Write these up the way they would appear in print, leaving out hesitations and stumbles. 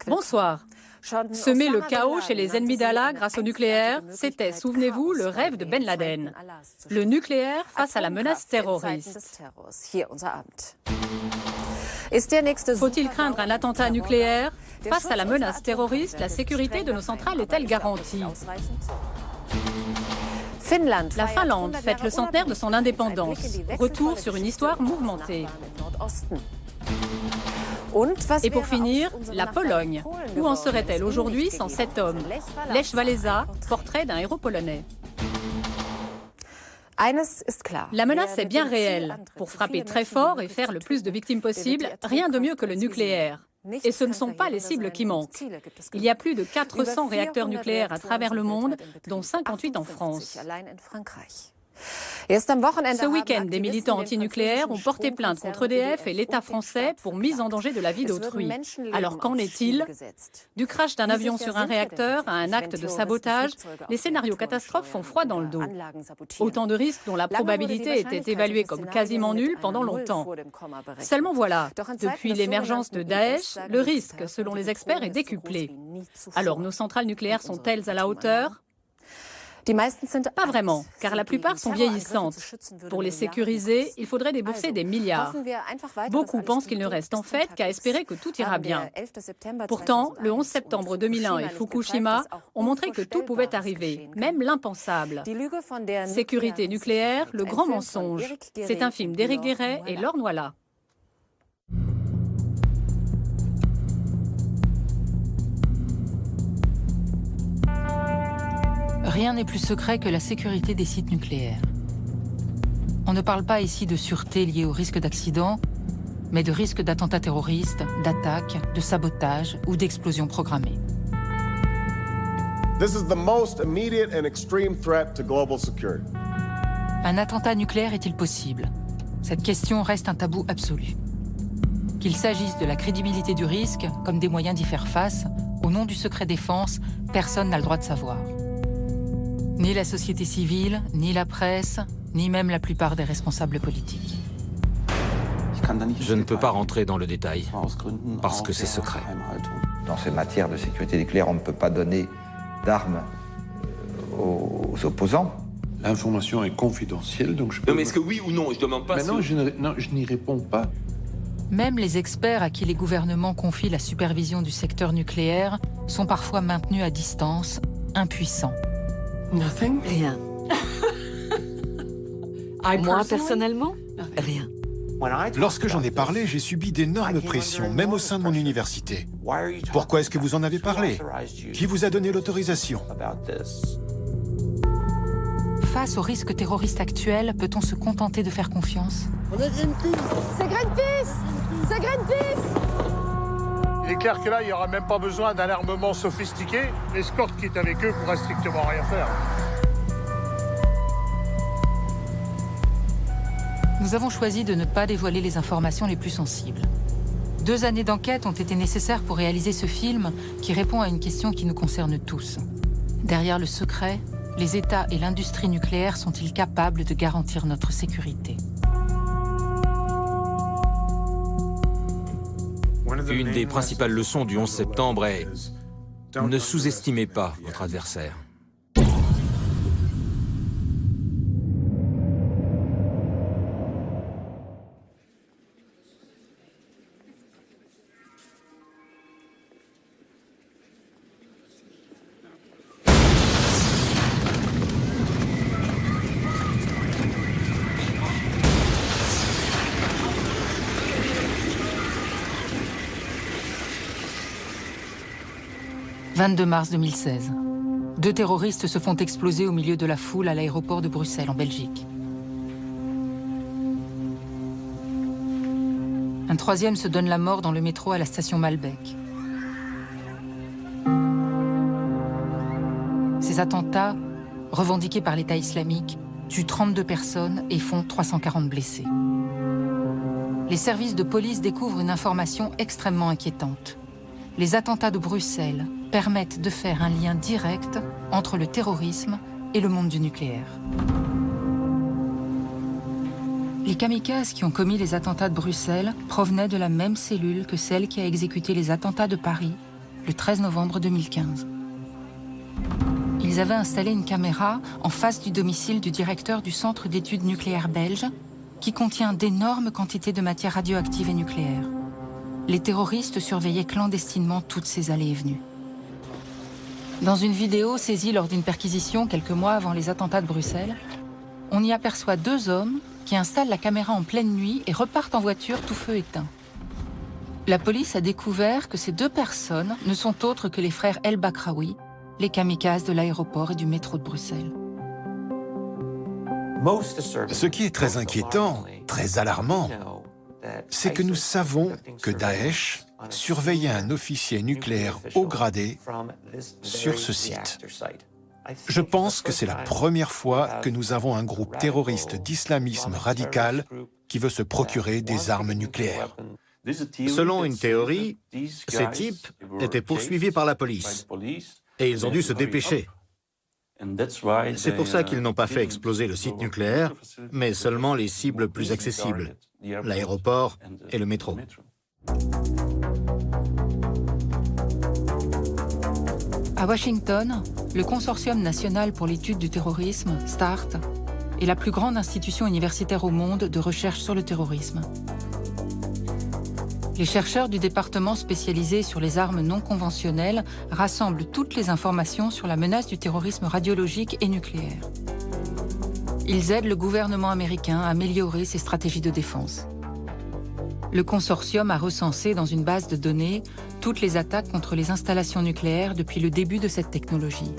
Bonsoir. Semer le chaos chez les ennemis d'Allah grâce au nucléaire, c'était, souvenez-vous, le rêve de Ben Laden. Le nucléaire face à la menace terroriste. Faut-il craindre un attentat nucléaire? Face à la menace terroriste, la sécurité de nos centrales est-elle garantie? La Finlande fête le centenaire de son indépendance. Retour sur une histoire mouvementée. Et pour finir, la Pologne. Où en serait-elle aujourd'hui sans cet homme? Lech Walesa, portrait d'un héros polonais. La menace est bien réelle. Pour frapper très fort et faire le plus de victimes possible, rien de mieux que le nucléaire. Et ce ne sont pas les cibles qui manquent. Il y a plus de 400 réacteurs nucléaires à travers le monde, dont 58 en France. Ce week-end, des militants antinucléaires ont porté plainte contre EDF et l'État français pour mise en danger de la vie d'autrui. Alors qu'en est-il? Du crash d'un avion sur un réacteur à un acte de sabotage, les scénarios catastrophes font froid dans le dos. Autant de risques dont la probabilité était évaluée comme quasiment nulle pendant longtemps. Seulement voilà, depuis l'émergence de Daesh, le risque, selon les experts, est décuplé. Alors nos centrales nucléaires sont-elles à la hauteur? Pas vraiment, car la plupart sont vieillissantes. Pour les sécuriser, il faudrait débourser des milliards. Beaucoup pensent qu'il ne reste en fait qu'à espérer que tout ira bien. Pourtant, le 11 septembre 2001 et Fukushima ont montré que tout pouvait arriver, même l'impensable. Sécurité nucléaire, le grand mensonge. C'est un film d'Éric Guéret et Laure Noyla. Rien n'est plus secret que la sécurité des sites nucléaires. On ne parle pas ici de sûreté liée au risque d'accident, mais de risque d'attentats terroristes, d'attaques, de sabotage ou d'explosions programmées. This is the most immediate and extreme threat to global security. Un attentat nucléaire est-il possible? Cette question reste un tabou absolu. Qu'il s'agisse de la crédibilité du risque, comme des moyens d'y faire face, au nom du secret défense, personne n'a le droit de savoir. Ni la société civile, ni la presse, ni même la plupart des responsables politiques. Je ne peux pas rentrer dans le détail, parce que c'est secret. Dans ces matières de sécurité nucléaire, on ne peut pas donner d'armes aux opposants. L'information est confidentielle, donc je peux... Non, mais est-ce que oui ou non? Je demande pas... Mais non, je n'y réponds pas. Même les experts à qui les gouvernements confient la supervision du secteur nucléaire sont parfois maintenus à distance, impuissants. Rien. Moi, personnellement, rien. Lorsque j'en ai parlé, j'ai subi d'énormes pressions, même au sein de mon université. Pourquoi est-ce que vous en avez parlé? Qui vous a donné l'autorisation? Face au risque terroriste actuel, peut-on se contenter de faire confiance? C'est Greenpeace! C'est Greenpeace! Il est clair que là, il n'y aura même pas besoin d'un armement sophistiqué. L'escorte qui est avec eux ne pourra strictement rien faire. Nous avons choisi de ne pas dévoiler les informations les plus sensibles. 2 années d'enquête ont été nécessaires pour réaliser ce film qui répond à une question qui nous concerne tous. Derrière le secret, les États et l'industrie nucléaire sont-ils capables de garantir notre sécurité? Une des principales leçons du 11 septembre est « Ne sous-estimez pas votre adversaire ». « 22 mars 2016. 2 terroristes se font exploser au milieu de la foule à l'aéroport de Bruxelles, en Belgique. Un 3e se donne la mort dans le métro à la station Malbec. Ces attentats, revendiqués par l'État islamique, tuent 32 personnes et font 340 blessés. Les services de police découvrent une information extrêmement inquiétante. Les attentats de Bruxelles permettent de faire un lien direct entre le terrorisme et le monde du nucléaire. Les kamikazes qui ont commis les attentats de Bruxelles provenaient de la même cellule que celle qui a exécuté les attentats de Paris le 13 novembre 2015. Ils avaient installé une caméra en face du domicile du directeur du Centre d'études nucléaires belge qui contient d'énormes quantités de matière radioactive et nucléaire. Les terroristes surveillaient clandestinement toutes ces allées et venues. Dans une vidéo saisie lors d'une perquisition quelques mois avant les attentats de Bruxelles, on y aperçoit 2 hommes qui installent la caméra en pleine nuit et repartent en voiture tout feu éteint. La police a découvert que ces 2 personnes ne sont autres que les frères El Bakraoui, les kamikazes de l'aéroport et du métro de Bruxelles. Ce qui est très inquiétant, très alarmant, c'est que nous savons que Daesh surveillait un officier nucléaire haut gradé sur ce site. Je pense que c'est la première fois que nous avons un groupe terroriste d'islamisme radical qui veut se procurer des armes nucléaires. Selon une théorie, ces types étaient poursuivis par la police et ils ont dû se dépêcher. C'est pour ça qu'ils n'ont pas fait exploser le site nucléaire, mais seulement les cibles plus accessibles, l'aéroport et le métro. À Washington, le Consortium national pour l'étude du terrorisme, START, est la plus grande institution universitaire au monde de recherche sur le terrorisme. Les chercheurs du département spécialisé sur les armes non conventionnelles rassemblent toutes les informations sur la menace du terrorisme radiologique et nucléaire. Ils aident le gouvernement américain à améliorer ses stratégies de défense. Le consortium a recensé dans une base de données toutes les attaques contre les installations nucléaires depuis le début de cette technologie.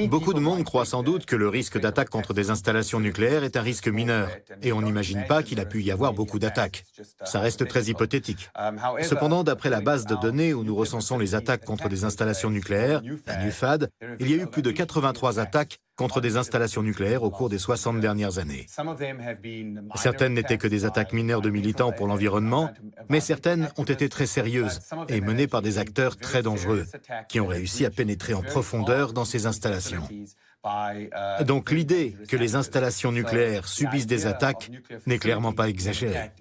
Beaucoup de monde croit sans doute que le risque d'attaque contre des installations nucléaires est un risque mineur, et on n'imagine pas qu'il a pu y avoir beaucoup d'attaques. Ça reste très hypothétique. Cependant, d'après la base de données où nous recensons les attaques contre des installations nucléaires, la NUFAD, il y a eu plus de 83 attaques contre des installations nucléaires au cours des 60 dernières années. Certaines n'étaient que des attaques mineures de militants pour l'environnement, mais certaines ont été très sérieuses et menées par des acteurs très dangereux, qui ont réussi à pénétrer en profondeur dans ces installations. Donc l'idée que les installations nucléaires subissent des attaques n'est clairement pas exagérée.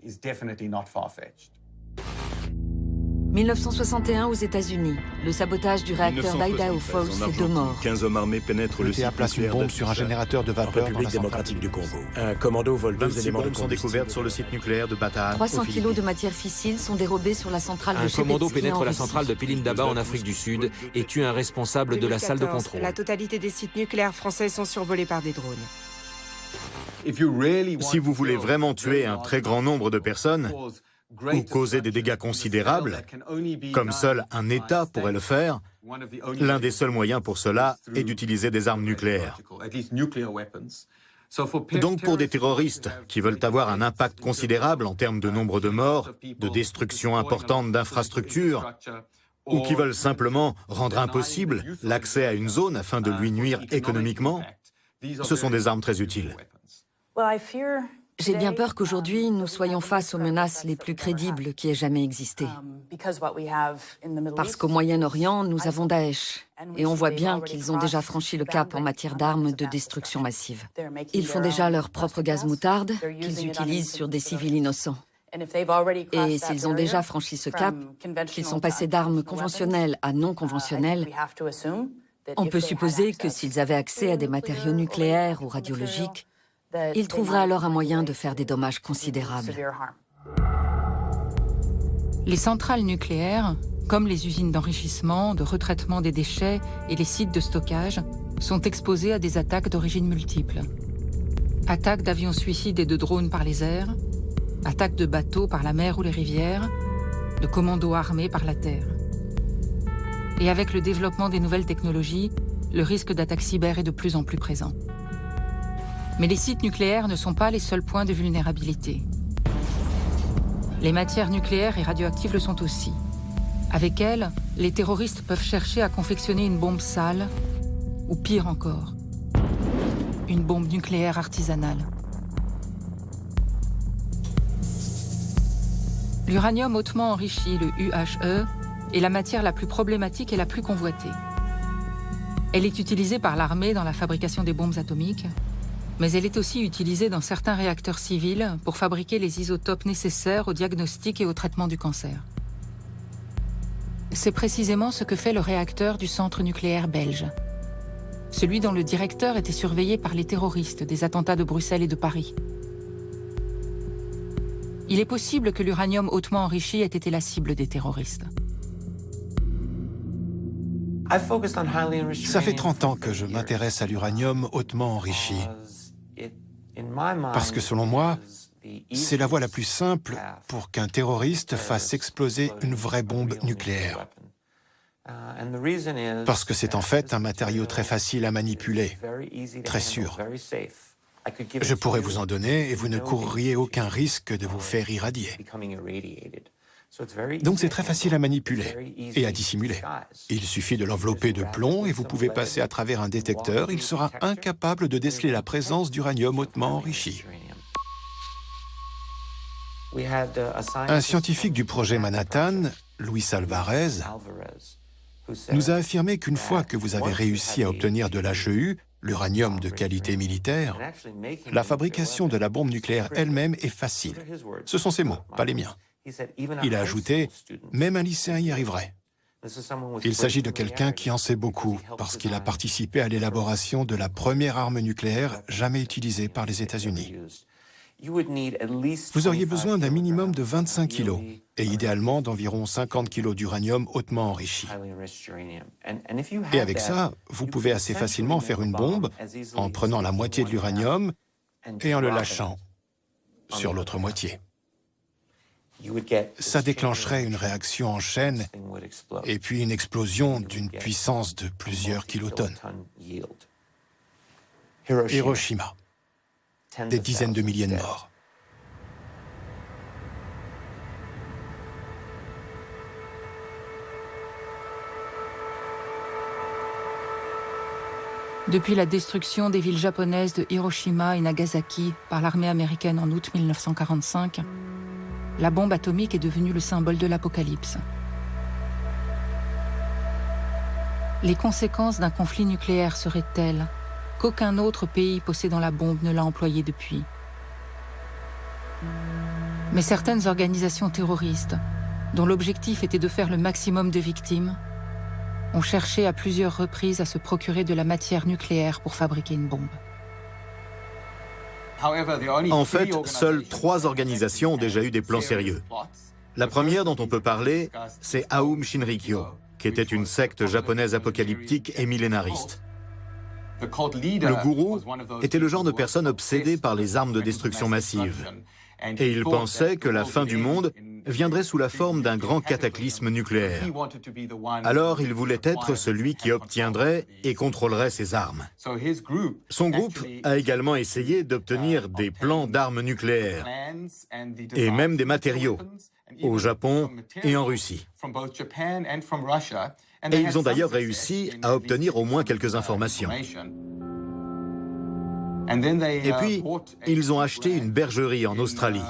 1961 aux États-Unis. Le sabotage du réacteur d'Idaho Falls fait 2 morts. 15 hommes armés pénètrent le site place une bombe sur un générateur de vapeur République démocratique du Congo. Un commando vole 2 éléments de bombes sont découvertes sur le site nucléaire de Bata. 300 kilos de matière fissile sont dérobés sur la centrale de Un Chebetsky commando pénètre en la Russie. centrale de Pelindaba en Afrique du Sud et tue un responsable de la salle de contrôle. La totalité des sites nucléaires français sont survolés par des drones. Si vous voulez vraiment tuer un très grand nombre de personnes, ou causer des dégâts considérables, comme seul un État pourrait le faire, l'un des seuls moyens pour cela est d'utiliser des armes nucléaires. Donc pour des terroristes qui veulent avoir un impact considérable en termes de nombre de morts, de destruction importante d'infrastructures, ou qui veulent simplement rendre impossible l'accès à une zone afin de lui nuire économiquement, ce sont des armes très utiles. J'ai bien peur qu'aujourd'hui, nous soyons face aux menaces les plus crédibles qui aient jamais existé. Parce qu'au Moyen-Orient, nous avons Daesh. Et on voit bien qu'ils ont déjà franchi le cap en matière d'armes de destruction massive. Ils font déjà leur propre gaz moutarde qu'ils utilisent sur des civils innocents. Et s'ils ont déjà franchi ce cap, qu'ils sont passés d'armes conventionnelles à non conventionnelles, on peut supposer que s'ils avaient accès à des matériaux nucléaires ou radiologiques, ils trouveraient alors un moyen de faire des dommages considérables. Les centrales nucléaires, comme les usines d'enrichissement, de retraitement des déchets et les sites de stockage, sont exposées à des attaques d'origine multiples. Attaques d'avions suicides et de drones par les airs, attaques de bateaux par la mer ou les rivières, de commandos armés par la terre. Et avec le développement des nouvelles technologies, le risque d'attaque cyber est de plus en plus présent. Mais les sites nucléaires ne sont pas les seuls points de vulnérabilité. Les matières nucléaires et radioactives le sont aussi. Avec elles, les terroristes peuvent chercher à confectionner une bombe sale, ou pire encore, une bombe nucléaire artisanale. L'uranium hautement enrichi, le UHE, est la matière la plus problématique et la plus convoitée. Elle est utilisée par l'armée dans la fabrication des bombes atomiques, Mais elle est aussi utilisée dans certains réacteurs civils pour fabriquer les isotopes nécessaires au diagnostic et au traitement du cancer. C'est précisément ce que fait le réacteur du centre nucléaire belge. Celui dont le directeur était surveillé par les terroristes des attentats de Bruxelles et de Paris. Il est possible que l'uranium hautement enrichi ait été la cible des terroristes. Ça fait 30 ans que je m'intéresse à l'uranium hautement enrichi. Parce que selon moi, c'est la voie la plus simple pour qu'un terroriste fasse exploser une vraie bombe nucléaire. Parce que c'est en fait un matériau très facile à manipuler, très sûr. Je pourrais vous en donner et vous ne courriez aucun risque de vous faire irradier. Donc c'est très facile à manipuler et à dissimuler. Il suffit de l'envelopper de plomb et vous pouvez passer à travers un détecteur. Il sera incapable de déceler la présence d'uranium hautement enrichi. Un scientifique du projet Manhattan, Luis Alvarez, nous a affirmé qu'une fois que vous avez réussi à obtenir de l'HEU, l'uranium de qualité militaire, la fabrication de la bombe nucléaire elle-même est facile. Ce sont ses mots, pas les miens. Il a ajouté « Même un lycéen y arriverait ». Il s'agit de quelqu'un qui en sait beaucoup, parce qu'il a participé à l'élaboration de la première arme nucléaire jamais utilisée par les États-Unis. Vous auriez besoin d'un minimum de 25 kilos, et idéalement d'environ 50 kilos d'uranium hautement enrichi. Et avec ça, vous pouvez assez facilement faire une bombe en prenant la moitié de l'uranium et en le lâchant sur l'autre moitié. Ça déclencherait une réaction en chaîne et puis une explosion d'une puissance de plusieurs kilotonnes. Hiroshima. Des dizaines de milliers de morts. Depuis la destruction des villes japonaises de Hiroshima et Nagasaki par l'armée américaine en août 1945, la bombe atomique est devenue le symbole de l'apocalypse. Les conséquences d'un conflit nucléaire seraient telles qu'aucun autre pays possédant la bombe ne l'a employée depuis. Mais certaines organisations terroristes, dont l'objectif était de faire le maximum de victimes, ont cherché à plusieurs reprises à se procurer de la matière nucléaire pour fabriquer une bombe. En fait, seules 3 organisations ont déjà eu des plans sérieux. La première dont on peut parler, c'est Aum Shinrikyo, qui était une secte japonaise apocalyptique et millénariste. Le gourou était le genre de personne obsédée par les armes de destruction massive. Et il pensait que la fin du monde viendrait sous la forme d'un grand cataclysme nucléaire. Alors il voulait être celui qui obtiendrait et contrôlerait ces armes. Son groupe a également essayé d'obtenir des plans d'armes nucléaires et même des matériaux au Japon et en Russie. Et ils ont d'ailleurs réussi à obtenir au moins quelques informations. Et puis, ils ont acheté une bergerie en Australie,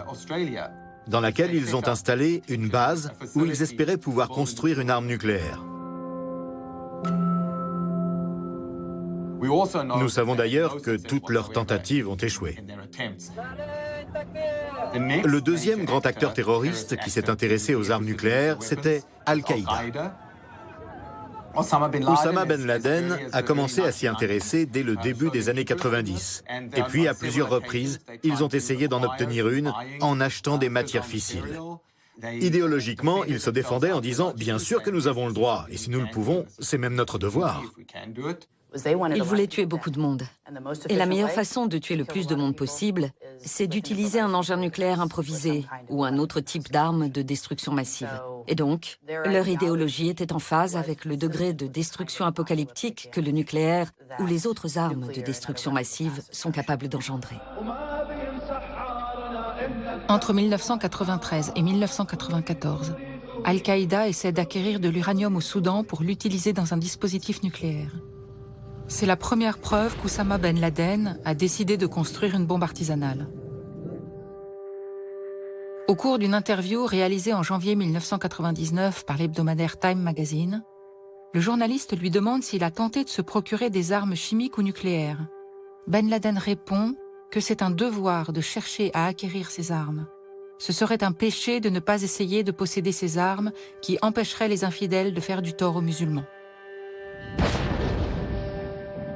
dans laquelle ils ont installé une base où ils espéraient pouvoir construire une arme nucléaire. Nous savons d'ailleurs que toutes leurs tentatives ont échoué. Le deuxième grand acteur terroriste qui s'est intéressé aux armes nucléaires, c'était Al-Qaïda. Oussama Ben Laden a commencé à s'y intéresser dès le début des années 90. Et puis, à plusieurs reprises, ils ont essayé d'en obtenir une en achetant des matières fissiles. Idéologiquement, ils se défendaient en disant « Bien sûr que nous avons le droit, et si nous le pouvons, c'est même notre devoir ». Ils voulaient tuer beaucoup de monde. Et la meilleure façon de tuer le plus de monde possible, c'est d'utiliser un engin nucléaire improvisé ou un autre type d'arme de destruction massive. Et donc, leur idéologie était en phase avec le degré de destruction apocalyptique que le nucléaire ou les autres armes de destruction massive sont capables d'engendrer. Entre 1993 et 1994, Al-Qaïda essaie d'acquérir de l'uranium au Soudan pour l'utiliser dans un dispositif nucléaire. C'est la première preuve qu'Oussama Ben Laden a décidé de construire une bombe artisanale. Au cours d'une interview réalisée en janvier 1999 par l'hebdomadaire Time Magazine, le journaliste lui demande s'il a tenté de se procurer des armes chimiques ou nucléaires. Ben Laden répond que c'est un devoir de chercher à acquérir ces armes. Ce serait un péché de ne pas essayer de posséder ces armes qui empêcheraient les infidèles de faire du tort aux musulmans.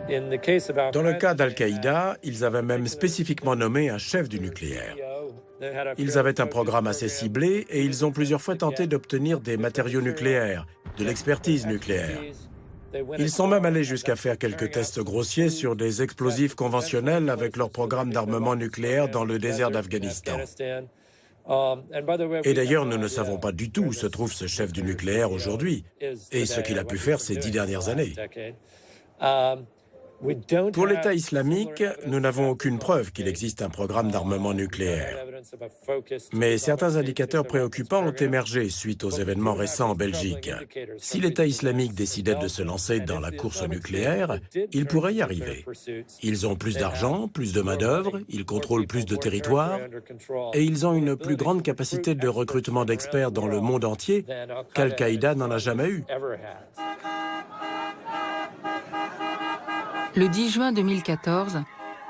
Dans le cas d'Al-Qaïda, ils avaient même spécifiquement nommé un chef du nucléaire. Ils avaient un programme assez ciblé et ils ont plusieurs fois tenté d'obtenir des matériaux nucléaires, de l'expertise nucléaire. Ils sont même allés jusqu'à faire quelques tests grossiers sur des explosifs conventionnels avec leur programme d'armement nucléaire dans le désert d'Afghanistan. Et d'ailleurs, nous ne savons pas du tout où se trouve ce chef du nucléaire aujourd'hui et ce qu'il a pu faire ces 10 dernières années. Pour l'État islamique, nous n'avons aucune preuve qu'il existe un programme d'armement nucléaire. Mais certains indicateurs préoccupants ont émergé suite aux événements récents en Belgique. Si l'État islamique décidait de se lancer dans la course au nucléaire, il pourrait y arriver. Ils ont plus d'argent, plus de main-d'œuvre, ils contrôlent plus de territoire et ils ont une plus grande capacité de recrutement d'experts dans le monde entier qu'Al-Qaïda n'en a jamais eu. Le 10 juin 2014,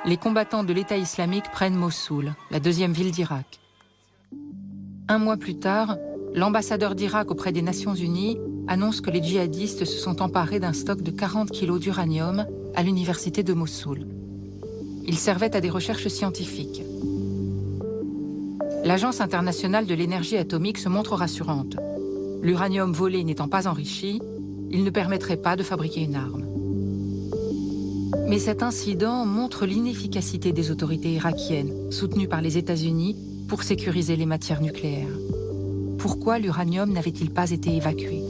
les combattants de l'État islamique prennent Mossoul, la deuxième ville d'Irak. Un mois plus tard, l'ambassadeur d'Irak auprès des Nations Unies annonce que les djihadistes se sont emparés d'un stock de 40 kilos d'uranium à l'université de Mossoul. Il servait à des recherches scientifiques. L'Agence internationale de l'énergie atomique se montre rassurante. L'uranium volé n'étant pas enrichi, il ne permettrait pas de fabriquer une arme. Mais cet incident montre l'inefficacité des autorités irakiennes, soutenues par les États-Unis, pour sécuriser les matières nucléaires. Pourquoi l'uranium n'avait-il pas été évacué?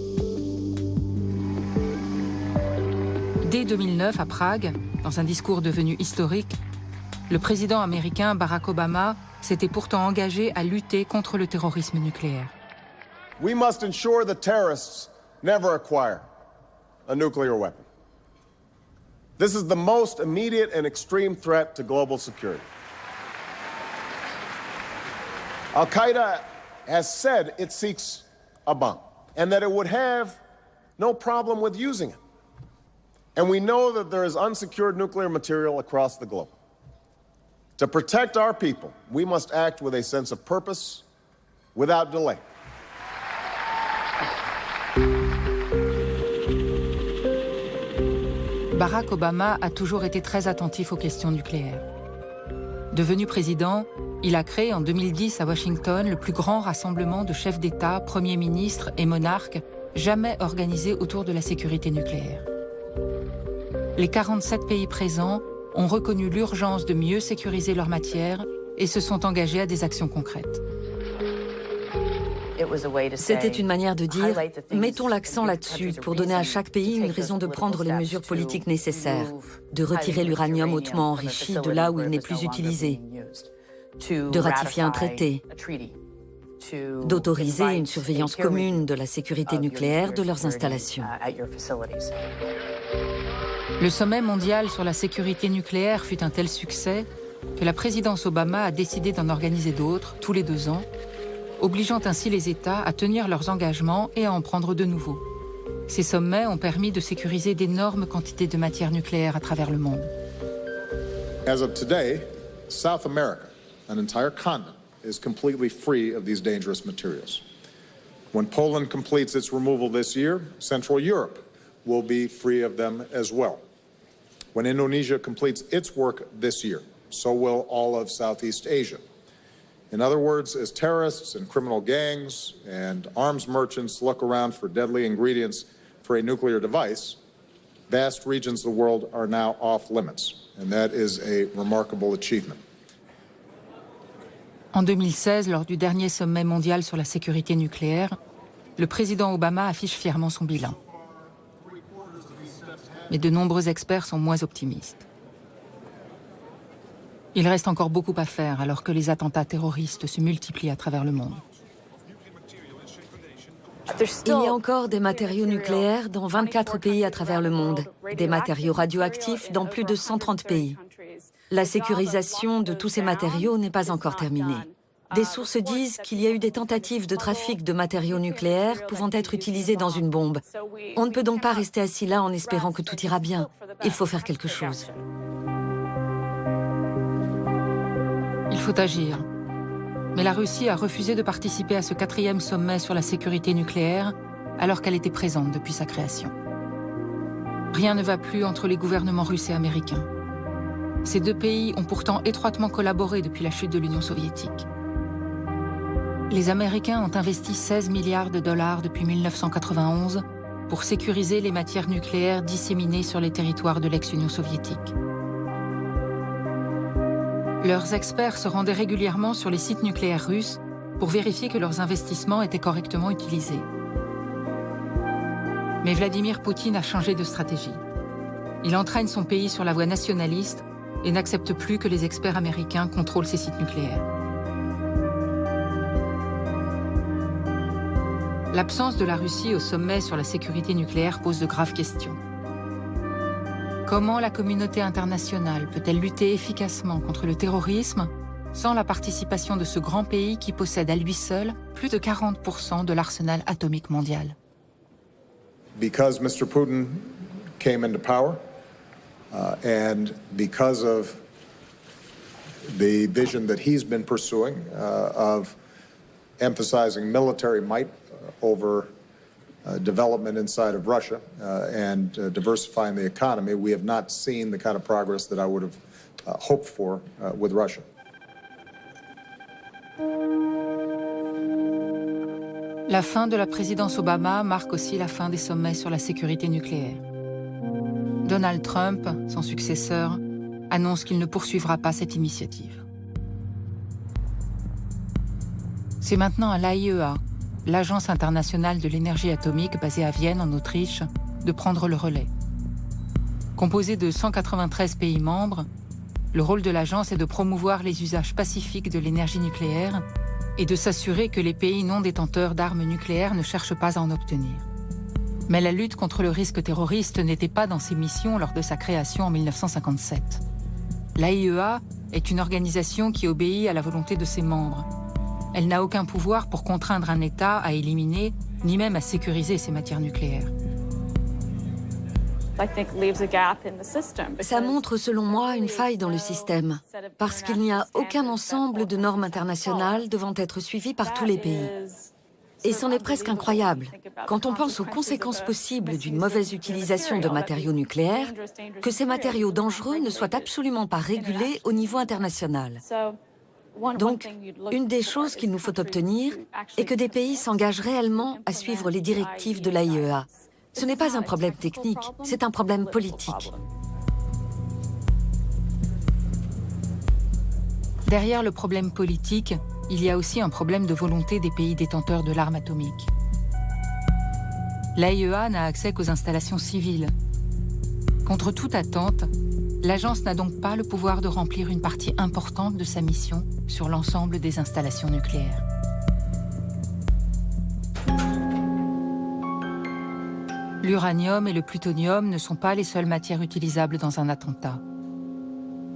Dès 2009, à Prague, dans un discours devenu historique, le président américain Barack Obama s'était pourtant engagé à lutter contre le terrorisme nucléaire. We must ensure that terrorists never acquire a nuclear weapon. This is the most immediate and extreme threat to global security. Al-Qaeda has said it seeks a bomb and that it would have no problem with using it. And we know that there is unsecured nuclear material across the globe. To protect our people, we must act with a sense of purpose, without delay. Barack Obama a toujours été très attentif aux questions nucléaires. Devenu président, il a créé en 2010 à Washington le plus grand rassemblement de chefs d'État, premiers ministres et monarques jamais organisé autour de la sécurité nucléaire. Les 47 pays présents ont reconnu l'urgence de mieux sécuriser leur matière et se sont engagés à des actions concrètes. C'était une manière de dire « mettons l'accent là-dessus pour donner à chaque pays une raison de prendre les mesures politiques nécessaires, de retirer l'uranium hautement enrichi de là où il n'est plus utilisé, de ratifier un traité, d'autoriser une surveillance commune de la sécurité nucléaire de leurs installations. » Le sommet mondial sur la sécurité nucléaire fut un tel succès que la présidence Obama a décidé d'en organiser d'autres tous les 2 ans, obligeant ainsi les États à tenir leurs engagements et à en prendre de nouveaux. Ces sommets ont permis de sécuriser d'énormes quantités de matières nucléaires à travers le monde. As of today, South America, an entire continent, is completely free of these dangerous materials. When Poland completes its removal this year, Central Europe will be free of them as well. When Indonesia completes its work this year, so will all of Southeast Asia. In other words, as terrorists and criminal gangs and arms merchants look around for deadly ingredients for a nuclear device, vast regions of the world are now off limits, and that is a remarkable achievement. En 2016, lors du dernier sommet mondial sur la sécurité nucléaire, le président Obama affiche fièrement son bilan. Mais de nombreux experts sont moins optimistes. Il reste encore beaucoup à faire alors que les attentats terroristes se multiplient à travers le monde. Il y a encore des matériaux nucléaires dans 24 pays à travers le monde, des matériaux radioactifs dans plus de 130 pays. La sécurisation de tous ces matériaux n'est pas encore terminée. Des sources disent qu'il y a eu des tentatives de trafic de matériaux nucléaires pouvant être utilisés dans une bombe. On ne peut donc pas rester assis là en espérant que tout ira bien. Il faut faire quelque chose. faut agir. Mais la Russie a refusé de participer à ce 4e sommet sur la sécurité nucléaire alors qu'elle était présente depuis sa création. Rien ne va plus entre les gouvernements russes et américains. Ces deux pays ont pourtant étroitement collaboré depuis la chute de l'Union soviétique. Les Américains ont investi 16 milliards de dollars depuis 1991 pour sécuriser les matières nucléaires disséminées sur les territoires de l'ex-Union soviétique. Leurs experts se rendaient régulièrement sur les sites nucléaires russes pour vérifier que leurs investissements étaient correctement utilisés. Mais Vladimir Poutine a changé de stratégie. Il entraîne son pays sur la voie nationaliste et n'accepte plus que les experts américains contrôlent ces sites nucléaires. L'absence de la Russie au sommet sur la sécurité nucléaire pose de graves questions. Comment la communauté internationale peut-elle lutter efficacement contre le terrorisme sans la participation de ce grand pays qui possède à lui seul plus de 40% de l'arsenal atomique mondial? Because Mr. Putin came into power, and because of the vision that he's been pursuing of emphasizing military might over development inside of Russia and diversifying the economy, we have not seen the kind of progress that I would have hoped for with Russia. La fin de la présidence Obama marque aussi la fin des sommets sur la sécurité nucléaire. Donald Trump, son successeur, annonce qu'il ne poursuivra pas cette initiative. C'est maintenant à l'AIEA, l'Agence internationale de l'énergie atomique basée à Vienne, en Autriche, de prendre le relais. Composée de 193 pays membres, le rôle de l'agence est de promouvoir les usages pacifiques de l'énergie nucléaire et de s'assurer que les pays non détenteurs d'armes nucléaires ne cherchent pas à en obtenir. Mais la lutte contre le risque terroriste n'était pas dans ses missions lors de sa création en 1957. L'AIEA est une organisation qui obéit à la volonté de ses membres. Elle n'a aucun pouvoir pour contraindre un État à éliminer, ni même à sécuriser ses matières nucléaires. Ça montre, selon moi, une faille dans le système, parce qu'il n'y a aucun ensemble de normes internationales devant être suivies par tous les pays. Et c'en est presque incroyable, quand on pense aux conséquences possibles d'une mauvaise utilisation de matériaux nucléaires, que ces matériaux dangereux ne soient absolument pas régulés au niveau international. Donc, une des choses qu'il nous faut obtenir est que des pays s'engagent réellement à suivre les directives de l'AIEA. Ce n'est pas un problème technique, c'est un problème politique. Derrière le problème politique, il y a aussi un problème de volonté des pays détenteurs de l'arme atomique. L'AIEA n'a accès qu'aux installations civiles. Contre toute attente, l'agence n'a donc pas le pouvoir de remplir une partie importante de sa mission sur l'ensemble des installations nucléaires. L'uranium et le plutonium ne sont pas les seules matières utilisables dans un attentat.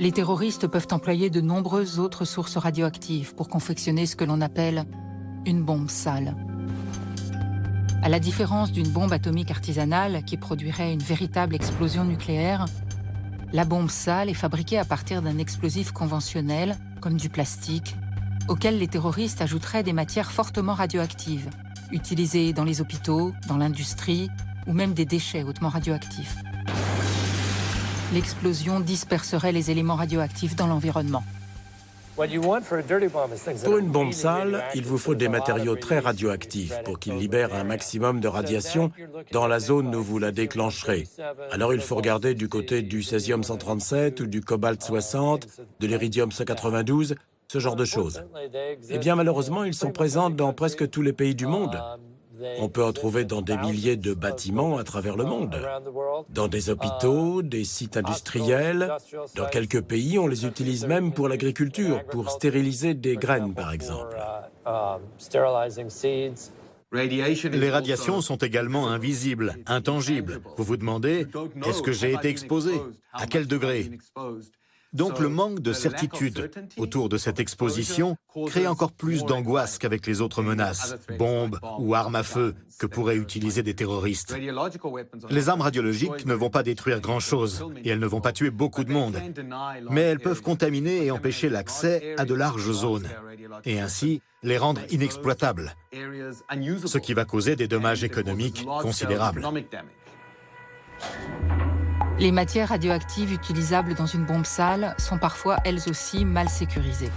Les terroristes peuvent employer de nombreuses autres sources radioactives pour confectionner ce que l'on appelle une bombe sale. À la différence d'une bombe atomique artisanale qui produirait une véritable explosion nucléaire, la bombe sale est fabriquée à partir d'un explosif conventionnel, comme du plastique, auquel les terroristes ajouteraient des matières fortement radioactives, utilisées dans les hôpitaux, dans l'industrie, ou même des déchets hautement radioactifs. L'explosion disperserait les éléments radioactifs dans l'environnement. Pour une bombe sale, il vous faut des matériaux très radioactifs pour qu'ils libèrent un maximum de radiation dans la zone où vous la déclencherez. Alors il faut regarder du côté du césium-137 ou du cobalt-60, de l'iridium-192, ce genre de choses. Eh bien malheureusement, ils sont présents dans presque tous les pays du monde. On peut en trouver dans des milliers de bâtiments à travers le monde. Dans des hôpitaux, des sites industriels. Dans quelques pays, on les utilise même pour l'agriculture, pour stériliser des graines, par exemple. Les radiations sont également invisibles, intangibles. Vous vous demandez, est-ce que j'ai été exposé? À quel degré? Donc le manque de certitude autour de cette exposition crée encore plus d'angoisse qu'avec les autres menaces, bombes ou armes à feu que pourraient utiliser des terroristes. Les armes radiologiques ne vont pas détruire grand-chose et elles ne vont pas tuer beaucoup de monde, mais elles peuvent contaminer et empêcher l'accès à de larges zones et ainsi les rendre inexploitables, ce qui va causer des dommages économiques considérables. Les matières radioactives utilisables dans une bombe sale sont parfois elles aussi mal sécurisées.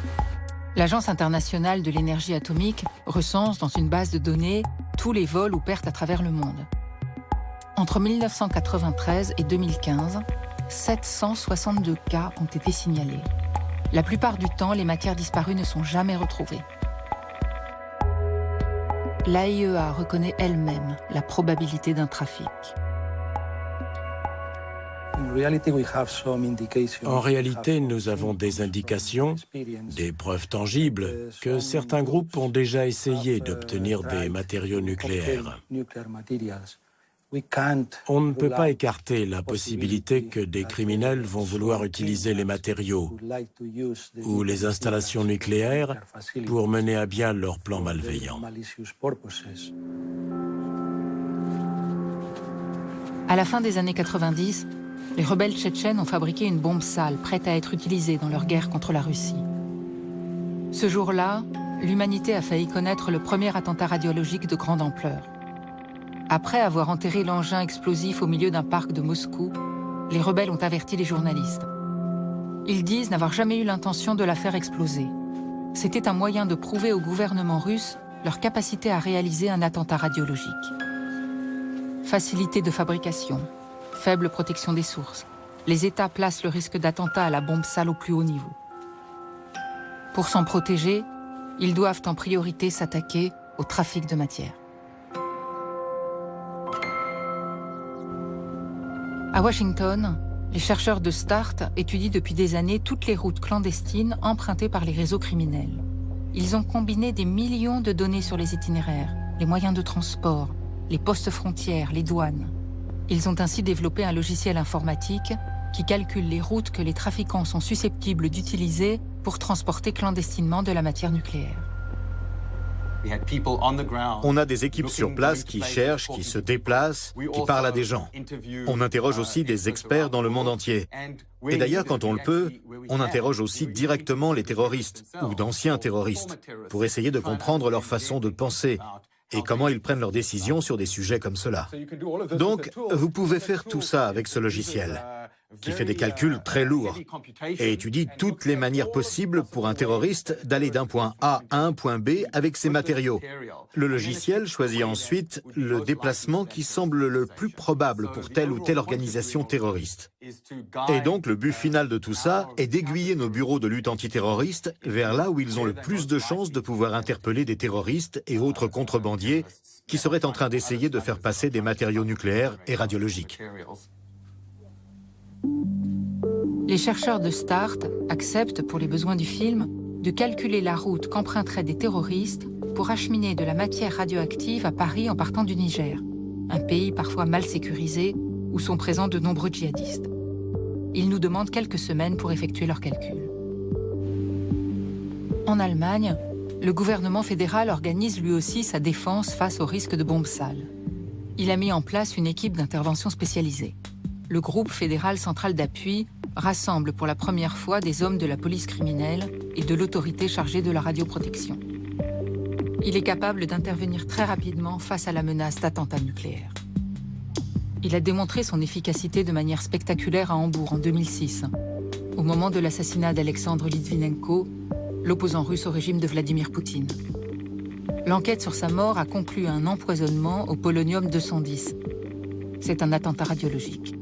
L'Agence internationale de l'énergie atomique recense dans une base de données tous les vols ou pertes à travers le monde. Entre 1993 et 2015, 762 cas ont été signalés. La plupart du temps, les matières disparues ne sont jamais retrouvées. L'AIEA reconnaît elle-même la probabilité d'un trafic. En réalité, nous avons des indications, des preuves tangibles, que certains groupes ont déjà essayé d'obtenir des matériaux nucléaires. On ne peut pas écarter la possibilité que des criminels vont vouloir utiliser les matériaux ou les installations nucléaires pour mener à bien leurs plans malveillants. À la fin des années 90, les rebelles tchétchènes ont fabriqué une bombe sale prête à être utilisée dans leur guerre contre la Russie. Ce jour-là, l'humanité a failli connaître le premier attentat radiologique de grande ampleur. Après avoir enterré l'engin explosif au milieu d'un parc de Moscou, les rebelles ont averti les journalistes. Ils disent n'avoir jamais eu l'intention de la faire exploser. C'était un moyen de prouver au gouvernement russe leur capacité à réaliser un attentat radiologique. Facilité de fabrication, faible protection des sources. Les États placent le risque d'attentat à la bombe sale au plus haut niveau. Pour s'en protéger, ils doivent en priorité s'attaquer au trafic de matière. À Washington, les chercheurs de START étudient depuis des années toutes les routes clandestines empruntées par les réseaux criminels. Ils ont combiné des millions de données sur les itinéraires, les moyens de transport, les postes frontières, les douanes. Ils ont ainsi développé un logiciel informatique qui calcule les routes que les trafiquants sont susceptibles d'utiliser pour transporter clandestinement de la matière nucléaire. On a des équipes sur place qui cherchent, qui se déplacent, qui parlent à des gens. On interroge aussi des experts dans le monde entier. Et d'ailleurs, quand on le peut, on interroge aussi directement les terroristes ou d'anciens terroristes pour essayer de comprendre leur façon de penser et comment ils prennent leurs décisions sur des sujets comme cela. Donc, vous pouvez faire tout ça avec ce logiciel, qui fait des calculs très lourds et étudie toutes les manières possibles pour un terroriste d'aller d'un point A à un point B avec ses matériaux. Le logiciel choisit ensuite le déplacement qui semble le plus probable pour telle ou telle organisation terroriste. Et donc, le but final de tout ça est d'aiguiller nos bureaux de lutte antiterroriste vers là où ils ont le plus de chances de pouvoir interpeller des terroristes et autres contrebandiers qui seraient en train d'essayer de faire passer des matériaux nucléaires et radiologiques. Les chercheurs de START acceptent, pour les besoins du film, de calculer la route qu'emprunteraient des terroristes pour acheminer de la matière radioactive à Paris en partant du Niger, un pays parfois mal sécurisé où sont présents de nombreux djihadistes. Ils nous demandent quelques semaines pour effectuer leurs calculs. En Allemagne, le gouvernement fédéral organise lui aussi sa défense face au risque de bombes sales. Il a mis en place une équipe d'intervention spécialisée. Le groupe fédéral central d'appui rassemble pour la première fois des hommes de la police criminelle et de l'autorité chargée de la radioprotection. Il est capable d'intervenir très rapidement face à la menace d'attentats nucléaires. Il a démontré son efficacité de manière spectaculaire à Hambourg en 2006, au moment de l'assassinat d'Alexandre Litvinenko, l'opposant russe au régime de Vladimir Poutine. L'enquête sur sa mort a conclu à un empoisonnement au polonium-210. C'est un attentat radiologique.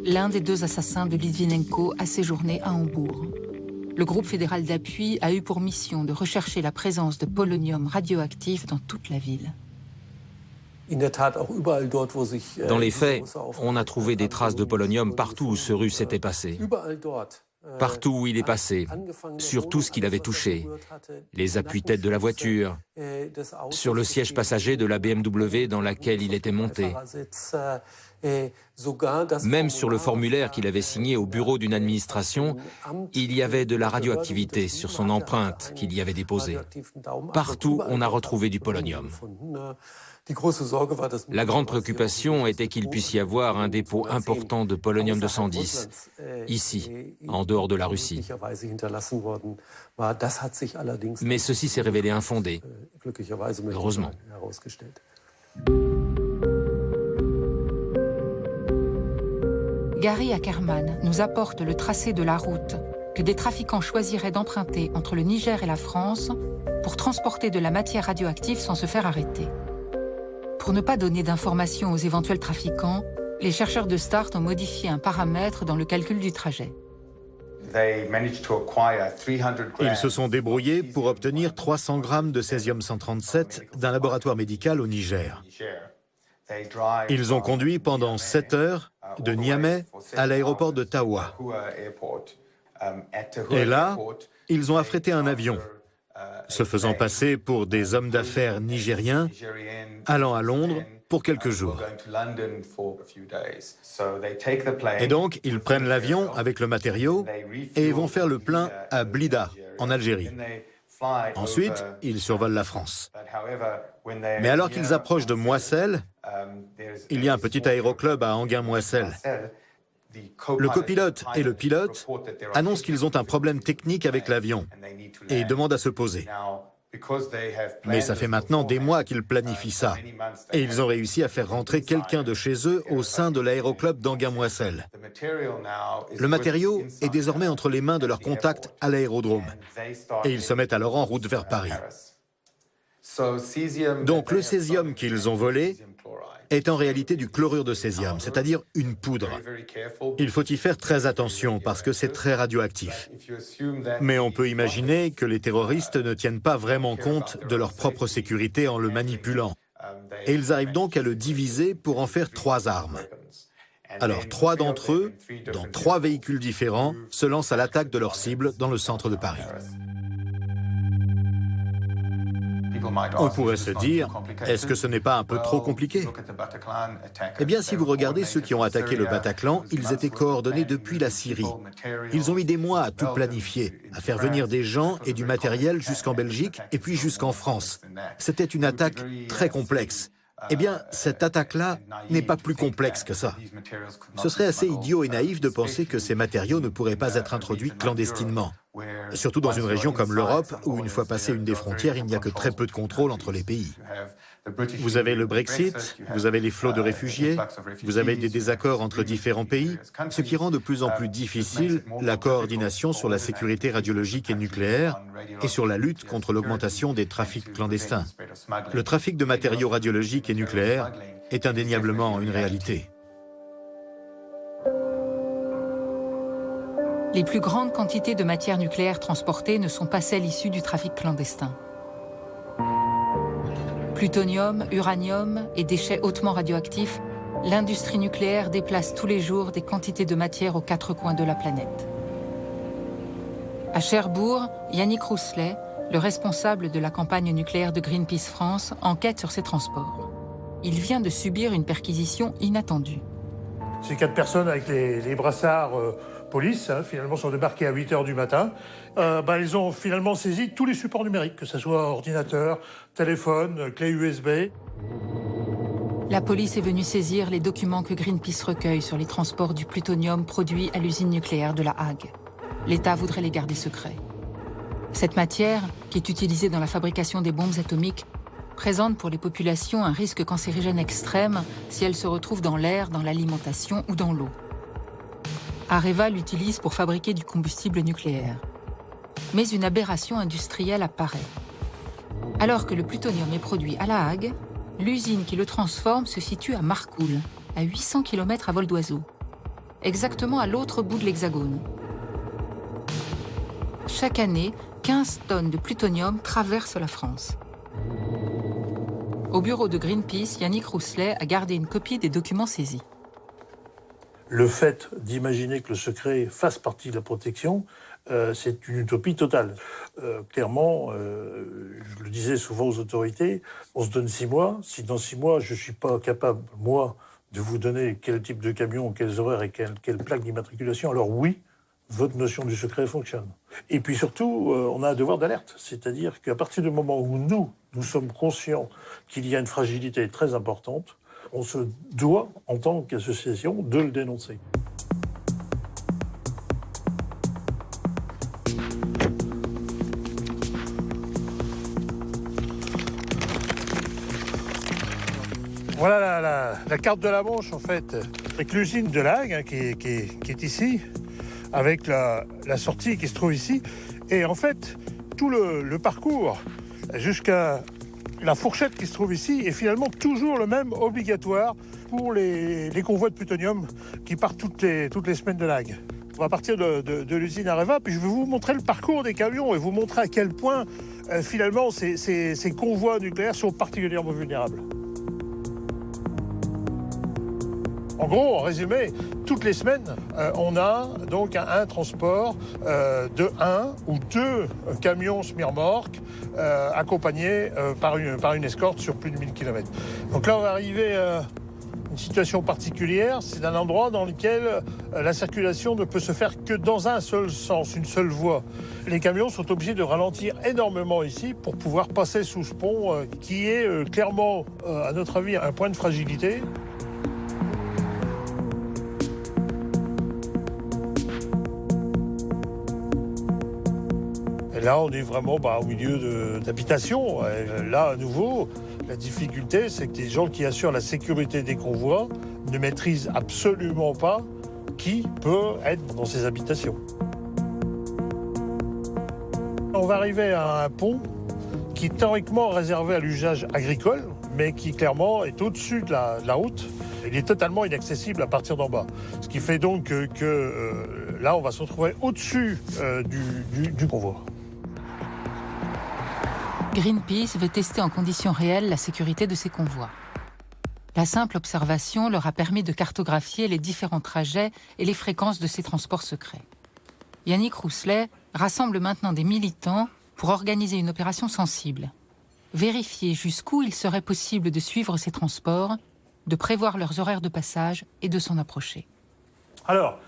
L'un des deux assassins de Litvinenko a séjourné à Hambourg. Le groupe fédéral d'appui a eu pour mission de rechercher la présence de polonium radioactif dans toute la ville. Dans les faits, on a trouvé des traces de polonium partout où ce russe était passé. Partout où il est passé, sur tout ce qu'il avait touché, les appuis-têtes de la voiture, sur le siège passager de la BMW dans laquelle il était monté. Même sur le formulaire qu'il avait signé au bureau d'une administration, il y avait de la radioactivité sur son empreinte qu'il y avait déposée. Partout, on a retrouvé du polonium. La grande préoccupation était qu'il puisse y avoir un dépôt important de polonium-210, ici, en dehors de la Russie. Mais ceci s'est révélé infondé, heureusement. Gary Ackerman nous apporte le tracé de la route que des trafiquants choisiraient d'emprunter entre le Niger et la France pour transporter de la matière radioactive sans se faire arrêter. Pour ne pas donner d'informations aux éventuels trafiquants, les chercheurs de START ont modifié un paramètre dans le calcul du trajet. Ils se sont débrouillés pour obtenir 300 grammes de césium-137 d'un laboratoire médical au Niger. Ils ont conduit pendant 7 heures de Niamey à l'aéroport de Tawa. Et là, ils ont affrété un avion, se faisant passer pour des hommes d'affaires nigériens, allant à Londres pour quelques jours. Et donc, ils prennent l'avion avec le matériau et vont faire le plein à Blida, en Algérie. Ensuite, ils survolent la France. Mais alors qu'ils approchent de Moisselles, il y a un petit aéroclub à Anguin-Moisselles. Le copilote et le pilote annoncent qu'ils ont un problème technique avec l'avion et demandent à se poser. Mais ça fait maintenant des mois qu'ils planifient ça. Et ils ont réussi à faire rentrer quelqu'un de chez eux au sein de l'aéroclub d'Anguin-Moisselles. Le matériau est désormais entre les mains de leurs contacts à l'aérodrome. Et ils se mettent alors en route vers Paris. Donc le césium qu'ils ont volé est en réalité du chlorure de césium, c'est-à-dire une poudre. Il faut y faire très attention parce que c'est très radioactif. Mais on peut imaginer que les terroristes ne tiennent pas vraiment compte de leur propre sécurité en le manipulant. Et ils arrivent donc à le diviser pour en faire 3 armes. Alors 3 d'entre eux, dans 3 véhicules différents, se lancent à l'attaque de leur cible dans le centre de Paris. On pourrait se dire, est-ce que ce n'est pas un peu trop compliqué? Eh bien, si vous regardez ceux qui ont attaqué le Bataclan, ils étaient coordonnés depuis la Syrie. Ils ont mis des mois à tout planifier, à faire venir des gens et du matériel jusqu'en Belgique et puis jusqu'en France. C'était une attaque très complexe. Eh bien, cette attaque-là n'est pas plus complexe que ça. Ce serait assez idiot et naïf de penser que ces matériaux ne pourraient pas être introduits clandestinement. Surtout dans une région comme l'Europe, où une fois passée une des frontières, il n'y a que très peu de contrôle entre les pays. Vous avez le Brexit, vous avez les flots de réfugiés, vous avez des désaccords entre différents pays, ce qui rend de plus en plus difficile la coordination sur la sécurité radiologique et nucléaire et sur la lutte contre l'augmentation des trafics clandestins. Le trafic de matériaux radiologiques et nucléaires est indéniablement une réalité. Les plus grandes quantités de matière nucléaire transportées ne sont pas celles issues du trafic clandestin. Plutonium, uranium et déchets hautement radioactifs, l'industrie nucléaire déplace tous les jours des quantités de matière aux 4 coins de la planète. À Cherbourg, Yannick Rousselet, le responsable de la campagne nucléaire de Greenpeace France, enquête sur ces transports. Il vient de subir une perquisition inattendue. Ces 4 personnes avec les brassards police, finalement, sont débarquées à 8 h du matin. Ils ont finalement saisi tous les supports numériques, que ce soit ordinateur, téléphone, clé USB. La police est venue saisir les documents que Greenpeace recueille sur les transports du plutonium produit à l'usine nucléaire de La Hague. L'État voudrait les garder secrets. Cette matière, qui est utilisée dans la fabrication des bombes atomiques, présente pour les populations un risque cancérigène extrême si elle se retrouve dans l'air, dans l'alimentation ou dans l'eau. Areva l'utilise pour fabriquer du combustible nucléaire. Mais une aberration industrielle apparaît. Alors que le plutonium est produit à La Hague, l'usine qui le transforme se situe à Marcoule, à 800 km à vol d'oiseau, exactement à l'autre bout de l'Hexagone. Chaque année, 15 tonnes de plutonium traversent la France. Au bureau de Greenpeace, Yannick Rousselet a gardé une copie des documents saisis. Le fait d'imaginer que le secret fasse partie de la protection, c'est une utopie totale. Clairement, je le disais souvent aux autorités, on se donne 6 mois. Si dans 6 mois, je ne suis pas capable, moi, de vous donner quel type de camion, quels horaires et quelle plaque d'immatriculation, alors oui, votre notion du secret fonctionne. Et puis surtout, on a un devoir d'alerte. C'est-à-dire qu'à partir du moment où nous sommes conscients qu'il y a une fragilité très importante, on se doit, en tant qu'association, de le dénoncer. Voilà la carte de la Manche, en fait, avec l'usine de La Hague, hein, qui est ici, avec la sortie qui se trouve ici. Et en fait, tout le parcours jusqu'à la fourchette qui se trouve ici est finalement toujours le même, obligatoire pour les convois de plutonium qui partent toutes les semaines de La Hague. On va partir de l'usine Areva, puis je vais vous montrer le parcours des camions et vous montrer à quel point, finalement, ces convois nucléaires sont particulièrement vulnérables. En gros, en résumé, toutes les semaines, on a donc un transport de 1 ou 2 camions semi-remorques accompagnés par une escorte sur plus de 1000 km. Donc là, on va arriver à une situation particulière. C'est un endroit dans lequel la circulation ne peut se faire que dans un seul sens, une seule voie. Les camions sont obligés de ralentir énormément ici pour pouvoir passer sous ce pont qui est clairement, à notre avis, un point de fragilité. Et là, on est vraiment au milieu d'habitations. Là, à nouveau, la difficulté, c'est que les gens qui assurent la sécurité des convois ne maîtrisent absolument pas qui peut être dans ces habitations. On va arriver à un pont qui est théoriquement réservé à l'usage agricole, mais qui clairement est au-dessus de la route. Il est totalement inaccessible à partir d'en bas. Ce qui fait donc que là, on va se retrouver au-dessus du convoi. Greenpeace veut tester en conditions réelles la sécurité de ces convois. La simple observation leur a permis de cartographier les différents trajets et les fréquences de ces transports secrets. Yannick Rousselet rassemble maintenant des militants pour organiser une opération sensible. Vérifier jusqu'où il serait possible de suivre ces transports, de prévoir leurs horaires de passage et de s'en approcher. Alors,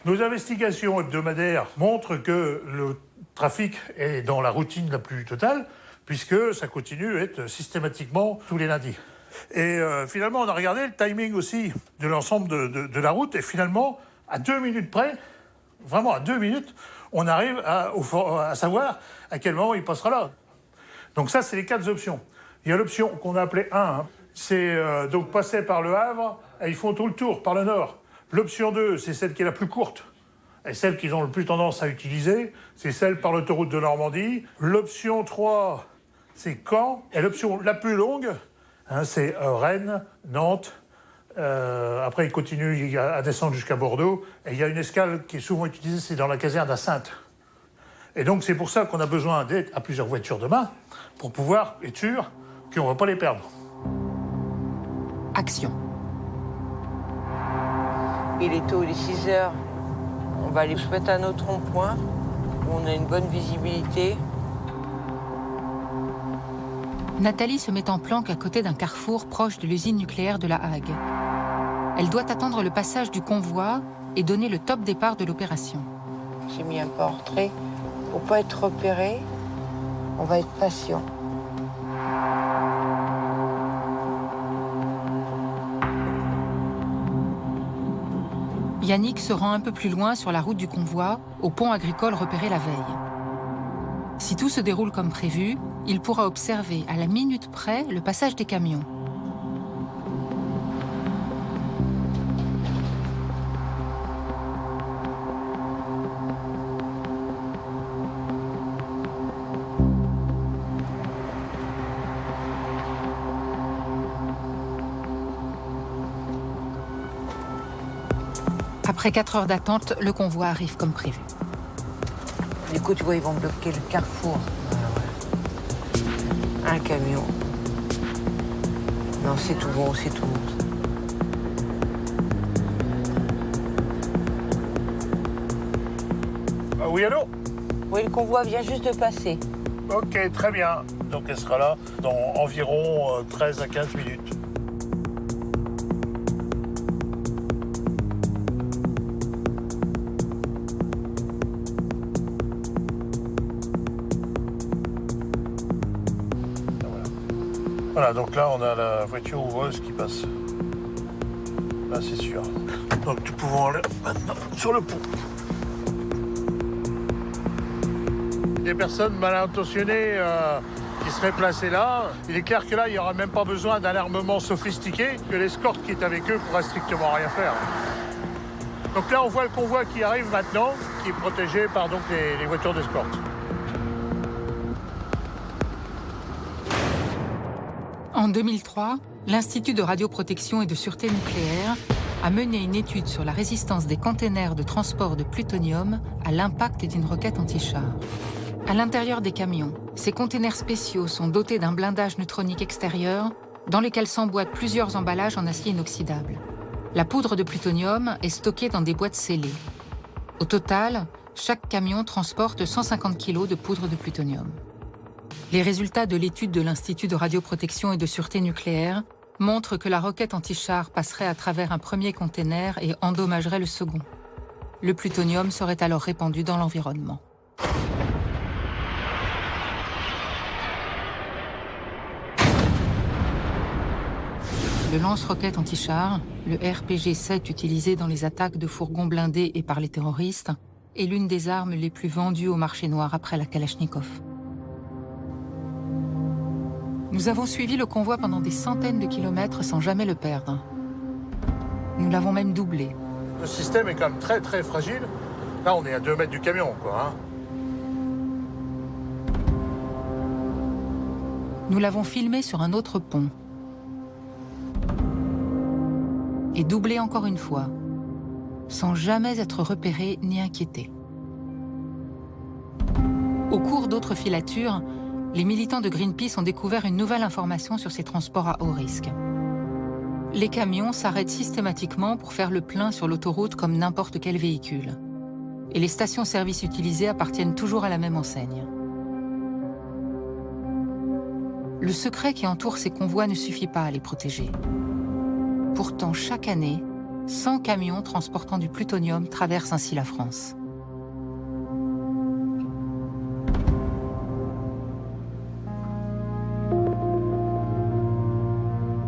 nos investigations hebdomadaires montrent que le trafic est dans la routine la plus totale, puisque ça continue à être systématiquement tous les lundis. Et finalement, on a regardé le timing aussi de l'ensemble de la route, et finalement, à 2 minutes près, vraiment à 2 minutes, on arrive à savoir à quel moment il passera là. Donc ça, c'est les 4 options. Il y a l'option qu'on a appelée 1, hein. C'est donc passer par le Havre, et ils font tout le tour par le nord. L'option 2, c'est celle qui est la plus courte, et celle qu'ils ont le plus tendance à utiliser, c'est celle par l'autoroute de Normandie. L'option 3, c'est Caen. Et l'option la plus longue, hein, c'est Rennes, Nantes. Après, ils continuent à descendre jusqu'à Bordeaux. Et il y a une escale qui est souvent utilisée, c'est dans la caserne à Saintes. Et donc, c'est pour ça qu'on a besoin d'être à plusieurs voitures de main pour pouvoir être sûr qu'on ne va pas les perdre. Action. Il est tôt, il est 6 heures. On va aller se mettre à notre rond-point où on a une bonne visibilité. Nathalie se met en planque à côté d'un carrefour proche de l'usine nucléaire de La Hague. Elle doit attendre le passage du convoi et donner le top départ de l'opération. J'ai mis un portrait. Pour ne pas être repéré, on va être patient. Yannick se rend un peu plus loin sur la route du convoi, au pont agricole repéré la veille. Si tout se déroule comme prévu, il pourra observer à la minute près le passage des camions. Après 4 heures d'attente, le convoi arrive comme prévu. Du coup, tu vois, ils vont bloquer le carrefour. Un camion. Non, c'est tout bon, c'est tout bon. Oui, allô? Oui, le convoi vient juste de passer. Ok, très bien. Donc elle sera là dans environ 13 à 15 minutes. Voilà, donc là, on a la voiture ouvreuse qui passe. Là, c'est sûr. Donc, nous pouvons aller maintenant sur le pont. Des personnes mal intentionnées qui seraient placées là, il est clair que là, il n'y aura même pas besoin d'un armement sophistiqué, que l'escorte qui est avec eux pourra strictement rien faire. Donc là, on voit le convoi qui arrive maintenant, qui est protégé par donc les voitures d'escorte. En 2003, l'Institut de radioprotection et de sûreté nucléaire a mené une étude sur la résistance des containers de transport de plutonium à l'impact d'une roquette anti-char. À l'intérieur des camions, ces containers spéciaux sont dotés d'un blindage neutronique extérieur dans lequel s'emboîtent plusieurs emballages en acier inoxydable. La poudre de plutonium est stockée dans des boîtes scellées. Au total, chaque camion transporte 150 kg de poudre de plutonium. Les résultats de l'étude de l'Institut de radioprotection et de sûreté nucléaire montrent que la roquette anti-char passerait à travers un premier container et endommagerait le second. Le plutonium serait alors répandu dans l'environnement. Le lance-roquette anti-char, le RPG-7 utilisé dans les attaques de fourgons blindés et par les terroristes, est l'une des armes les plus vendues au marché noir après la Kalachnikov. Nous avons suivi le convoi pendant des centaines de kilomètres sans jamais le perdre. Nous l'avons même doublé. Le système est quand même très très fragile. Là, on est à 2 mètres du camion, quoi. Nous l'avons filmé sur un autre pont. Et doublé encore une fois, sans jamais être repéré ni inquiété. Au cours d'autres filatures, les militants de Greenpeace ont découvert une nouvelle information sur ces transports à haut risque. Les camions s'arrêtent systématiquement pour faire le plein sur l'autoroute comme n'importe quel véhicule. Et les stations-service utilisées appartiennent toujours à la même enseigne. Le secret qui entoure ces convois ne suffit pas à les protéger. Pourtant, chaque année, 100 camions transportant du plutonium traversent ainsi la France.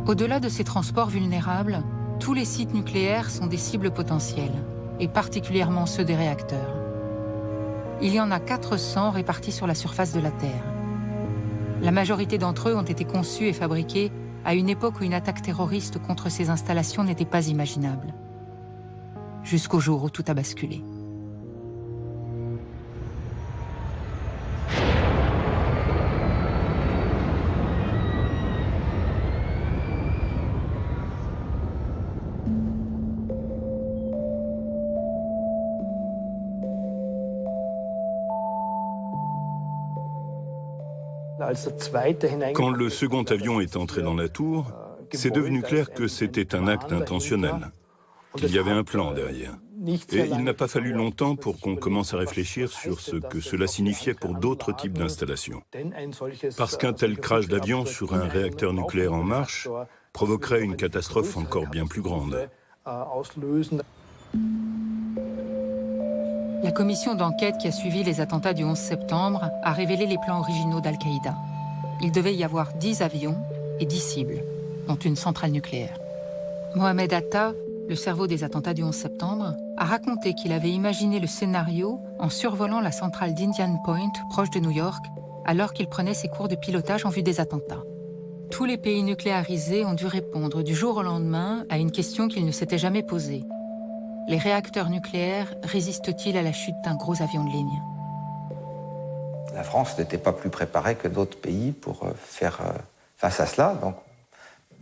Au-delà de ces transports vulnérables, tous les sites nucléaires sont des cibles potentielles, et particulièrement ceux des réacteurs. Il y en a 400 répartis sur la surface de la Terre. La majorité d'entre eux ont été conçus et fabriqués à une époque où une attaque terroriste contre ces installations n'était pas imaginable. Jusqu'au jour où tout a basculé. Quand le second avion est entré dans la tour, c'est devenu clair que c'était un acte intentionnel, qu'il y avait un plan derrière. Et il n'a pas fallu longtemps pour qu'on commence à réfléchir sur ce que cela signifiait pour d'autres types d'installations. Parce qu'un tel crash d'avion sur un réacteur nucléaire en marche provoquerait une catastrophe encore bien plus grande. La commission d'enquête qui a suivi les attentats du 11 septembre a révélé les plans originaux d'Al-Qaïda. Il devait y avoir 10 avions et 10 cibles, dont une centrale nucléaire. Mohamed Atta, le cerveau des attentats du 11 septembre, a raconté qu'il avait imaginé le scénario en survolant la centrale d'Indian Point, proche de New York, alors qu'il prenait ses cours de pilotage en vue des attentats. Tous les pays nucléarisés ont dû répondre du jour au lendemain à une question qu'ils ne s'étaient jamais posée. Les réacteurs nucléaires résistent-ils à la chute d'un gros avion de ligne? La France n'était pas plus préparée que d'autres pays pour faire face à cela. Donc,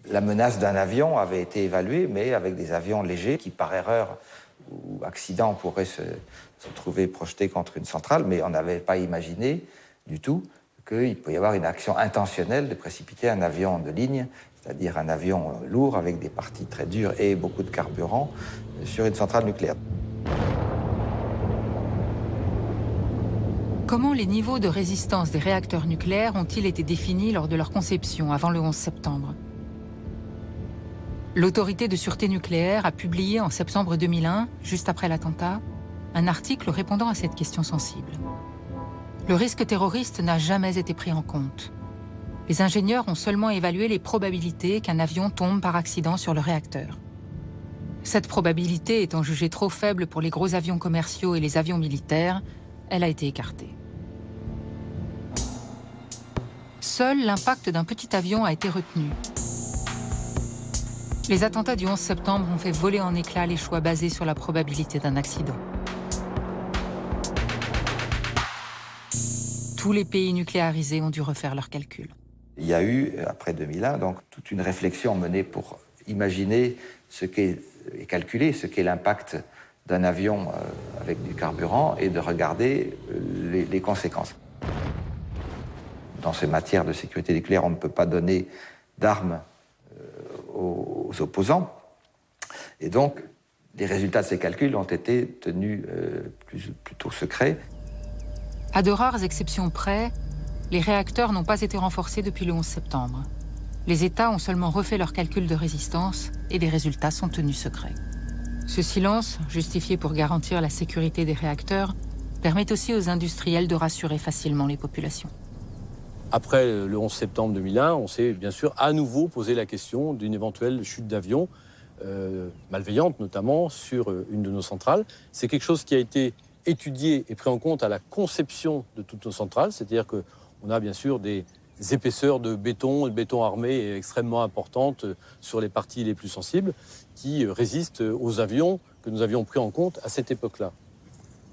la menace d'un avion avait été évaluée, mais avec des avions légers qui, par erreur ou accident, pourraient se trouver projetés contre une centrale, mais on n'avait pas imaginé du tout qu'il peut y avoir une action intentionnelle de précipiter un avion de ligne, c'est-à-dire un avion lourd avec des parties très dures et beaucoup de carburant, sur une centrale nucléaire. Comment les niveaux de résistance des réacteurs nucléaires ont-ils été définis lors de leur conception avant le 11 septembre? L'autorité de sûreté nucléaire a publié en septembre 2001, juste après l'attentat, un article répondant à cette question sensible. Le risque terroriste n'a jamais été pris en compte. Les ingénieurs ont seulement évalué les probabilités qu'un avion tombe par accident sur le réacteur. Cette probabilité étant jugée trop faible pour les gros avions commerciaux et les avions militaires, elle a été écartée. Seul l'impact d'un petit avion a été retenu. Les attentats du 11 septembre ont fait voler en éclats les choix basés sur la probabilité d'un accident. Tous les pays nucléarisés ont dû refaire leurs calculs. Il y a eu, après 2001, donc, toute une réflexion menée pour imaginer ce qu'est, et calculer ce qu'est l'impact d'un avion avec du carburant et de regarder les conséquences. Dans ces matières de sécurité nucléaire, on ne peut pas donner d'armes aux opposants. Et donc, les résultats de ces calculs ont été tenus plutôt secrets. À de rares exceptions près, les réacteurs n'ont pas été renforcés depuis le 11 septembre. Les États ont seulement refait leurs calculs de résistance et les résultats sont tenus secrets. Ce silence, justifié pour garantir la sécurité des réacteurs, permet aussi aux industriels de rassurer facilement les populations. Après le 11 septembre 2001, on s'est bien sûr à nouveau posé la question d'une éventuelle chute d'avion, malveillante notamment, sur une de nos centrales. C'est quelque chose qui a été étudié et pris en compte à la conception de toutes nos centrales, c'est-à-dire qu'on a bien sûr des épaisseurs de béton armé extrêmement importantes sur les parties les plus sensibles qui résistent aux avions que nous avions pris en compte à cette époque-là.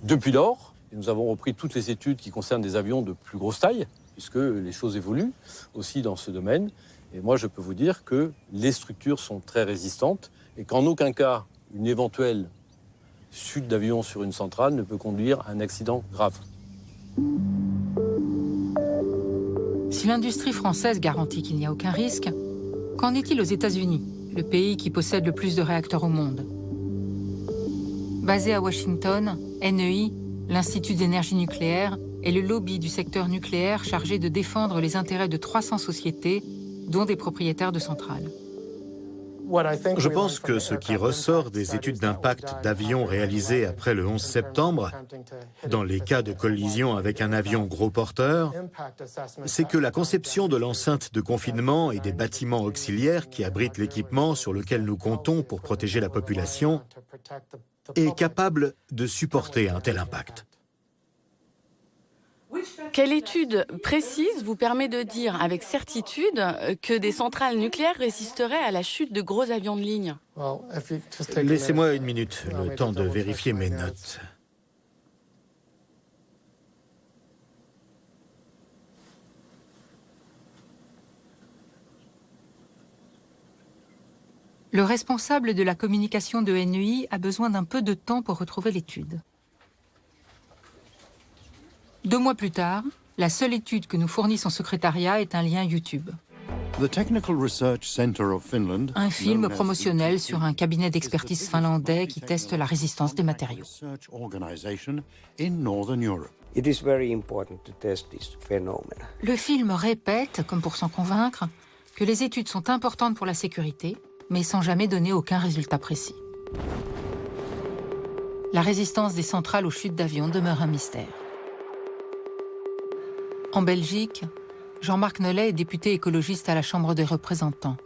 Depuis lors, nous avons repris toutes les études qui concernent des avions de plus grosse taille, puisque les choses évoluent aussi dans ce domaine. Et moi, je peux vous dire que les structures sont très résistantes et qu'en aucun cas, une éventuelle chute d'avion sur une centrale ne peut conduire à un accident grave. Si l'industrie française garantit qu'il n'y a aucun risque, qu'en est-il aux États-Unis, le pays qui possède le plus de réacteurs au monde? Basé à Washington, NEI, l'Institut d'énergie nucléaire, est le lobby du secteur nucléaire chargé de défendre les intérêts de 300 sociétés, dont des propriétaires de centrales. Je pense que ce qui ressort des études d'impact d'avions réalisées après le 11 septembre, dans les cas de collision avec un avion gros porteur, c'est que la conception de l'enceinte de confinement et des bâtiments auxiliaires qui abritent l'équipement sur lequel nous comptons pour protéger la population est capable de supporter un tel impact. Quelle étude précise vous permet de dire avec certitude que des centrales nucléaires résisteraient à la chute de gros avions de ligne? Laissez-moi une minute, le temps de vérifier mes notes. Le responsable de la communication de NEI a besoin d'un peu de temps pour retrouver l'étude. 2 mois plus tard, la seule étude que nous fournit son secrétariat est un lien YouTube. Un film promotionnel sur un cabinet d'expertise finlandais qui teste la résistance des matériaux. Le film répète, comme pour s'en convaincre, que les études sont importantes pour la sécurité, mais sans jamais donner aucun résultat précis. La résistance des centrales aux chutes d'avions demeure un mystère. En Belgique, Jean-Marc Nollet est député écologiste à la Chambre des représentants.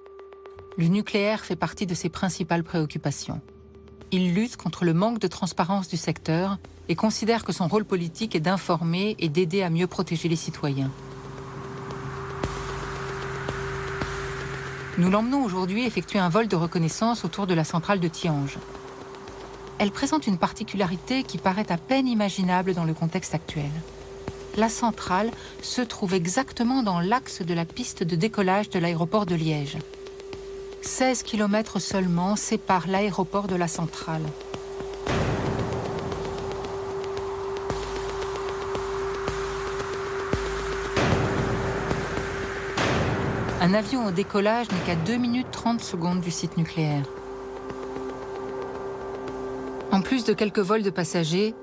Le nucléaire fait partie de ses principales préoccupations. Il lutte contre le manque de transparence du secteur et considère que son rôle politique est d'informer et d'aider à mieux protéger les citoyens. Nous l'emmenons aujourd'hui effectuer un vol de reconnaissance autour de la centrale de Tihange. Elle présente une particularité qui paraît à peine imaginable dans le contexte actuel. La centrale se trouve exactement dans l'axe de la piste de décollage de l'aéroport de Liège. 16 km seulement séparent l'aéroport de la centrale. Un avion au décollage n'est qu'à 2 minutes 30 secondes du site nucléaire. En plus de quelques vols de passagers,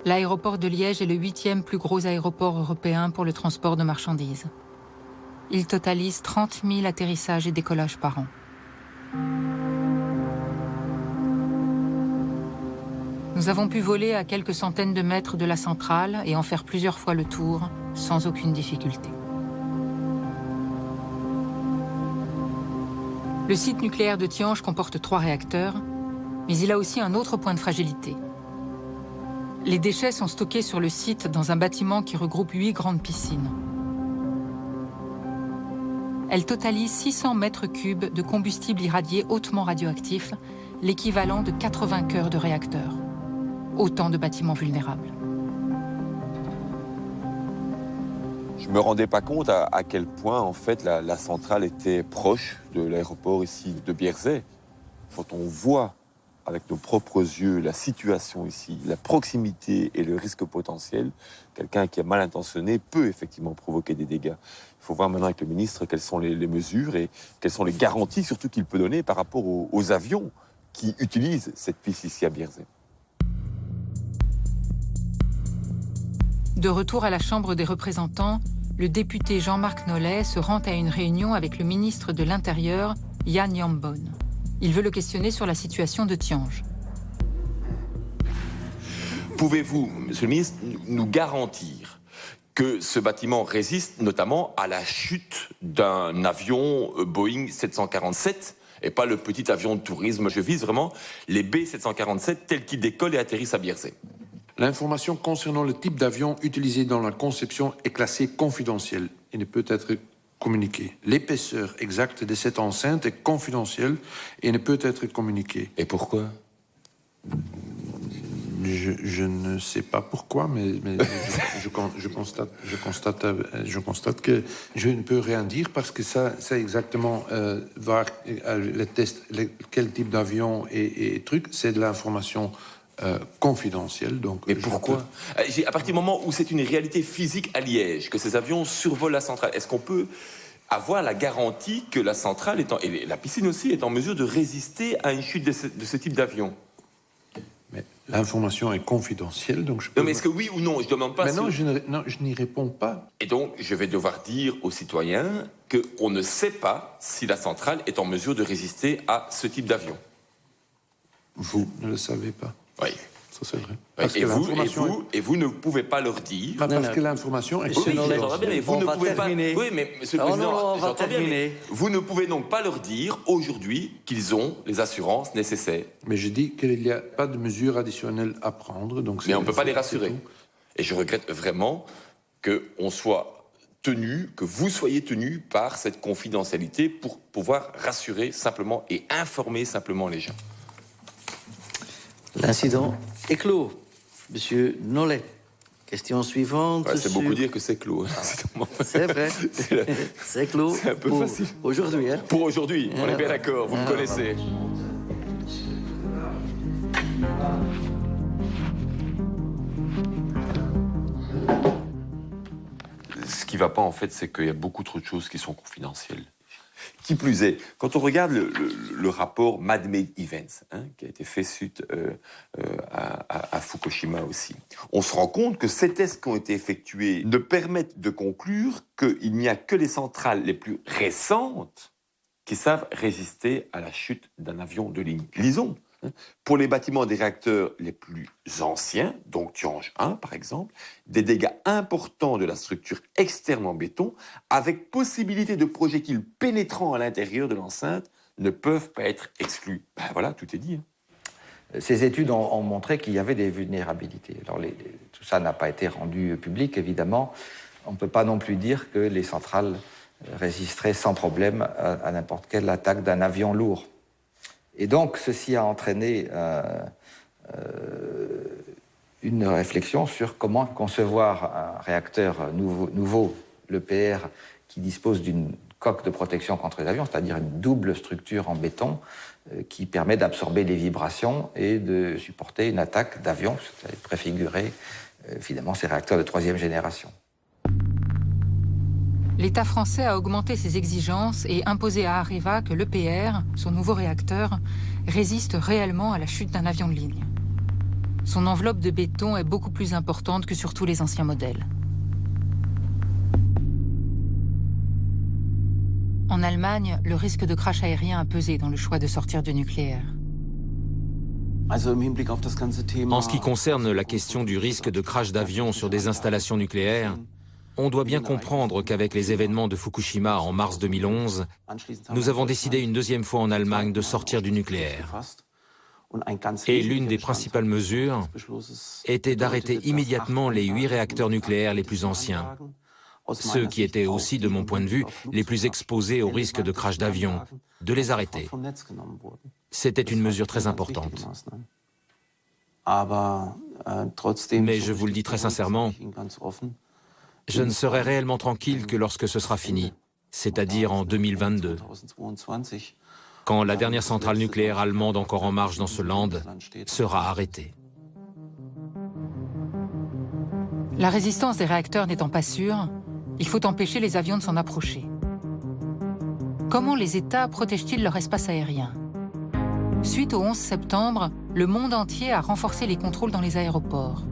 l'aéroport de Liège est le 8e plus gros aéroport européen pour le transport de marchandises. Il totalise 30 000 atterrissages et décollages par an. Nous avons pu voler à quelques centaines de mètres de la centrale et en faire plusieurs fois le tour, sans aucune difficulté. Le site nucléaire de Tihange comporte 3 réacteurs, mais il a aussi un autre point de fragilité. Les déchets sont stockés sur le site dans un bâtiment qui regroupe 8 grandes piscines. Elles totalisent 600 mètres cubes de combustible irradié hautement radioactif, l'équivalent de 80 cœurs de réacteurs. Autant de bâtiments vulnérables. Je ne me rendais pas compte à quel point, en fait, la centrale était proche de l'aéroport ici de Bierzet. Quand on voit avec nos propres yeux la situation ici, la proximité et le risque potentiel, quelqu'un qui est mal intentionné peut effectivement provoquer des dégâts. Il faut voir maintenant avec le ministre quelles sont les mesures et quelles sont les garanties surtout qu'il peut donner par rapport aux avions qui utilisent cette piste ici à Bierzet. De retour à la Chambre des représentants, le député Jean-Marc Nollet se rend à une réunion avec le ministre de l'Intérieur, Jan Jambon. Il veut le questionner sur la situation de Tihange. Pouvez-vous, monsieur le ministre, nous garantir que ce bâtiment résiste notamment à la chute d'un avion Boeing 747 et pas le petit avion de tourisme? Je vise vraiment les B747 tels qu'ils décollent et atterrissent à Bierzet. L'information concernant le type d'avion utilisé dans la conception est classée confidentielle et ne peut être communiquée. L'épaisseur exacte de cette enceinte est confidentielle et ne peut être communiquée. Et pourquoi? Je ne sais pas pourquoi, mais je constate que je ne peux rien dire parce que ça, c'est exactement voir les tests, quel type d'avion et truc, c'est de l'information confidentielle. Donc, mais pourquoi? À partir du moment où c'est une réalité physique à Liège, que ces avions survolent la centrale, est-ce qu'on peut avoir la garantie que la centrale, et la piscine aussi, est en mesure de résister à une chute de ce type d'avion? Mais l'information est confidentielle, donc je peux... Non, mais est-ce que oui ou non? Je ne demande pas... Mais non, je n'y réponds pas. Et donc, je vais devoir dire aux citoyens qu'on ne sait pas si la centrale est en mesure de résister à ce type d'avion. Vous ne le savez pas? Oui. Ça, c'est vrai. Oui. Et vous ne pouvez pas leur dire... Parce que l'information est confidentielle. Mais vous ne pouvez pas... Oui, mais monsieur le Président, j'entends bien, mais vous ne pouvez donc pas leur dire aujourd'hui qu'ils ont les assurances nécessaires. Mais je dis qu'il n'y a pas de mesures additionnelles à prendre. Donc mais on ne peut pas les rassurer. Et je regrette vraiment qu'on soit tenu, que vous soyez tenu par cette confidentialité pour pouvoir rassurer simplement et informer simplement les gens. L'incident est clos. Monsieur Nollet. Question suivante. Ouais, c'est beaucoup dire que c'est clos. C'est vrai. C'est clos. C'est un peu facile. Aujourd'hui. Hein. Pour aujourd'hui, on est bien d'accord, vous me connaissez. Ce qui ne va pas, en fait, c'est qu'il y a beaucoup trop de choses qui sont confidentielles. Qui plus est, quand on regarde le rapport Mad-Made Events, qui a été fait suite à Fukushima aussi, on se rend compte que ces tests qui ont été effectués ne permettent de conclure qu'il n'y a que les centrales les plus récentes qui savent résister à la chute d'un avion de ligne. Lisons. Pour les bâtiments des réacteurs les plus anciens, donc Tihange 1 par exemple, des dégâts importants de la structure externe en béton, avec possibilité de projectiles pénétrant à l'intérieur de l'enceinte, ne peuvent pas être exclus. Ben voilà, tout est dit. Ces études ont montré qu'il y avait des vulnérabilités. Alors tout ça n'a pas été rendu public, évidemment. On ne peut pas non plus dire que les centrales résisteraient sans problème à n'importe quelle attaque d'un avion lourd. Et donc, ceci a entraîné une réflexion sur comment concevoir un réacteur nouveau, l'EPR, qui dispose d'une coque de protection contre les avions, c'est-à-dire une double structure en béton qui permet d'absorber les vibrations et de supporter une attaque d'avion, c'est préfigurer finalement ces réacteurs de 3e génération. L'État français a augmenté ses exigences et imposé à Areva que l'EPR, son nouveau réacteur, résiste réellement à la chute d'un avion de ligne. Son enveloppe de béton est beaucoup plus importante que sur tous les anciens modèles. En Allemagne, le risque de crash aérien a pesé dans le choix de sortir du nucléaire. En ce qui concerne la question du risque de crash d'avion sur des installations nucléaires, On doit bien comprendre qu'avec les événements de Fukushima en mars 2011, nous avons décidé une deuxième fois en Allemagne de sortir du nucléaire. Et l'une des principales mesures était d'arrêter immédiatement les 8 réacteurs nucléaires les plus anciens, ceux qui étaient aussi, de mon point de vue, les plus exposés au risque de crash d'avion, de les arrêter. C'était une mesure très importante. Mais je vous le dis très sincèrement, je ne serai réellement tranquille que lorsque ce sera fini, c'est-à-dire en 2022, quand la dernière centrale nucléaire allemande encore en marche dans ce land sera arrêtée. La résistance des réacteurs n'étant pas sûre, il faut empêcher les avions de s'en approcher. Comment les États protègent-ils leur espace aérien? Suite au 11 septembre, le monde entier a renforcé les contrôles dans les aéroports.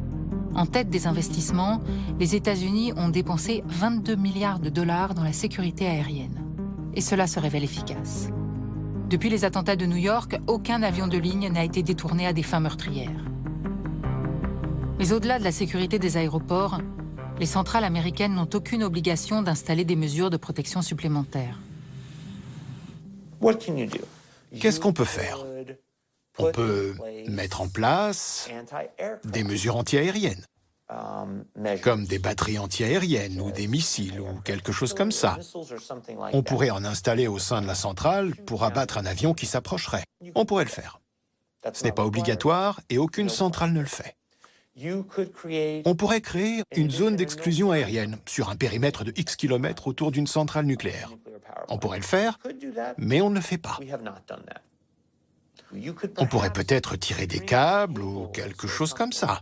En tête des investissements, les États-Unis ont dépensé 22 milliards de dollars dans la sécurité aérienne. Et cela se révèle efficace. Depuis les attentats de New York, aucun avion de ligne n'a été détourné à des fins meurtrières. Mais au-delà de la sécurité des aéroports, les centrales américaines n'ont aucune obligation d'installer des mesures de protection supplémentaires. Qu'est-ce qu'on peut faire? On peut mettre en place des mesures antiaériennes, comme des batteries antiaériennes ou des missiles ou quelque chose comme ça. On pourrait en installer au sein de la centrale pour abattre un avion qui s'approcherait. On pourrait le faire. Ce n'est pas obligatoire et aucune centrale ne le fait. On pourrait créer une zone d'exclusion aérienne sur un périmètre de X kilomètres autour d'une centrale nucléaire. On pourrait le faire, mais on ne le fait pas. On pourrait peut-être tirer des câbles ou quelque chose comme ça,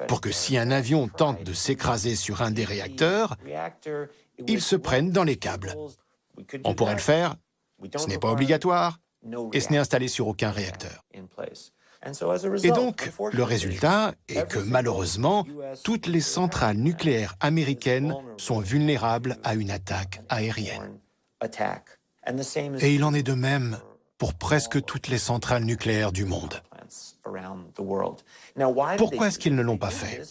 pour que si un avion tente de s'écraser sur un des réacteurs, il se prenne dans les câbles. On pourrait le faire, ce n'est pas obligatoire, et ce n'est installé sur aucun réacteur. Et donc, le résultat est que malheureusement, toutes les centrales nucléaires américaines sont vulnérables à une attaque aérienne. Et il en est de même pour presque toutes les centrales nucléaires du monde. Pourquoi est-ce qu'ils ne l'ont pas fait?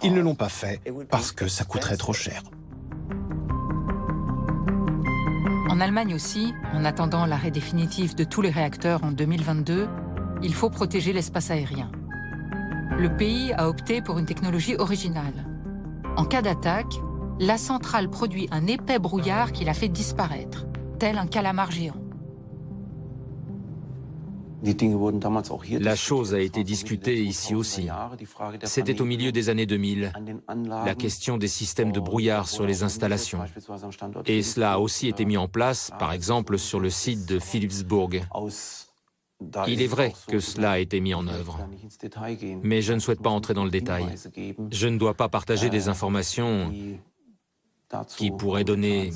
Ils ne l'ont pas fait parce que ça coûterait trop cher. En Allemagne aussi, en attendant l'arrêt définitif de tous les réacteurs en 2022, il faut protéger l'espace aérien. Le pays a opté pour une technologie originale. En cas d'attaque, la centrale produit un épais brouillard qui la fait disparaître, tel un calamar géant. La chose a été discutée ici aussi. C'était au milieu des années 2000, la question des systèmes de brouillard sur les installations. Et cela a aussi été mis en place, par exemple, sur le site de Philipsburg. Il est vrai que cela a été mis en œuvre, mais je ne souhaite pas entrer dans le détail. Je ne dois pas partager des informations qui pourraient donner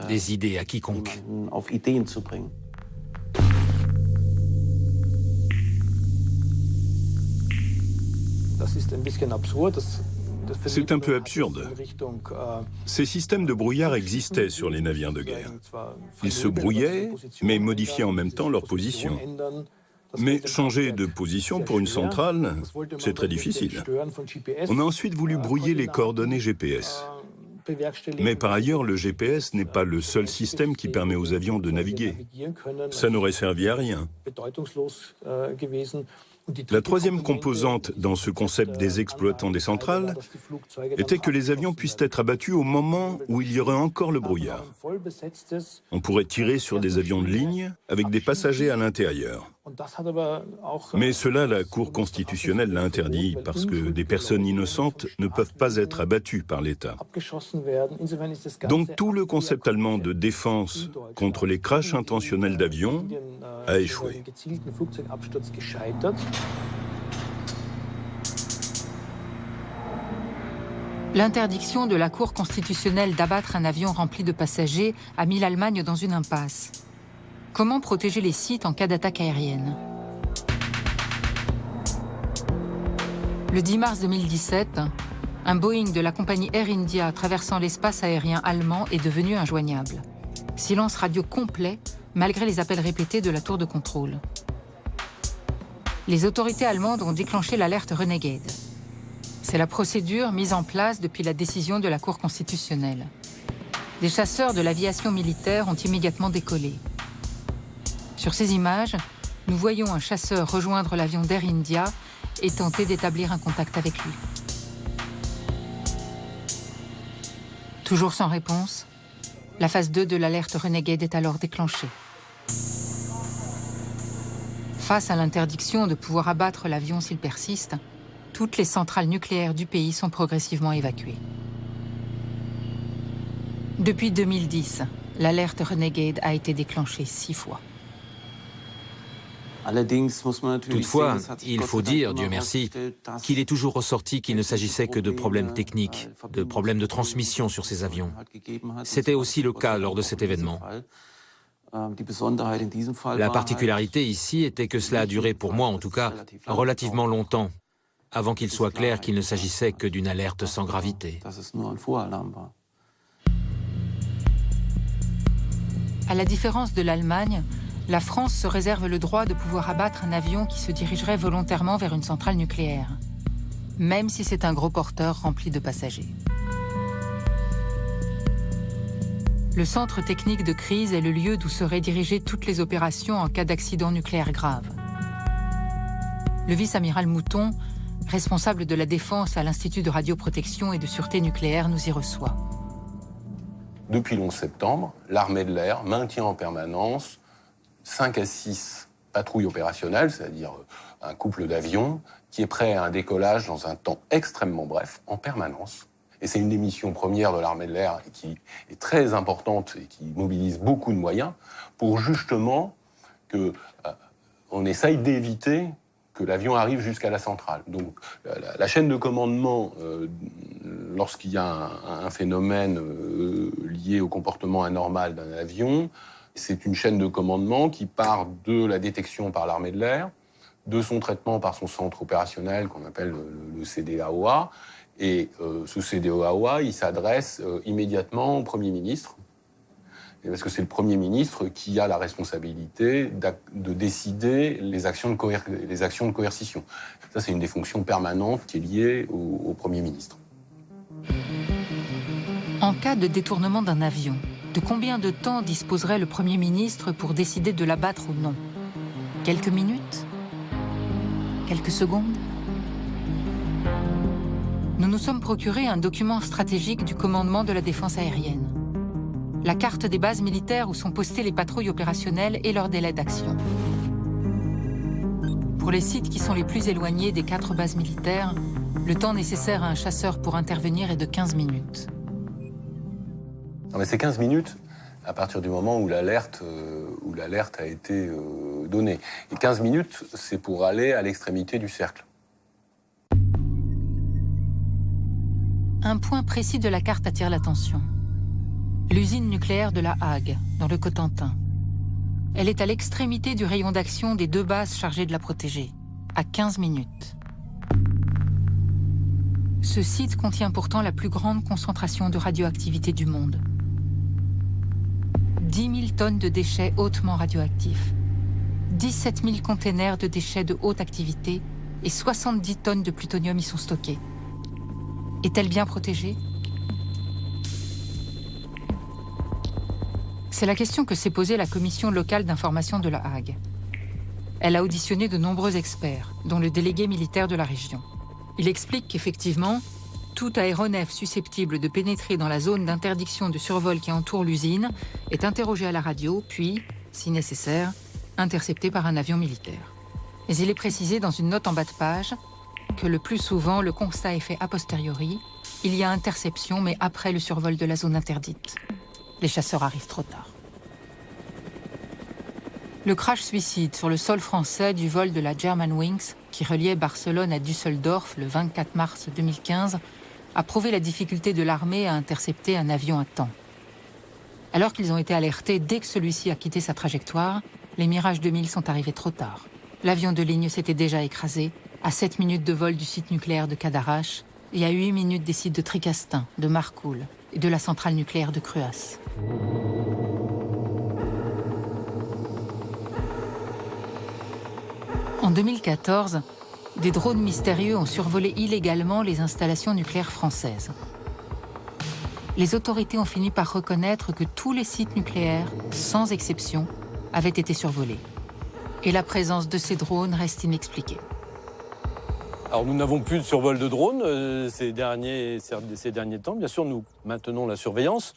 des idées à quiconque. C'est un peu absurde. Ces systèmes de brouillard existaient sur les navires de guerre. Ils se brouillaient, mais modifiaient en même temps leur position. Mais changer de position pour une centrale, c'est très difficile. On a ensuite voulu brouiller les coordonnées GPS. Mais par ailleurs, le GPS n'est pas le seul système qui permet aux avions de naviguer. Ça n'aurait servi à rien. La troisième composante dans ce concept des exploitants des centrales était que les avions puissent être abattus au moment où il y aurait encore le brouillard. On pourrait tirer sur des avions de ligne avec des passagers à l'intérieur. Mais cela, la Cour constitutionnelle l'a interdit parce que des personnes innocentes ne peuvent pas être abattues par l'État. Donc tout le concept allemand de défense contre les crashs intentionnels d'avions a échoué. L'interdiction de la Cour constitutionnelle d'abattre un avion rempli de passagers a mis l'Allemagne dans une impasse. Comment protéger les sites en cas d'attaque aérienne? Le 10 mars 2017, un Boeing de la compagnie Air India traversant l'espace aérien allemand est devenu injoignable. Silence radio complet, malgré les appels répétés de la tour de contrôle. Les autorités allemandes ont déclenché l'alerte Renegade. C'est la procédure mise en place depuis la décision de la Cour constitutionnelle. Des chasseurs de l'aviation militaire ont immédiatement décollé. Sur ces images, nous voyons un chasseur rejoindre l'avion d'Air India et tenter d'établir un contact avec lui. Toujours sans réponse, la phase 2 de l'alerte Renegade est alors déclenchée. Face à l'interdiction de pouvoir abattre l'avion s'il persiste, toutes les centrales nucléaires du pays sont progressivement évacuées. Depuis 2010, l'alerte Renegade a été déclenchée 6 fois. Toutefois, il faut dire, Dieu merci, qu'il est toujours ressorti qu'il ne s'agissait que de problèmes techniques, de problèmes de transmission sur ces avions. C'était aussi le cas lors de cet événement. La particularité ici était que cela a duré, pour moi en tout cas, relativement longtemps, avant qu'il soit clair qu'il ne s'agissait que d'une alerte sans gravité. À la différence de l'Allemagne, la France se réserve le droit de pouvoir abattre un avion qui se dirigerait volontairement vers une centrale nucléaire, même si c'est un gros porteur rempli de passagers. Le centre technique de crise est le lieu d'où seraient dirigées toutes les opérations en cas d'accident nucléaire grave. Le vice-amiral Mouton, responsable de la défense à l'Institut de radioprotection et de sûreté nucléaire, nous y reçoit. Depuis le 11 septembre, l'armée de l'air maintient en permanence 5 à 6 patrouilles opérationnelles, c'est-à-dire un couple d'avions, qui est prêt à un décollage dans un temps extrêmement bref, en permanence. Et c'est une des missions premières de l'armée de l'air qui est très importante et qui mobilise beaucoup de moyens pour justement qu'on essaye d'éviter que l'avion arrive jusqu'à la centrale. Donc la chaîne de commandement, lorsqu'il y a un phénomène lié au comportement anormal d'un avion, c'est une chaîne de commandement qui part de la détection par l'armée de l'air, de son traitement par son centre opérationnel qu'on appelle le CDAOA. Et ce CDAOA, il s'adresse immédiatement au Premier ministre, parce que c'est le Premier ministre qui a la responsabilité de décider les actions de coercition. Ça, c'est une des fonctions permanentes qui est liée au Premier ministre. En cas de détournement d'un avion, de combien de temps disposerait le Premier ministre pour décider de l'abattre ou non? Quelques minutes? Quelques secondes? Nous nous sommes procuré un document stratégique du commandement de la défense aérienne. La carte des bases militaires où sont postées les patrouilles opérationnelles et leur délai d'action. Pour les sites qui sont les plus éloignés des 4 bases militaires, le temps nécessaire à un chasseur pour intervenir est de 15 minutes. Non, mais c'est 15 minutes à partir du moment où l'alerte a été donnée. Et 15 minutes, c'est pour aller à l'extrémité du cercle. Un point précis de la carte attire l'attention. L'usine nucléaire de La Hague, dans le Cotentin. Elle est à l'extrémité du rayon d'action des 2 bases chargées de la protéger, à 15 minutes. Ce site contient pourtant la plus grande concentration de radioactivité du monde. 10 000 tonnes de déchets hautement radioactifs, 17 000 containers de déchets de haute activité et 70 tonnes de plutonium y sont stockés. Est-elle bien protégée? C'est la question que s'est posée la commission locale d'information de La Hague. Elle a auditionné de nombreux experts, dont le délégué militaire de la région. Il explique qu'effectivement, tout aéronef susceptible de pénétrer dans la zone d'interdiction de survol qui entoure l'usine est interrogé à la radio, puis, si nécessaire, intercepté par un avion militaire. Mais il est précisé dans une note en bas de page que le plus souvent, le constat est fait a posteriori. Il y a interception, mais après le survol de la zone interdite. Les chasseurs arrivent trop tard. Le crash-suicide sur le sol français du vol de la Germanwings, qui reliait Barcelone à Düsseldorf le 24 mars 2015, a prouvé la difficulté de l'armée à intercepter un avion à temps. Alors qu'ils ont été alertés dès que celui-ci a quitté sa trajectoire, les Mirage 2000 sont arrivés trop tard. L'avion de ligne s'était déjà écrasé, à 7 minutes de vol du site nucléaire de Cadarache et à 8 minutes des sites de Tricastin, de Marcoule et de la centrale nucléaire de Cruas. En 2014, des drones mystérieux ont survolé illégalement les installations nucléaires françaises. Les autorités ont fini par reconnaître que tous les sites nucléaires, sans exception, avaient été survolés. Et la présence de ces drones reste inexpliquée. Alors nous n'avons plus de survol de drones ces derniers temps. Bien sûr, nous maintenons la surveillance.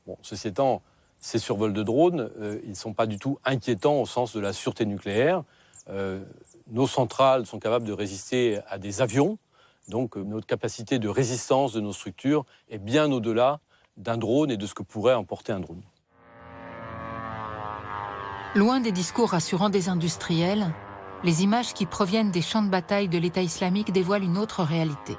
Bon, ceci étant, ces survols de drones, ils ne sont pas du tout inquiétants au sens de la sûreté nucléaire. Nos centrales sont capables de résister à des avions. Donc notre capacité de résistance de nos structures est bien au-delà d'un drone et de ce que pourrait emporter un drone. Loin des discours rassurants des industriels, les images qui proviennent des champs de bataille de l'État islamique dévoilent une autre réalité.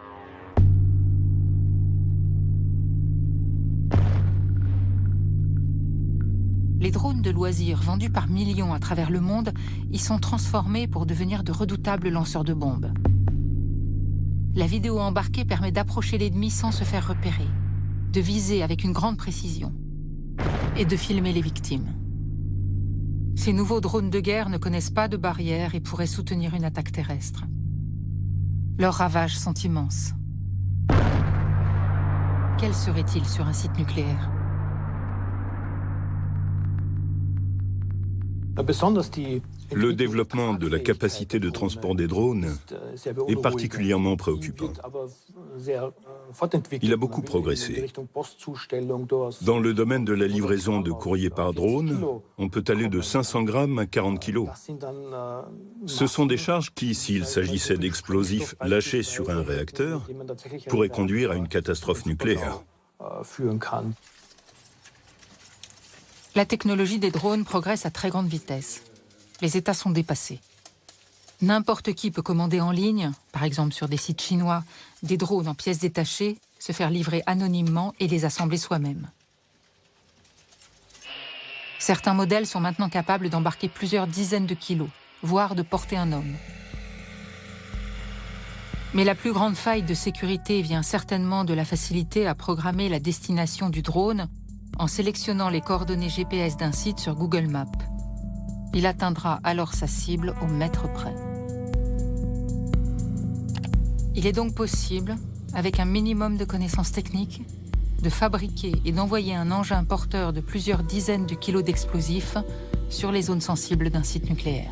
Les drones de loisirs vendus par millions à travers le monde y sont transformés pour devenir de redoutables lanceurs de bombes. La vidéo embarquée permet d'approcher l'ennemi sans se faire repérer, de viser avec une grande précision et de filmer les victimes. Ces nouveaux drones de guerre ne connaissent pas de barrières et pourraient soutenir une attaque terrestre. Leurs ravages sont immenses. Quels seraient-ils sur un site nucléaire ? Le développement de la capacité de transport des drones est particulièrement préoccupant. Il a beaucoup progressé. Dans le domaine de la livraison de courrier par drone, on peut aller de 500 grammes à 40 kilos. Ce sont des charges qui, s'il s'agissait d'explosifs lâchés sur un réacteur, pourraient conduire à une catastrophe nucléaire. La technologie des drones progresse à très grande vitesse. Les États sont dépassés. N'importe qui peut commander en ligne, par exemple sur des sites chinois, des drones en pièces détachées, se faire livrer anonymement et les assembler soi-même. Certains modèles sont maintenant capables d'embarquer plusieurs dizaines de kilos, voire de porter un homme. Mais la plus grande faille de sécurité vient certainement de la facilité à programmer la destination du drone en sélectionnant les coordonnées GPS d'un site sur Google Maps. Il atteindra alors sa cible au mètre près. Il est donc possible, avec un minimum de connaissances techniques, de fabriquer et d'envoyer un engin porteur de plusieurs dizaines de kilos d'explosifs sur les zones sensibles d'un site nucléaire.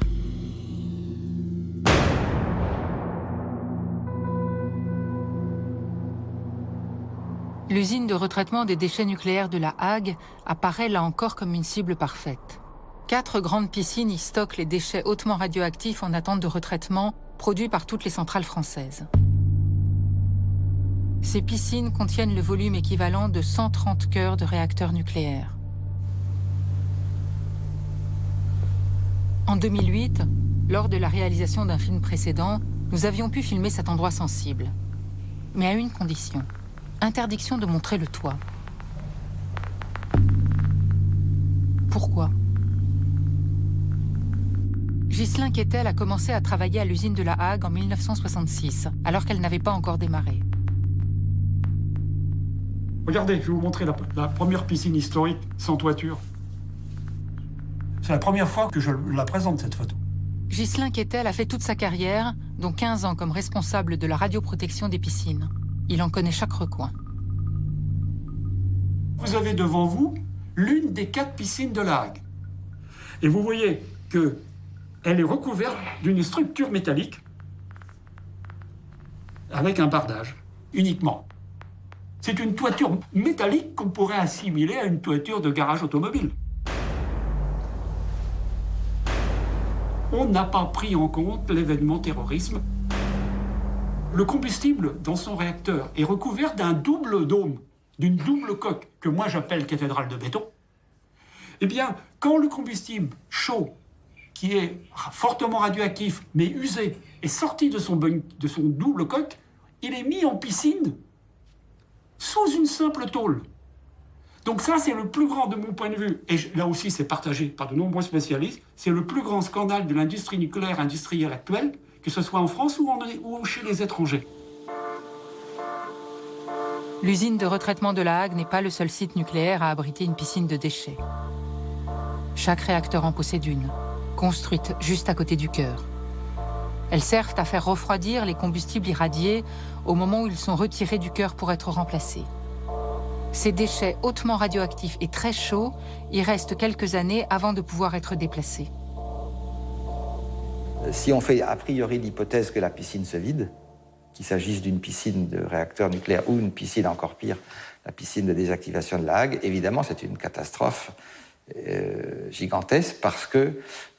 L'usine de retraitement des déchets nucléaires de La Hague apparaît là encore comme une cible parfaite. 4 grandes piscines y stockent les déchets hautement radioactifs en attente de retraitement produits par toutes les centrales françaises. Ces piscines contiennent le volume équivalent de 130 cœurs de réacteurs nucléaires. En 2008, lors de la réalisation d'un film précédent, nous avions pu filmer cet endroit sensible. Mais à une condition. Interdiction de montrer le toit. Pourquoi ? Ghislain Quettel a commencé à travailler à l'usine de La Hague en 1966, alors qu'elle n'avait pas encore démarré. Regardez, je vais vous montrer la première piscine historique sans toiture. C'est la première fois que je la présente, cette photo. Ghislain Quettel a fait toute sa carrière, dont 15 ans comme responsable de la radioprotection des piscines. Il en connaît chaque recoin. Vous avez devant vous l'une des 4 piscines de La Hague. Et vous voyez qu'elle est recouverte d'une structure métallique avec un bardage, uniquement. C'est une toiture métallique qu'on pourrait assimiler à une toiture de garage automobile. On n'a pas pris en compte l'événement terrorisme. Le combustible dans son réacteur est recouvert d'un double dôme, d'une double coque, que moi j'appelle cathédrale de béton. Eh bien, quand le combustible chaud, qui est fortement radioactif, mais usé, est sorti de son double coque, il est mis en piscine sous une simple tôle. Donc ça, c'est le plus grand, de mon point de vue, et là aussi c'est partagé par de nombreux spécialistes, c'est le plus grand scandale de l'industrie nucléaire industrielle actuelle, que ce soit en France ou chez les étrangers. L'usine de retraitement de La Hague n'est pas le seul site nucléaire à abriter une piscine de déchets. Chaque réacteur en possède une, construite juste à côté du cœur. Elles servent à faire refroidir les combustibles irradiés au moment où ils sont retirés du cœur pour être remplacés. Ces déchets hautement radioactifs et très chauds y restent quelques années avant de pouvoir être déplacés. Si on fait a priori l'hypothèse que la piscine se vide, qu'il s'agisse d'une piscine de réacteur nucléaire ou une piscine encore pire, la piscine de désactivation de La Hague, évidemment c'est une catastrophe gigantesque parce que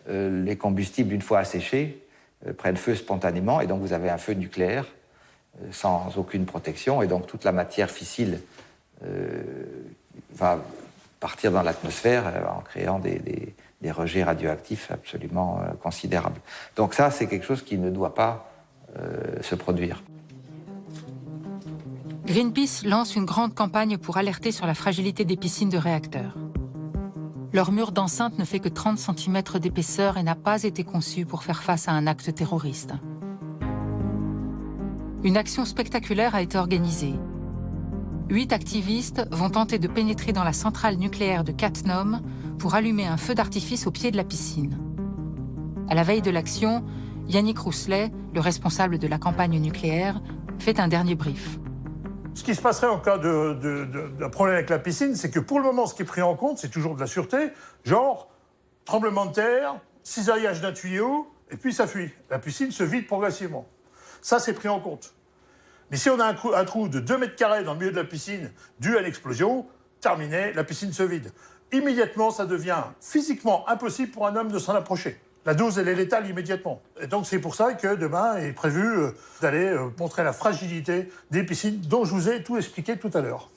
les combustibles, une fois asséchés, prennent feu spontanément et donc vous avez un feu nucléaire sans aucune protection et donc toute la matière fissile va partir dans l'atmosphère en créant des rejets radioactifs absolument considérables. Donc ça, c'est quelque chose qui ne doit pas se produire. Greenpeace lance une grande campagne pour alerter sur la fragilité des piscines de réacteurs. Leur mur d'enceinte ne fait que 30 cm d'épaisseur et n'a pas été conçu pour faire face à un acte terroriste. Une action spectaculaire a été organisée. 8 activistes vont tenter de pénétrer dans la centrale nucléaire de Cattenom pour allumer un feu d'artifice au pied de la piscine. À la veille de l'action, Yannick Rousselet, le responsable de la campagne nucléaire, fait un dernier brief. Ce qui se passerait en cas d'un problème avec la piscine, c'est que pour le moment, ce qui est pris en compte, c'est toujours de la sûreté, genre tremblement de terre, cisaillage d'un tuyau, et puis ça fuit. La piscine se vide progressivement. Ça, c'est pris en compte. Mais si on a un trou de 2 mètres carrés dans le milieu de la piscine dû à l'explosion, terminé, la piscine se vide. Immédiatement, ça devient physiquement impossible pour un homme de s'en approcher. La dose, elle est létale immédiatement. Et donc, c'est pour ça que demain est prévu d'aller montrer la fragilité des piscines dont je vous ai tout expliqué tout à l'heure.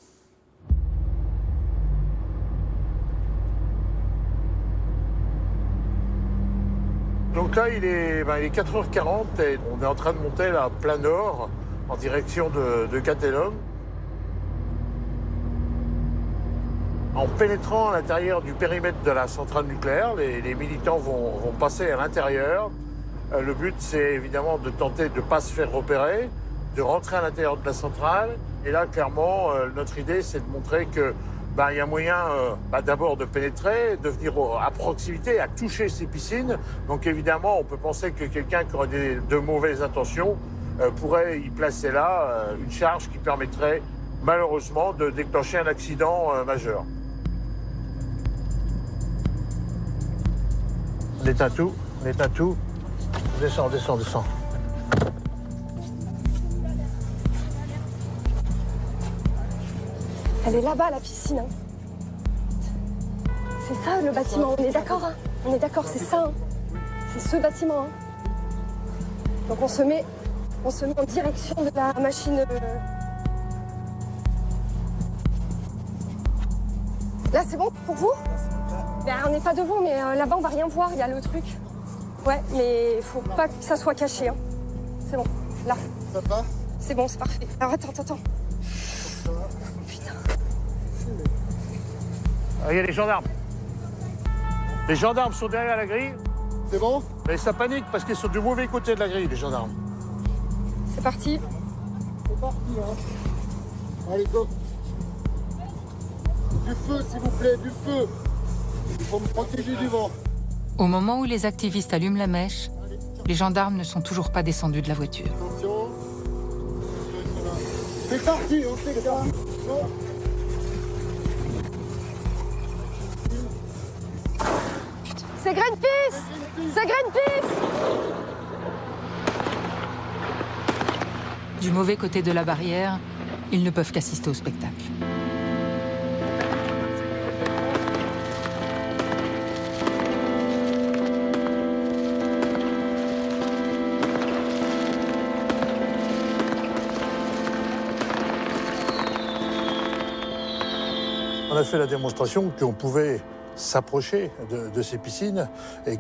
Donc là, il est 4h40 et on est en train de monter la plein nord en direction de Cattenom. En pénétrant à l'intérieur du périmètre de la centrale nucléaire, les militants vont passer à l'intérieur. Le but, c'est évidemment de tenter de ne pas se faire repérer, de rentrer à l'intérieur de la centrale. Et là, clairement, notre idée, c'est de montrer que il y a moyen d'abord de pénétrer, de venir à proximité, à toucher ces piscines. Donc évidemment, on peut penser que quelqu'un qui aurait de mauvaises intentions pourrait y placer là une charge qui permettrait malheureusement de déclencher un accident majeur. On éteint tout. Descends. Elle est là-bas, la piscine. C'est ça, le bâtiment. On est d'accord, hein? On est d'accord, c'est ça. Hein? C'est ce bâtiment. Hein? Donc on se met en direction de la machine. Là, c'est bon pour vous? On n'est pas devant, mais là-bas, on va rien voir. Il y a le truc. Ouais, mais il faut pas que ça soit caché. Hein. C'est bon. Là. Ça va? C'est bon, c'est parfait. Alors attends. Putain. Il y a les gendarmes. Les gendarmes sont derrière la grille. C'est bon? Mais ça panique parce qu'ils sont du mauvais côté de la grille, les gendarmes. C'est parti. C'est parti, hein. Allez, go. Du feu, s'il vous plaît, du feu. Il faut me protéger du vent. Au moment où les activistes allument la mèche, les gendarmes ne sont toujours pas descendus de la voiture. Attention. C'est parti, on fait ça. C'est Greenpeace! C'est Greenpeace! Du mauvais côté de la barrière, ils ne peuvent qu'assister au spectacle. On a fait la démonstration qu'on pouvait s'approcher de ces piscines,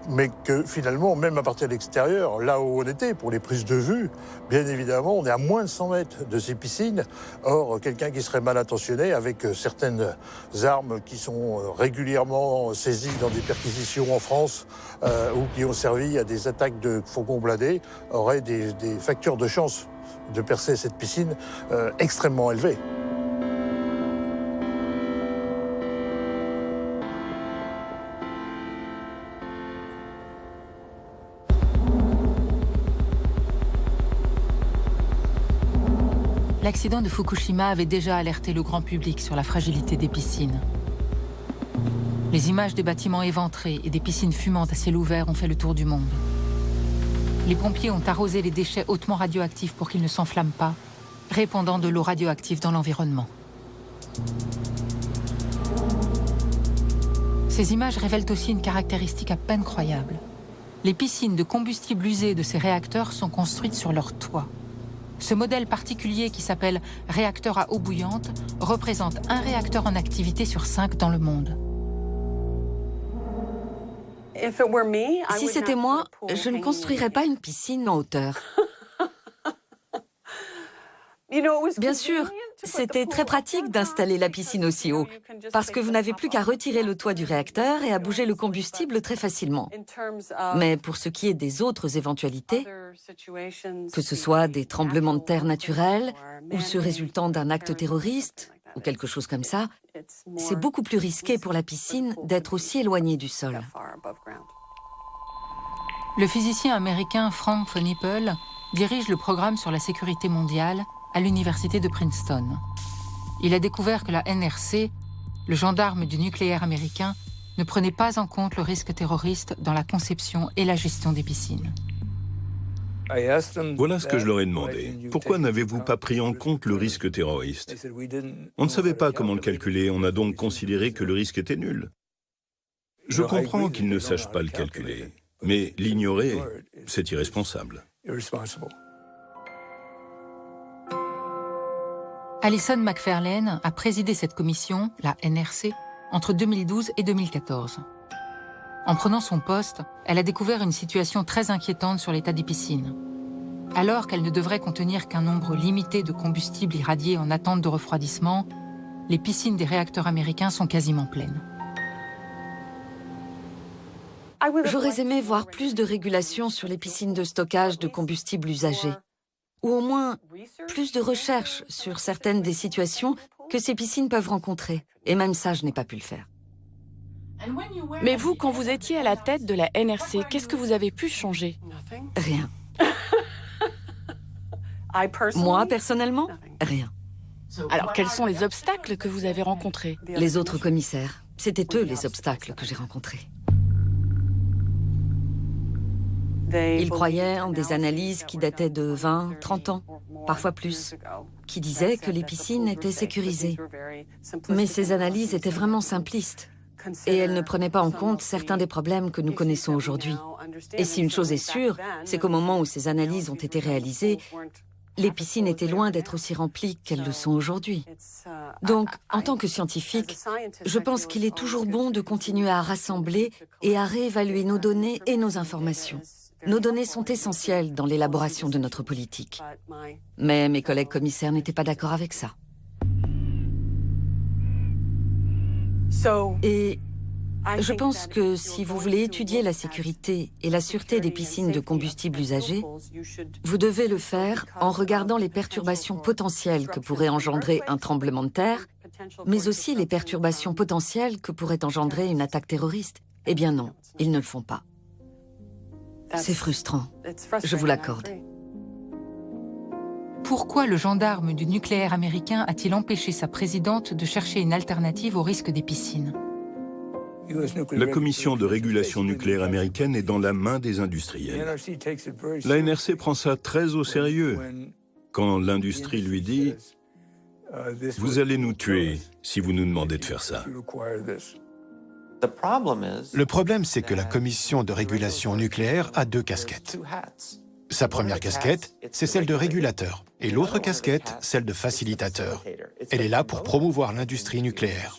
mais que finalement, même à partir de l'extérieur, là où on était, pour les prises de vue, bien évidemment, on est à moins de 100 mètres de ces piscines. Or, quelqu'un qui serait mal intentionné, avec certaines armes qui sont régulièrement saisies dans des perquisitions en France ou qui ont servi à des attaques de fourgons blindés, aurait des facteurs de chance de percer cette piscine extrêmement élevés. L'accident de Fukushima avait déjà alerté le grand public sur la fragilité des piscines. Les images des bâtiments éventrés et des piscines fumantes à ciel ouvert ont fait le tour du monde. Les pompiers ont arrosé les déchets hautement radioactifs pour qu'ils ne s'enflamment pas, répandant de l'eau radioactive dans l'environnement. Ces images révèlent aussi une caractéristique à peine croyable. Les piscines de combustible usé de ces réacteurs sont construites sur leur toit. Ce modèle particulier qui s'appelle réacteur à eau bouillante représente un réacteur en activité sur 5 dans le monde. Si c'était moi, je ne construirais pas une piscine en hauteur. Bien sûr, c'était très pratique d'installer la piscine aussi haut, parce que vous n'avez plus qu'à retirer le toit du réacteur et à bouger le combustible très facilement. Mais pour ce qui est des autres éventualités, que ce soit des tremblements de terre naturels ou ceux résultant d'un acte terroriste ou quelque chose comme ça, c'est beaucoup plus risqué pour la piscine d'être aussi éloignée du sol. Le physicien américain Frank von Hippel dirige le programme sur la sécurité mondiale à l'université de Princeton. Il a découvert que la NRC, le gendarme du nucléaire américain, ne prenait pas en compte le risque terroriste dans la conception et la gestion des piscines. Voilà ce que je leur ai demandé. Pourquoi n'avez-vous pas pris en compte le risque terroriste? On ne savait pas comment le calculer, on a donc considéré que le risque était nul. Je comprends qu'ils ne sachent pas le calculer, mais l'ignorer, c'est irresponsable. Alison Macfarlane a présidé cette commission, la NRC, entre 2012 et 2014. En prenant son poste, elle a découvert une situation très inquiétante sur l'état des piscines. Alors qu'elles ne devraient contenir qu'un nombre limité de combustibles irradiés en attente de refroidissement, les piscines des réacteurs américains sont quasiment pleines. J'aurais aimé voir plus de régulation sur les piscines de stockage de combustibles usagés, ou au moins plus de recherche sur certaines des situations que ces piscines peuvent rencontrer. Et même ça, je n'ai pas pu le faire. Mais vous, quand vous étiez à la tête de la NRC, qu'est-ce que vous avez pu changer? Rien. Moi, personnellement, rien. Alors, quels sont les obstacles que vous avez rencontrés? Les autres commissaires. C'était eux les obstacles que j'ai rencontrés. Ils croyaient en des analyses qui dataient de 20, 30 ans, parfois plus, qui disaient que les piscines étaient sécurisées. Mais ces analyses étaient vraiment simplistes, et elles ne prenaient pas en compte certains des problèmes que nous connaissons aujourd'hui. Et si une chose est sûre, c'est qu'au moment où ces analyses ont été réalisées, les piscines étaient loin d'être aussi remplies qu'elles le sont aujourd'hui. Donc, en tant que scientifique, je pense qu'il est toujours bon de continuer à rassembler et à réévaluer nos données et nos informations. Nos données sont essentielles dans l'élaboration de notre politique. Mais mes collègues commissaires n'étaient pas d'accord avec ça. Et je pense que si vous voulez étudier la sécurité et la sûreté des piscines de combustible usagé, vous devez le faire en regardant les perturbations potentielles que pourrait engendrer un tremblement de terre, mais aussi les perturbations potentielles que pourrait engendrer une attaque terroriste. Eh bien non, ils ne le font pas. C'est frustrant, je vous l'accorde. Pourquoi le gendarme du nucléaire américain a-t-il empêché sa présidente de chercher une alternative au risque des piscines? La commission de régulation nucléaire américaine est dans la main des industriels. La NRC prend ça très au sérieux. Quand l'industrie lui dit « Vous allez nous tuer si vous nous demandez de faire ça ». Le problème, c'est que la commission de régulation nucléaire a deux casquettes. Sa première casquette, c'est celle de régulateur, et l'autre casquette, celle de facilitateur. Elle est là pour promouvoir l'industrie nucléaire.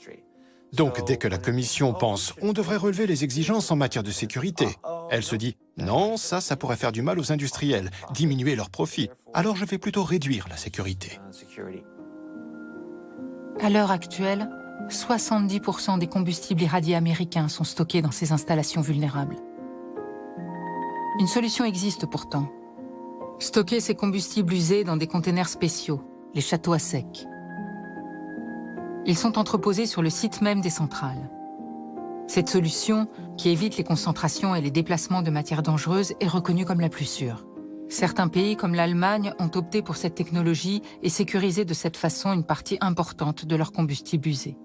Donc, dès que la commission pense « on devrait relever les exigences en matière de sécurité », elle se dit « non, ça pourrait faire du mal aux industriels, diminuer leurs profits. Alors je vais plutôt réduire la sécurité. » À l'heure actuelle, 70% des combustibles irradiés américains sont stockés dans ces installations vulnérables. Une solution existe pourtant. Stocker ces combustibles usés dans des containers spéciaux, les châteaux à sec. Ils sont entreposés sur le site même des centrales. Cette solution, qui évite les concentrations et les déplacements de matières dangereuses, est reconnue comme la plus sûre. Certains pays comme l'Allemagne ont opté pour cette technologie et sécurisé de cette façon une partie importante de leur combustible usé.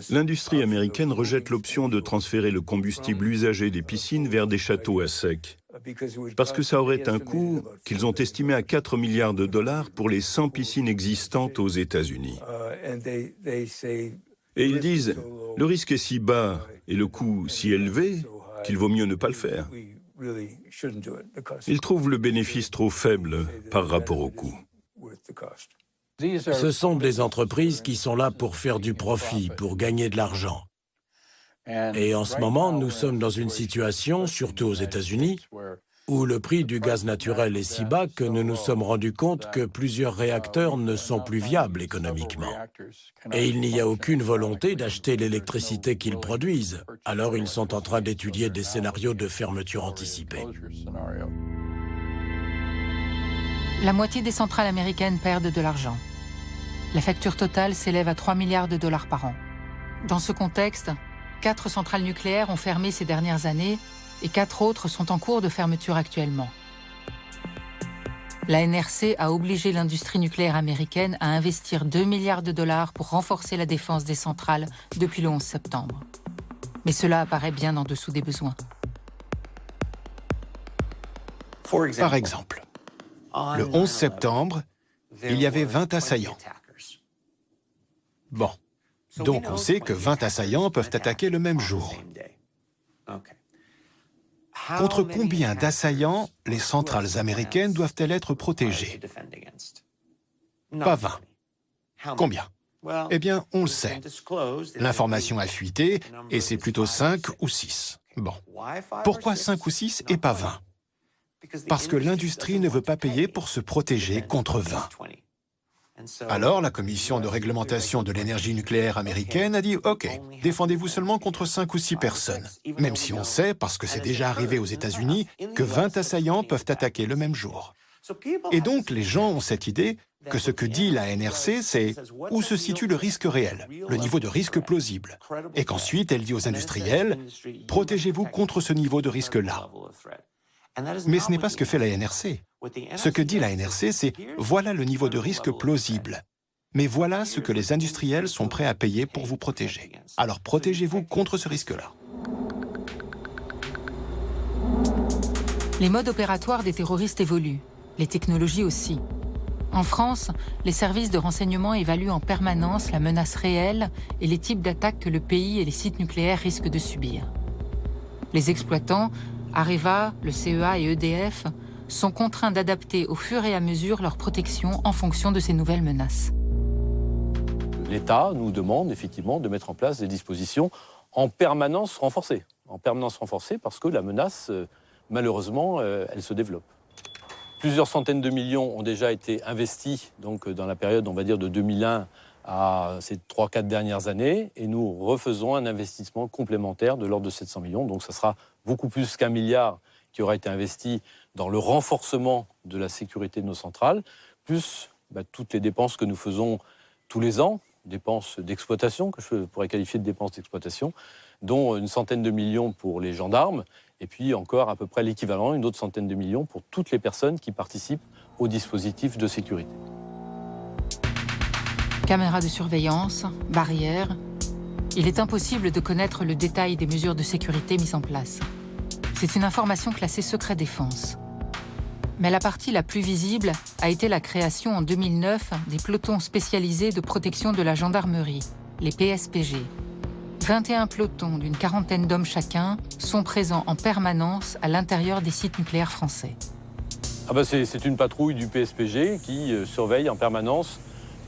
L'industrie américaine rejette l'option de transférer le combustible usagé des piscines vers des châteaux à sec, parce que ça aurait un coût qu'ils ont estimé à 4 milliards de dollars pour les 100 piscines existantes aux États-Unis. Et ils disent, le risque est si bas et le coût si élevé qu'il vaut mieux ne pas le faire. Ils trouvent le bénéfice trop faible par rapport au coût. Ce sont des entreprises qui sont là pour faire du profit, pour gagner de l'argent. Et en ce moment, nous sommes dans une situation, surtout aux États-Unis, où le prix du gaz naturel est si bas que nous nous sommes rendus compte que plusieurs réacteurs ne sont plus viables économiquement. Et il n'y a aucune volonté d'acheter l'électricité qu'ils produisent. Alors ils sont en train d'étudier des scénarios de fermeture anticipée. La moitié des centrales américaines perdent de l'argent. La facture totale s'élève à 3 milliards de dollars par an. Dans ce contexte, 4 centrales nucléaires ont fermé ces dernières années et 4 autres sont en cours de fermeture actuellement. La NRC a obligé l'industrie nucléaire américaine à investir 2 milliards de dollars pour renforcer la défense des centrales depuis le 11 septembre. Mais cela apparaît bien en dessous des besoins. Par exemple, le 11 septembre, il y avait 20 assaillants. Bon, donc on sait que 20 assaillants peuvent attaquer le même jour. Contre combien d'assaillants les centrales américaines doivent-elles être protégées? Pas 20. Combien? Eh bien, on le sait. L'information a fuité et c'est plutôt 5 ou 6. Bon. Pourquoi 5 ou 6 et pas 20? Parce que l'industrie ne veut pas payer pour se protéger contre 20. Alors, la Commission de réglementation de l'énergie nucléaire américaine a dit « Ok, défendez-vous seulement contre 5 ou 6 personnes », même si on sait, parce que c'est déjà arrivé aux États-Unis, que 20 assaillants peuvent attaquer le même jour. Et donc, les gens ont cette idée que ce que dit la NRC, c'est où se situe le risque réel, le niveau de risque plausible, et qu'ensuite, elle dit aux industriels « Protégez-vous contre ce niveau de risque-là ». Mais ce n'est pas ce que fait la NRC. Ce que dit la NRC, c'est « voilà le niveau de risque plausible ». Mais voilà ce que les industriels sont prêts à payer pour vous protéger. Alors protégez-vous contre ce risque-là. Les modes opératoires des terroristes évoluent, les technologies aussi. En France, les services de renseignement évaluent en permanence la menace réelle et les types d'attaques que le pays et les sites nucléaires risquent de subir. Les exploitants, Areva, le CEA et EDF, sont contraints d'adapter au fur et à mesure leur protection en fonction de ces nouvelles menaces. L'État nous demande effectivement de mettre en place des dispositions en permanence renforcées. En permanence renforcées parce que la menace, malheureusement, elle se développe. Plusieurs centaines de millions ont déjà été investis donc, dans la période, on va dire, de 2001 à ces 3-4 dernières années, et nous refaisons un investissement complémentaire de l'ordre de 700 millions. Donc ça sera beaucoup plus qu'1 milliard qui aura été investi dans le renforcement de la sécurité de nos centrales, plus toutes les dépenses que nous faisons tous les ans, dépenses d'exploitation, que je pourrais qualifier de dépenses d'exploitation, dont une centaine de millions pour les gendarmes, et puis encore à peu près l'équivalent, une autre centaine de millions pour toutes les personnes qui participent au dispositif de sécurité. Caméras de surveillance, barrières. Il est impossible de connaître le détail des mesures de sécurité mises en place. C'est une information classée secret défense. Mais la partie la plus visible a été la création en 2009 des pelotons spécialisés de protection de la gendarmerie, les PSPG. 21 pelotons d'une 40aine d'hommes chacun sont présents en permanence à l'intérieur des sites nucléaires français. C'est une patrouille du PSPG qui surveille en permanence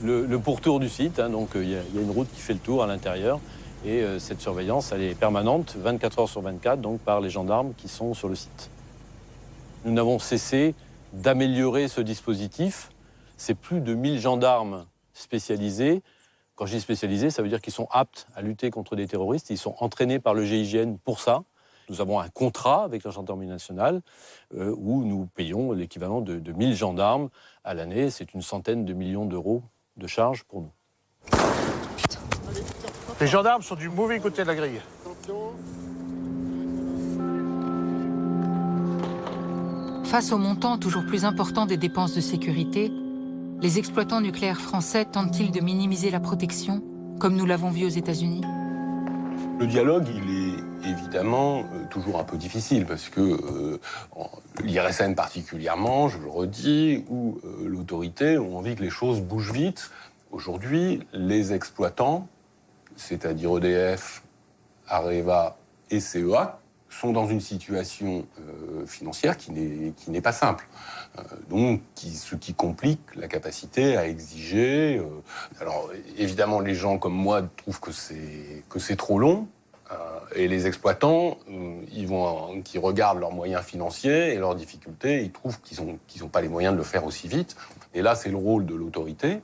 le pourtour du site. Donc il y a une route qui fait le tour à l'intérieur. Et cette surveillance, elle est permanente, 24 heures sur 24, donc par les gendarmes qui sont sur le site. Nous n'avons cessé d'améliorer ce dispositif. C'est plus de 1000 gendarmes spécialisés. Quand je dis spécialisés, ça veut dire qu'ils sont aptes à lutter contre des terroristes. Ils sont entraînés par le GIGN pour ça. Nous avons un contrat avec la gendarmerie nationale où nous payons l'équivalent de 1000 gendarmes à l'année. C'est une centaine de millions d'euros de charges pour nous. Les gendarmes sont du mauvais côté de la grille. Face au montant toujours plus important des dépenses de sécurité, les exploitants nucléaires français tentent-ils de minimiser la protection, comme nous l'avons vu aux États-Unis? Le dialogue, il est évidemment toujours un peu difficile parce que l'IRSN particulièrement, je le redis, ou l'autorité ont envie que les choses bougent vite. Aujourd'hui, les exploitants, c'est-à-dire EDF, Areva et CEA, sont dans une situation financière qui n'est pas simple. Donc, ce qui complique la capacité à exiger. Alors, évidemment, les gens comme moi trouvent que c'est trop long. Et les exploitants, qui regardent leurs moyens financiers et leurs difficultés, ils trouvent qu'ils n'ont pas les moyens de le faire aussi vite. Et là, c'est le rôle de l'autorité,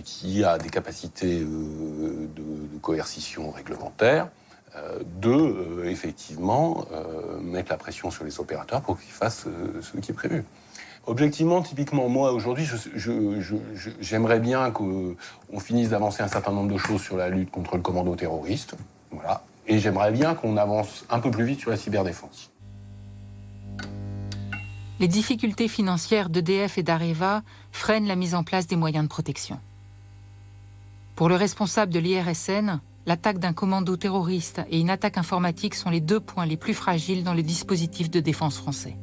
qui a des capacités de coercition réglementaire, effectivement mettre la pression sur les opérateurs pour qu'ils fassent ce qui est prévu. Objectivement, typiquement, moi, aujourd'hui, j'aimerais bien qu'on finisse d'avancer un certain nombre de choses sur la lutte contre le commando terroriste. Voilà. Et j'aimerais bien qu'on avance un peu plus vite sur la cyberdéfense. Les difficultés financières d'EDF et d'Areva freinent la mise en place des moyens de protection. Pour le responsable de l'IRSN, l'attaque d'un commando terroriste et une attaque informatique sont les deux points les plus fragiles dans le dispositif de défense français.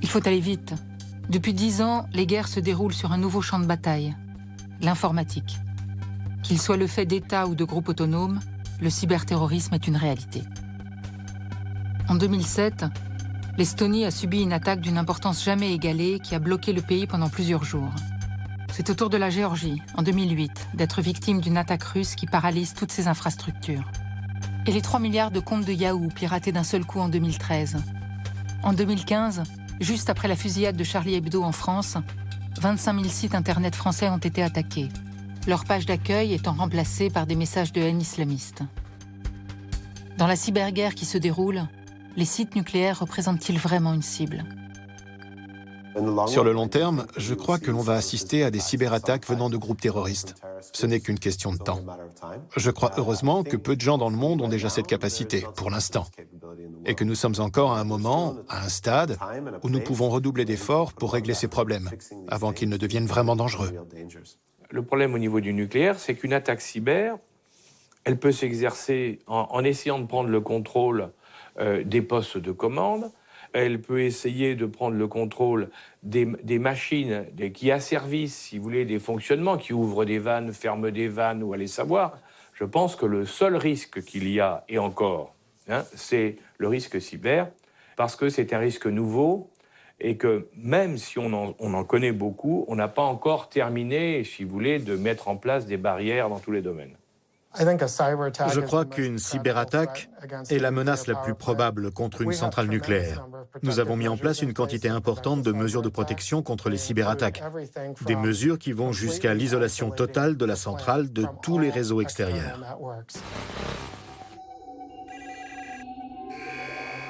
Il faut aller vite. Depuis 10 ans, les guerres se déroulent sur un nouveau champ de bataille, l'informatique. Qu'il soit le fait d'États ou de groupes autonomes, le cyberterrorisme est une réalité. En 2007, l'Estonie a subi une attaque d'une importance jamais égalée qui a bloqué le pays pendant plusieurs jours. C'est au tour de la Géorgie, en 2008, d'être victime d'une attaque russe qui paralyse toutes ses infrastructures. Et les 3 milliards de comptes de Yahoo piratés d'un seul coup en 2013. En 2015, juste après la fusillade de Charlie Hebdo en France, 25 000 sites internet français ont été attaqués, leurs pages d'accueil étant remplacées par des messages de haine islamiste. Dans la cyberguerre qui se déroule, les sites nucléaires représentent-ils vraiment une cible? Sur le long terme, je crois que l'on va assister à des cyberattaques venant de groupes terroristes. Ce n'est qu'une question de temps. Je crois heureusement que peu de gens dans le monde ont déjà cette capacité, pour l'instant. Et que nous sommes encore à un moment, à un stade, où nous pouvons redoubler d'efforts pour régler ces problèmes, avant qu'ils ne deviennent vraiment dangereux. Le problème au niveau du nucléaire, c'est qu'une attaque cyber, elle peut s'exercer en essayant de prendre le contrôle des postes de commande. Elle peut essayer de prendre le contrôle des machines qui asservissent, si vous voulez, des fonctionnements, qui ouvrent des vannes, ferment des vannes, ou allez savoir. Je pense que le seul risque qu'il y a, et encore, c'est le risque cyber, parce que c'est un risque nouveau, et que même si on en connaît beaucoup, on n'a pas encore terminé, si vous voulez, de mettre en place des barrières dans tous les domaines. Je crois qu'une cyberattaque est la menace la plus probable contre une centrale nucléaire. Nous avons mis en place une quantité importante de mesures de protection contre les cyberattaques. Des mesures qui vont jusqu'à l'isolation totale de la centrale de tous les réseaux extérieurs.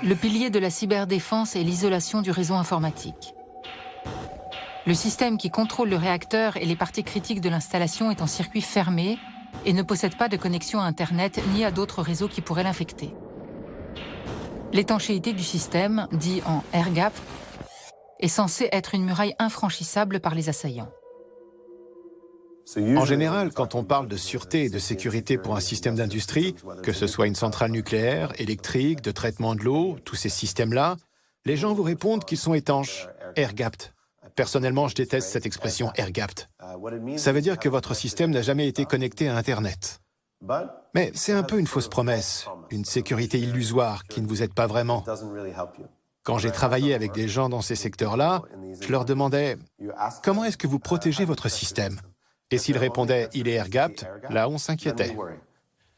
Le pilier de la cyberdéfense est l'isolation du réseau informatique. Le système qui contrôle le réacteur et les parties critiques de l'installation est en circuit fermé et ne possède pas de connexion à Internet ni à d'autres réseaux qui pourraient l'infecter. L'étanchéité du système, dit en air-gap, est censée être une muraille infranchissable par les assaillants. En général, quand on parle de sûreté et de sécurité pour un système d'industrie, que ce soit une centrale nucléaire, électrique, de traitement de l'eau, tous ces systèmes-là, les gens vous répondent qu'ils sont étanches, air-gapped. Personnellement, je déteste cette expression air-gapped. Ça veut dire que votre système n'a jamais été connecté à Internet. Mais c'est un peu une fausse promesse, une sécurité illusoire qui ne vous aide pas vraiment. Quand j'ai travaillé avec des gens dans ces secteurs-là, je leur demandais « Comment est-ce que vous protégez votre système ?» Et s'ils répondaient « Il est air-gapped », là on s'inquiétait.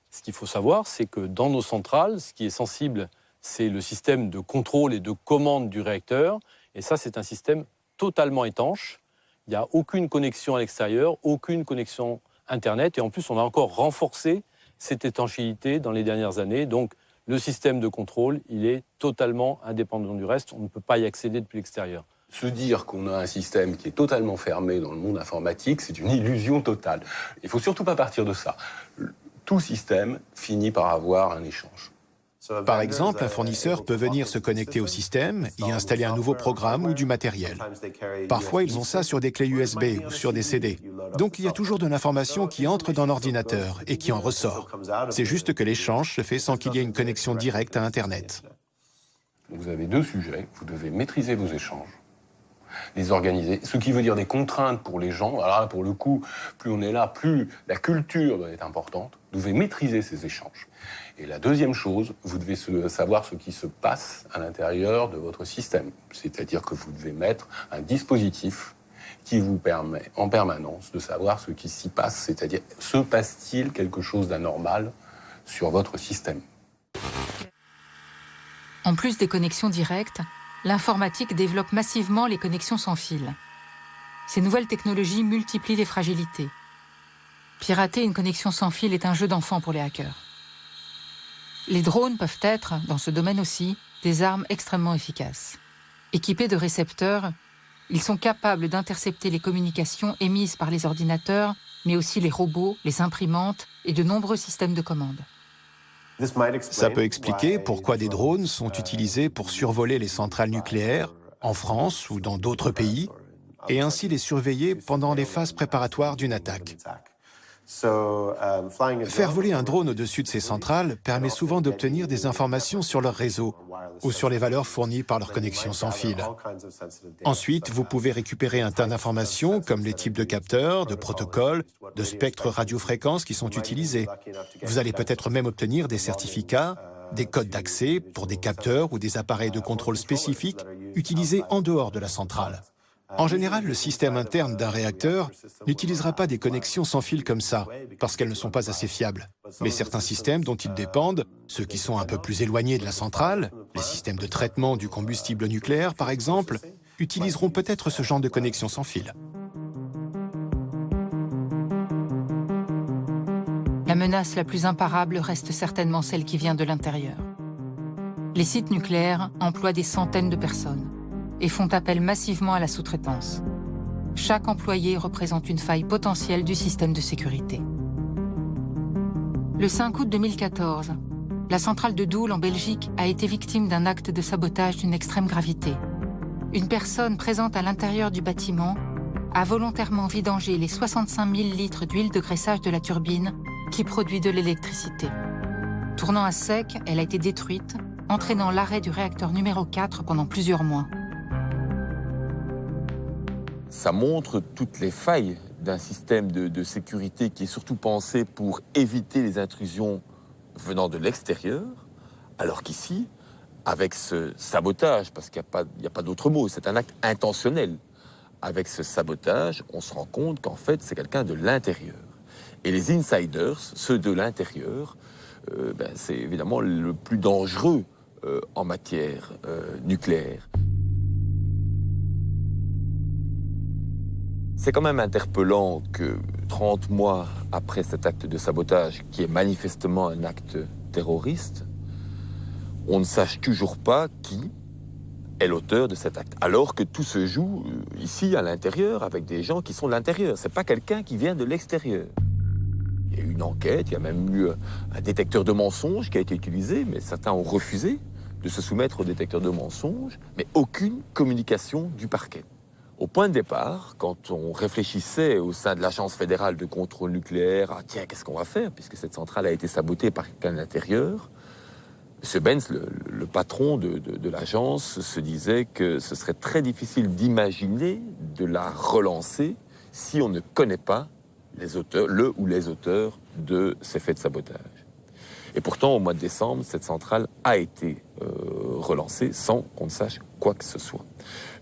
Ce qu'il faut savoir, c'est que dans nos centrales, ce qui est sensible, c'est le système de contrôle et de commande du réacteur. Et ça, c'est un système totalement étanche. Il n'y a aucune connexion à l'extérieur, aucune connexion Internet. Et en plus, on a encore renforcé cette étanchéité dans les dernières années. Donc, le système de contrôle, il est totalement indépendant du reste. On ne peut pas y accéder depuis l'extérieur. Se dire qu'on a un système qui est totalement fermé dans le monde informatique, c'est une illusion totale. Il ne faut surtout pas partir de ça. Tout système finit par avoir un échange. Par exemple, un fournisseur peut venir se connecter au système, y installer un nouveau programme ou du matériel. Parfois, ils ont ça sur des clés USB ou sur des CD. Donc, il y a toujours de l'information qui entre dans l'ordinateur et qui en ressort. C'est juste que l'échange se fait sans qu'il y ait une connexion directe à Internet. Vous avez deux sujets. Vous devez maîtriser vos échanges, les organiser, ce qui veut dire des contraintes pour les gens. Alors là, pour le coup, plus on est là, plus la culture doit être importante. Vous devez maîtriser ces échanges. Et la deuxième chose, vous devez savoir ce qui se passe à l'intérieur de votre système. C'est-à-dire que vous devez mettre un dispositif qui vous permet en permanence de savoir ce qui s'y passe, c'est-à-dire se passe-t-il quelque chose d'anormal sur votre système. En plus des connexions directes, l'informatique développe massivement les connexions sans fil. Ces nouvelles technologies multiplient les fragilités. Pirater une connexion sans fil est un jeu d'enfant pour les hackers. Les drones peuvent être, dans ce domaine aussi, des armes extrêmement efficaces. Équipés de récepteurs, ils sont capables d'intercepter les communications émises par les ordinateurs, mais aussi les robots, les imprimantes et de nombreux systèmes de commande. Ça peut expliquer pourquoi des drones sont utilisés pour survoler les centrales nucléaires, en France ou dans d'autres pays, et ainsi les surveiller pendant les phases préparatoires d'une attaque. Faire voler un drone au-dessus de ces centrales permet souvent d'obtenir des informations sur leur réseau ou sur les valeurs fournies par leur connexion sans fil. Ensuite, vous pouvez récupérer un tas d'informations comme les types de capteurs, de protocoles, de spectres radiofréquences qui sont utilisés. Vous allez peut-être même obtenir des certificats, des codes d'accès pour des capteurs ou des appareils de contrôle spécifiques utilisés en dehors de la centrale. En général, le système interne d'un réacteur n'utilisera pas des connexions sans fil comme ça, parce qu'elles ne sont pas assez fiables. Mais certains systèmes dont ils dépendent, ceux qui sont un peu plus éloignés de la centrale, les systèmes de traitement du combustible nucléaire par exemple, utiliseront peut-être ce genre de connexion sans fil. La menace la plus imparable reste certainement celle qui vient de l'intérieur. Les sites nucléaires emploient des centaines de personnes et font appel massivement à la sous-traitance. Chaque employé représente une faille potentielle du système de sécurité. Le 5 août 2014, la centrale de Doel en Belgique a été victime d'un acte de sabotage d'une extrême gravité. Une personne présente à l'intérieur du bâtiment a volontairement vidangé les 65 000 litres d'huile de graissage de la turbine qui produit de l'électricité. Tournant à sec, elle a été détruite, entraînant l'arrêt du réacteur numéro 4 pendant plusieurs mois. Ça montre toutes les failles d'un système de sécurité qui est surtout pensé pour éviter les intrusions venant de l'extérieur, alors qu'ici, avec ce sabotage, parce qu'il n'y a pas d'autre mot, c'est un acte intentionnel, avec ce sabotage, on se rend compte qu'en fait, c'est quelqu'un de l'intérieur. Et les insiders, ceux de l'intérieur, c'est évidemment le plus dangereux en matière nucléaire. C'est quand même interpellant que 30 mois après cet acte de sabotage, qui est manifestement un acte terroriste, on ne sache toujours pas qui est l'auteur de cet acte. Alors que tout se joue ici, à l'intérieur, avec des gens qui sont de l'intérieur. Ce n'est pas quelqu'un qui vient de l'extérieur. Il y a eu une enquête, il y a même eu un détecteur de mensonges qui a été utilisé, mais certains ont refusé de se soumettre au détecteur de mensonges, mais aucune communication du parquet. Au point de départ, quand on réfléchissait au sein de l'Agence fédérale de contrôle nucléaire, ah tiens, qu'est-ce qu'on va faire, puisque cette centrale a été sabotée par quelqu'un de l'intérieur, M. Benz, le patron de l'agence, se disait que ce serait très difficile d'imaginer de la relancer si on ne connaît pas les auteurs, le ou les auteurs de ces faits de sabotage. Et pourtant, au mois de décembre, cette centrale a été relancée sans qu'on ne sache quoi que ce soit.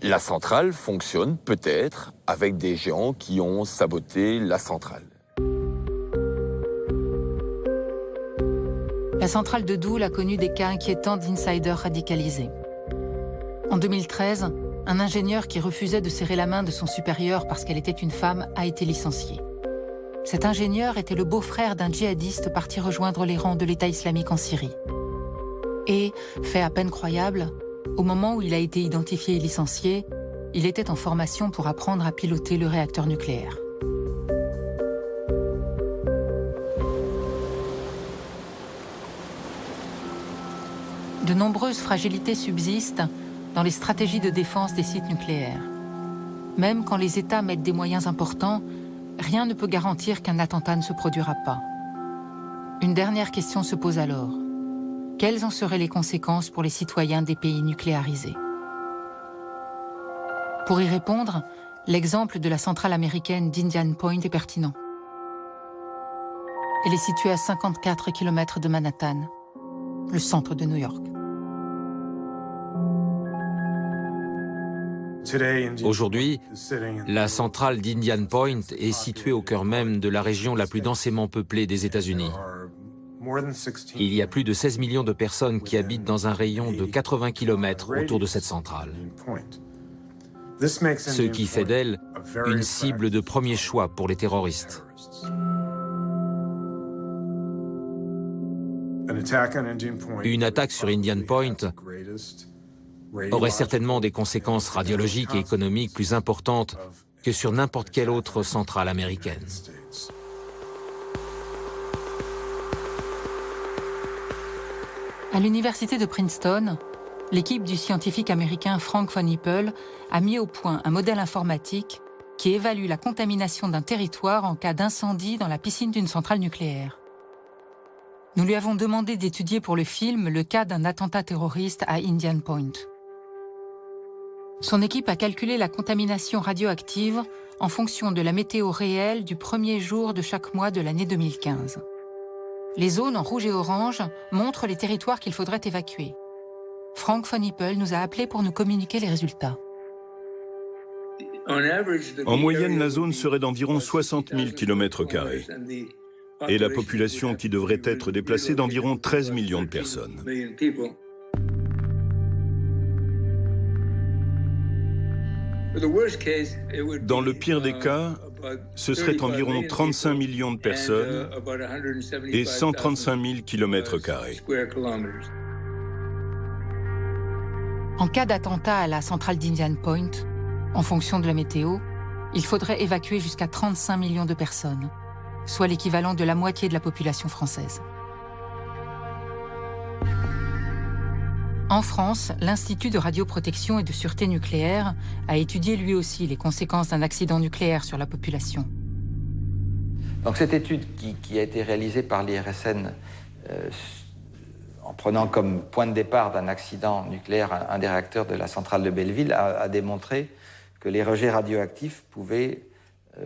La centrale fonctionne peut-être avec des géants qui ont saboté la centrale. La centrale de Doel a connu des cas inquiétants d'insiders radicalisés. En 2013, un ingénieur qui refusait de serrer la main de son supérieur parce qu'elle était une femme a été licencié. Cet ingénieur était le beau-frère d'un djihadiste parti rejoindre les rangs de l'État islamique en Syrie. Et, fait à peine croyable, au moment où il a été identifié et licencié, il était en formation pour apprendre à piloter le réacteur nucléaire. De nombreuses fragilités subsistent dans les stratégies de défense des sites nucléaires. Même quand les États mettent des moyens importants, rien ne peut garantir qu'un attentat ne se produira pas. Une dernière question se pose alors. Quelles en seraient les conséquences pour les citoyens des pays nucléarisés? Pour y répondre, l'exemple de la centrale américaine d'Indian Point est pertinent. Elle est située à 54 km de Manhattan, le centre de New York. Aujourd'hui, la centrale d'Indian Point est située au cœur même de la région la plus densément peuplée des États-Unis. Il y a plus de 16 millions de personnes qui habitent dans un rayon de 80 km autour de cette centrale. Ce qui fait d'elle une cible de premier choix pour les terroristes. Une attaque sur Indian Point aurait certainement des conséquences radiologiques et économiques plus importantes que sur n'importe quelle autre centrale américaine. À l'université de Princeton, l'équipe du scientifique américain Frank von Hippel a mis au point un modèle informatique qui évalue la contamination d'un territoire en cas d'incendie dans la piscine d'une centrale nucléaire. Nous lui avons demandé d'étudier pour le film le cas d'un attentat terroriste à Indian Point. Son équipe a calculé la contamination radioactive en fonction de la météo réelle du premier jour de chaque mois de l'année 2015. Les zones en rouge et orange montrent les territoires qu'il faudrait évacuer. Frank von Hippel nous a appelés pour nous communiquer les résultats. En moyenne, la zone serait d'environ 60 000 km². Et la population qui devrait être déplacée d'environ 13 millions de personnes. Dans le pire des cas, ce serait environ 35 millions de personnes et 135 000 km². En cas d'attentat à la centrale d'Indian Point, en fonction de la météo, il faudrait évacuer jusqu'à 35 millions de personnes, soit l'équivalent de la moitié de la population française. En France, l'Institut de radioprotection et de sûreté nucléaire a étudié lui aussi les conséquences d'un accident nucléaire sur la population. Donc cette étude qui a été réalisée par l'IRSN en prenant comme point de départ d'un accident nucléaire un des réacteurs de la centrale de Belleville a démontré que les rejets radioactifs pouvaient,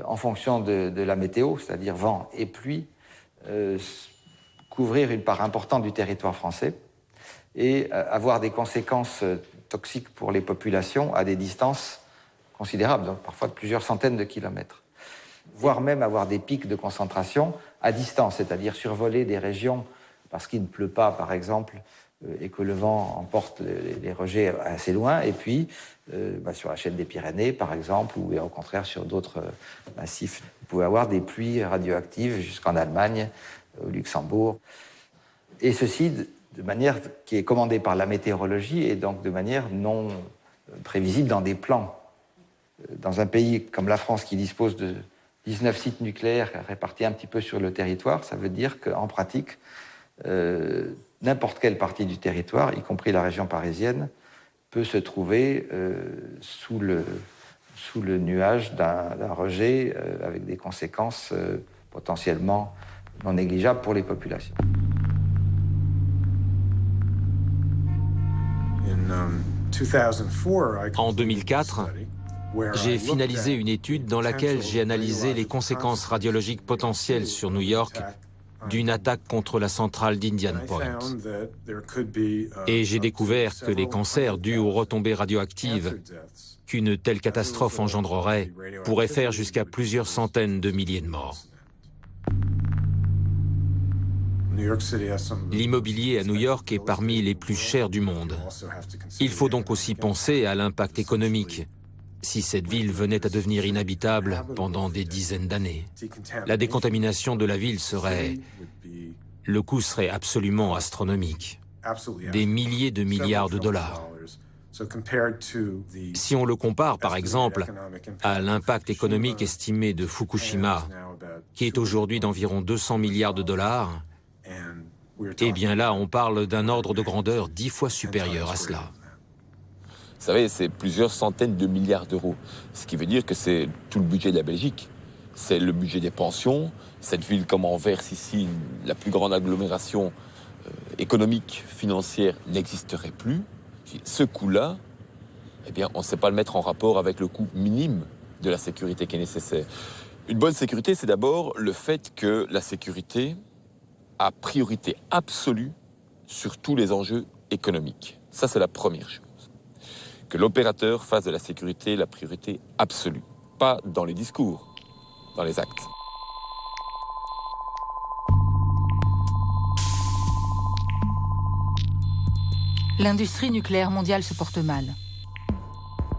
en fonction de la météo, c'est-à-dire vent et pluie, couvrir une part importante du territoire français et avoir des conséquences toxiques pour les populations à des distances considérables, donc parfois de plusieurs centaines de kilomètres. Voire même avoir des pics de concentration à distance, c'est-à-dire survoler des régions parce qu'il ne pleut pas, par exemple, et que le vent emporte les rejets assez loin, et puis sur la chaîne des Pyrénées, par exemple, ou au contraire sur d'autres massifs. Vous pouvez avoir des pluies radioactives jusqu'en Allemagne, au Luxembourg. Et ceci de manière qui est commandée par la météorologie et donc de manière non prévisible dans des plans. Dans un pays comme la France qui dispose de 19 sites nucléaires répartis un petit peu sur le territoire, ça veut dire qu'en pratique, n'importe quelle partie du territoire, y compris la région parisienne, peut se trouver sous le nuage d'un rejet avec des conséquences potentiellement non négligeables pour les populations. En 2004, j'ai finalisé une étude dans laquelle j'ai analysé les conséquences radiologiques potentielles sur New York d'une attaque contre la centrale d'Indian Point. Et j'ai découvert que les cancers dus aux retombées radioactives qu'une telle catastrophe engendrerait pourraient faire jusqu'à plusieurs centaines de milliers de morts. L'immobilier à New York est parmi les plus chers du monde. Il faut donc aussi penser à l'impact économique si cette ville venait à devenir inhabitable pendant des dizaines d'années. La décontamination de la ville le coût serait absolument astronomique. Des milliers de milliards de dollars. Si on le compare, par exemple, à l'impact économique estimé de Fukushima, qui est aujourd'hui d'environ 200 milliards de dollars, Eh bien là, on parle d'un ordre de grandeur 10 fois supérieur à cela. Vous savez, c'est plusieurs centaines de milliards d'euros, ce qui veut dire que c'est tout le budget de la Belgique. C'est le budget des pensions. Cette ville comme Anvers, ici, la plus grande agglomération économique, financière, n'existerait plus. Ce coût-là, eh bien, on ne sait pas le mettre en rapport avec le coût minime de la sécurité qui est nécessaire. Une bonne sécurité, c'est d'abord le fait que la sécurité a priorité absolue sur tous les enjeux économiques. Ça, c'est la première chose. Que l'opérateur fasse de la sécurité la priorité absolue. Pas dans les discours, dans les actes. L'industrie nucléaire mondiale se porte mal.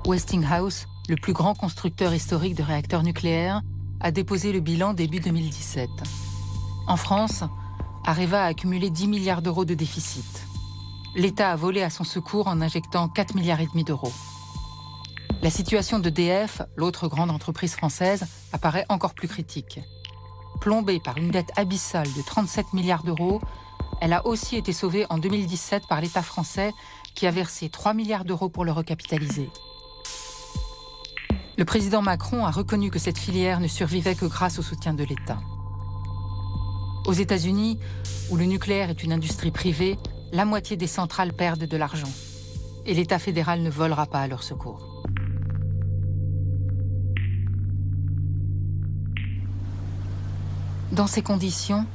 Westinghouse, le plus grand constructeur historique de réacteurs nucléaires, a déposé le bilan début 2017. En France, Areva a accumulé 10 milliards d'euros de déficit. L'État a volé à son secours en injectant 4,5 milliards d'euros. La situation d'EDF, l'autre grande entreprise française, apparaît encore plus critique. Plombée par une dette abyssale de 37 milliards d'euros, elle a aussi été sauvée en 2017 par l'État français qui a versé 3 milliards d'euros pour le recapitaliser. Le président Macron a reconnu que cette filière ne survivait que grâce au soutien de l'État. Aux États-Unis, où le nucléaire est une industrie privée, la moitié des centrales perdent de l'argent. Et l'État fédéral ne volera pas à leur secours. Dans ces conditions,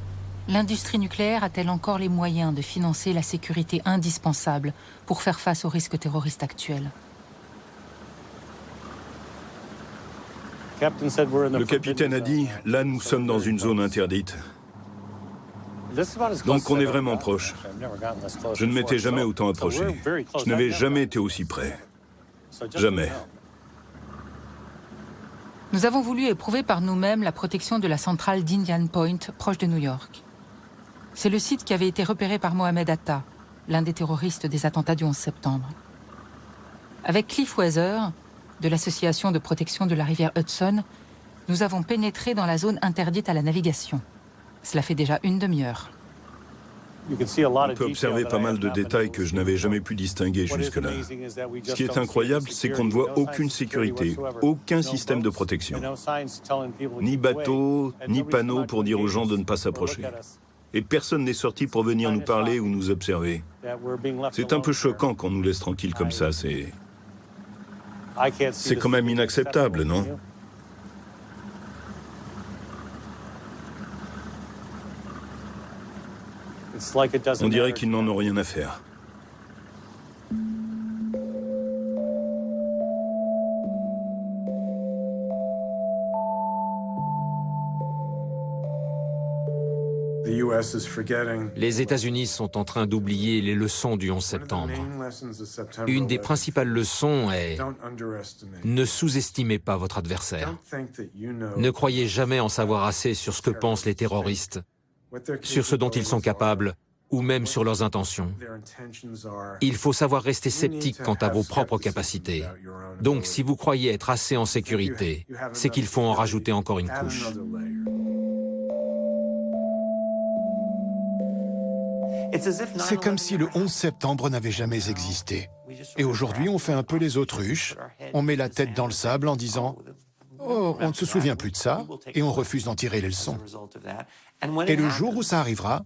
l'industrie nucléaire a-t-elle encore les moyens de financer la sécurité indispensable pour faire face aux risques terroristes actuels ? Le capitaine a dit, là nous sommes dans une zone interdite. Donc on est vraiment proche. Je ne m'étais jamais autant approché. Je n'avais jamais été aussi près. Jamais. Nous avons voulu éprouver par nous-mêmes la protection de la centrale d'Indian Point, proche de New York. C'est le site qui avait été repéré par Mohamed Atta, l'un des terroristes des attentats du 11 septembre. Avec Cliff Weather, de l'association de protection de la rivière Hudson, nous avons pénétré dans la zone interdite à la navigation. Cela fait déjà une demi-heure. On peut observer pas mal de détails que je n'avais jamais pu distinguer jusque-là. Ce qui est incroyable, c'est qu'on ne voit aucune sécurité, aucun système de protection. Ni bateau, ni panneau pour dire aux gens de ne pas s'approcher. Et personne n'est sorti pour venir nous parler ou nous observer. C'est un peu choquant qu'on nous laisse tranquilles comme ça, c'est quand même inacceptable, non ? On dirait qu'ils n'en ont rien à faire. Les États-Unis sont en train d'oublier les leçons du 11 septembre. Une des principales leçons est « Ne sous-estimez pas votre adversaire. Ne croyez jamais en savoir assez sur ce que pensent les terroristes, sur ce dont ils sont capables, ou même sur leurs intentions. Il faut savoir rester sceptique quant à vos propres capacités. Donc, si vous croyez être assez en sécurité, c'est qu'il faut en rajouter encore une couche. » C'est comme si le 11 septembre n'avait jamais existé. Et aujourd'hui, on fait un peu les autruches, on met la tête dans le sable en disant « Oh, on ne se souvient plus de ça » et on refuse d'en tirer les leçons. Et le jour où ça arrivera,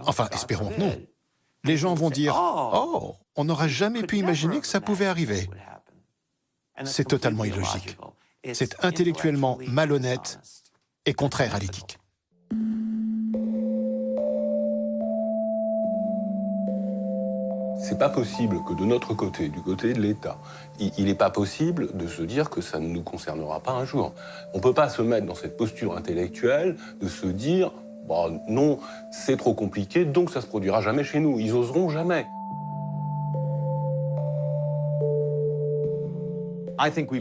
enfin, espérons que non, les gens vont dire « Oh, on n'aurait jamais pu imaginer que ça pouvait arriver ». C'est totalement illogique. C'est intellectuellement malhonnête et contraire à l'éthique. C'est pas possible que de notre côté, du côté de l'État, il n'est pas possible de se dire que ça ne nous concernera pas un jour. On ne peut pas se mettre dans cette posture intellectuelle de se dire bon, non, c'est trop compliqué, donc ça ne se produira jamais chez nous. Ils oseront jamais.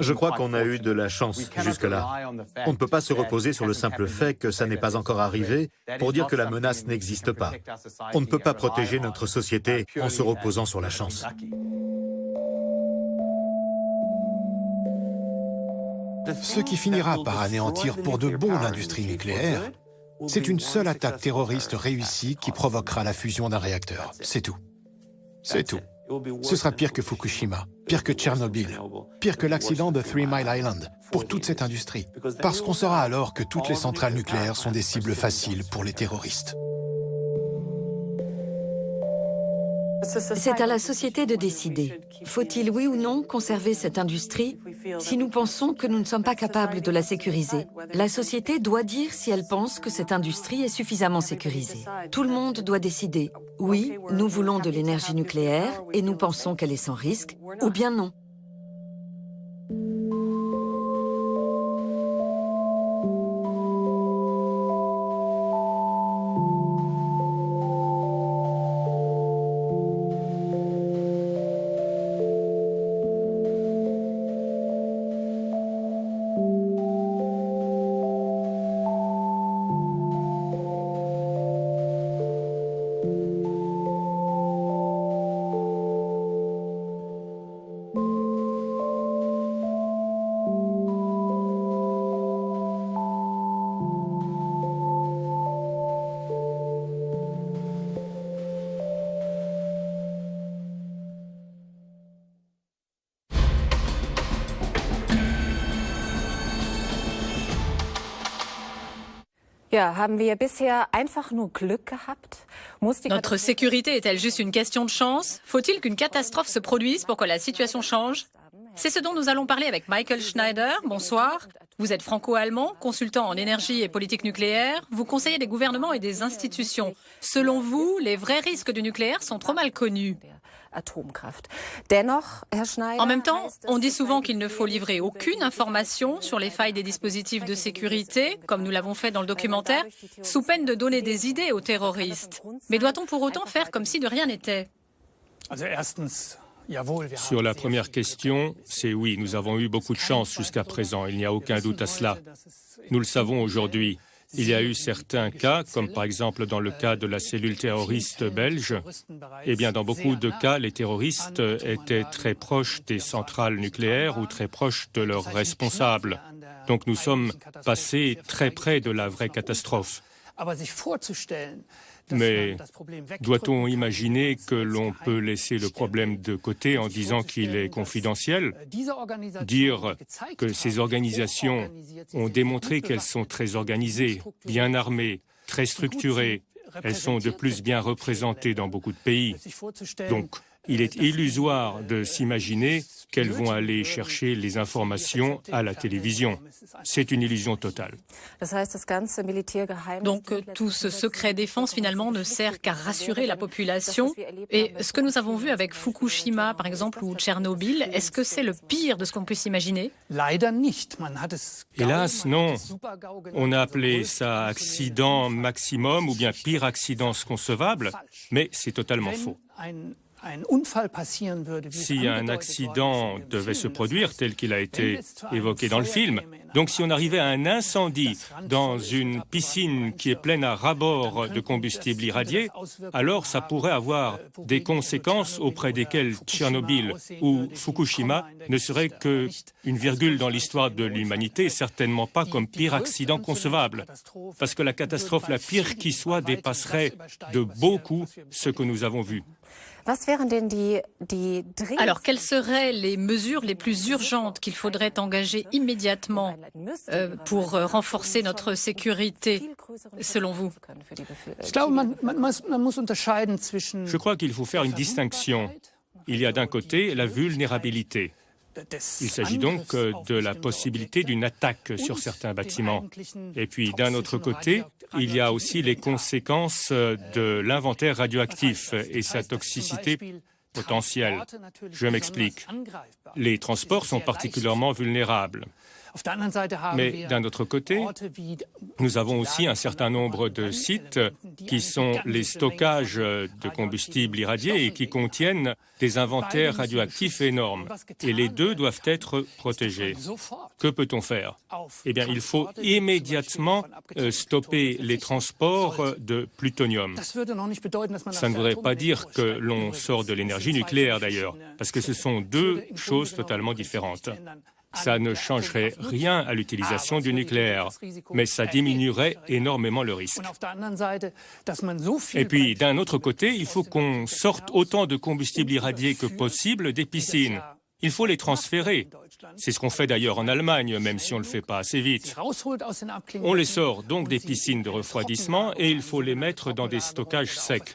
Je crois qu'on a eu de la chance jusque-là. On ne peut pas se reposer sur le simple fait que ça n'est pas encore arrivé pour dire que la menace n'existe pas. On ne peut pas protéger notre société en se reposant sur la chance. Ce qui finira par anéantir pour de bon l'industrie nucléaire, C'est une seule attaque terroriste réussie qui provoquera la fusion d'un réacteur. C'est tout. C'est tout. Ce sera pire que Fukushima, pire que Tchernobyl, pire que l'accident de 3 Mile Island, pour toute cette industrie. Parce qu'on saura alors que toutes les centrales nucléaires sont des cibles faciles pour les terroristes. C'est à la société de décider. Faut-il, oui ou non, conserver cette industrie si nous pensons que nous ne sommes pas capables de la sécuriser? La société doit dire si elle pense que cette industrie est suffisamment sécurisée. Tout le monde doit décider. Oui, nous voulons de l'énergie nucléaire et nous pensons qu'elle est sans risque, ou bien non. Notre sécurité est-elle juste une question de chance? Faut-il qu'une catastrophe se produise pour que la situation change? C'est ce dont nous allons parler avec Michael Schneider. Bonsoir. Vous êtes franco-allemand, consultant en énergie et politique nucléaire. Vous conseillez des gouvernements et des institutions. Selon vous, les vrais risques du nucléaire sont trop mal connus. En même temps, on dit souvent qu'il ne faut livrer aucune information sur les failles des dispositifs de sécurité, comme nous l'avons fait dans le documentaire, sous peine de donner des idées aux terroristes. Mais doit-on pour autant faire comme si de rien n'était? Sur la première question, c'est oui, nous avons eu beaucoup de chance jusqu'à présent, il n'y a aucun doute à cela. Nous le savons aujourd'hui. Il y a eu certains cas, comme par exemple dans le cas de la cellule terroriste belge. Eh bien, dans beaucoup de cas, les terroristes étaient très proches des centrales nucléaires ou très proches de leurs responsables. Donc nous sommes passés très près de la vraie catastrophe. Mais doit-on imaginer que l'on peut laisser le problème de côté en disant qu'il est confidentiel? Dire que ces organisations ont démontré qu'elles sont très organisées, bien armées, très structurées. Elles sont de plus bien représentées dans beaucoup de pays. Donc, il est illusoire de s'imaginer qu'elles vont aller chercher les informations à la télévision. C'est une illusion totale. Donc tout ce secret défense finalement ne sert qu'à rassurer la population. Et ce que nous avons vu avec Fukushima par exemple ou Tchernobyl, est-ce que c'est le pire de ce qu'on puisse imaginer? Hélas, non. On a appelé ça accident maximum ou bien pire accident concevable, mais c'est totalement faux. Si un accident devait se produire tel qu'il a été évoqué dans le film, donc si on arrivait à un incendie dans une piscine qui est pleine à ras-bord de combustible irradié, alors ça pourrait avoir des conséquences auprès desquelles Tchernobyl ou Fukushima ne seraient qu'une virgule dans l'histoire de l'humanité, certainement pas comme pire accident concevable. Parce que la catastrophe la pire qui soit dépasserait de beaucoup ce que nous avons vu. Alors, quelles seraient les mesures les plus urgentes qu'il faudrait engager immédiatement pour renforcer notre sécurité, selon vous? Je crois qu'il faut faire une distinction. Il y a d'un côté la vulnérabilité. Il s'agit donc de la possibilité d'une attaque sur certains bâtiments. Et puis, d'un autre côté, il y a aussi les conséquences de l'inventaire radioactif et sa toxicité potentielle. Je m'explique. Les transports sont particulièrement vulnérables. Mais d'un autre côté, nous avons aussi un certain nombre de sites qui sont les stockages de combustible irradié et qui contiennent des inventaires radioactifs énormes. Et les deux doivent être protégés. Que peut-on faire? Eh bien, il faut immédiatement stopper les transports de plutonium. Ça ne voudrait pas dire que l'on sort de l'énergie nucléaire d'ailleurs, parce que ce sont deux choses totalement différentes. Ça ne changerait rien à l'utilisation du nucléaire, mais ça diminuerait énormément le risque. Et puis, d'un autre côté, il faut qu'on sorte autant de combustibles irradiés que possible des piscines. Il faut les transférer. C'est ce qu'on fait d'ailleurs en Allemagne, même si on ne le fait pas assez vite. On les sort donc des piscines de refroidissement et il faut les mettre dans des stockages secs.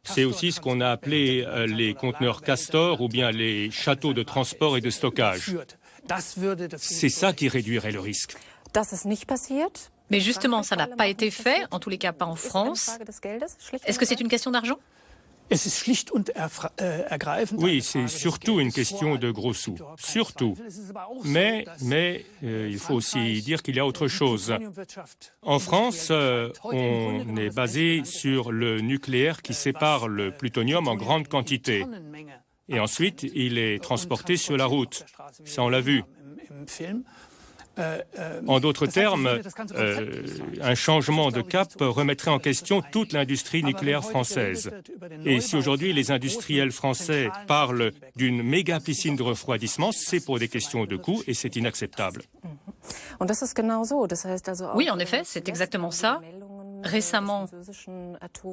C'est aussi ce qu'on a appelé les conteneurs Castor ou bien les châteaux de transport et de stockage. C'est ça qui réduirait le risque. Mais justement, ça n'a pas été fait, en tous les cas pas en France. Est-ce que c'est une question d'argent ? Oui, c'est surtout une question de gros sous, surtout. Mais il faut aussi dire qu'il y a autre chose. En France, on est basé sur le nucléaire qui sépare le plutonium en grande quantité. Et ensuite, il est transporté sur la route. Ça, on l'a vu. En d'autres termes, un changement de cap remettrait en question toute l'industrie nucléaire française. Et si aujourd'hui les industriels français parlent d'une méga piscine de refroidissement, c'est pour des questions de coût et c'est inacceptable. Oui, en effet, c'est exactement ça. Récemment,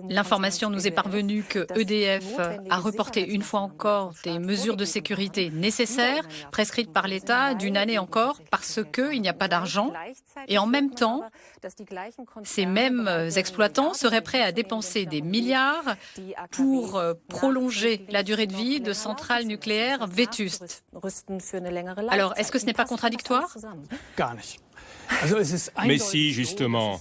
l'information nous est parvenue que EDF a reporté une fois encore des mesures de sécurité nécessaires, prescrites par l'État d'une année encore, parce qu'il n'y a pas d'argent. Et en même temps, ces mêmes exploitants seraient prêts à dépenser des milliards pour prolonger la durée de vie de centrales nucléaires vétustes. Alors, est-ce que ce n'est pas contradictoire ? Mais si, justement.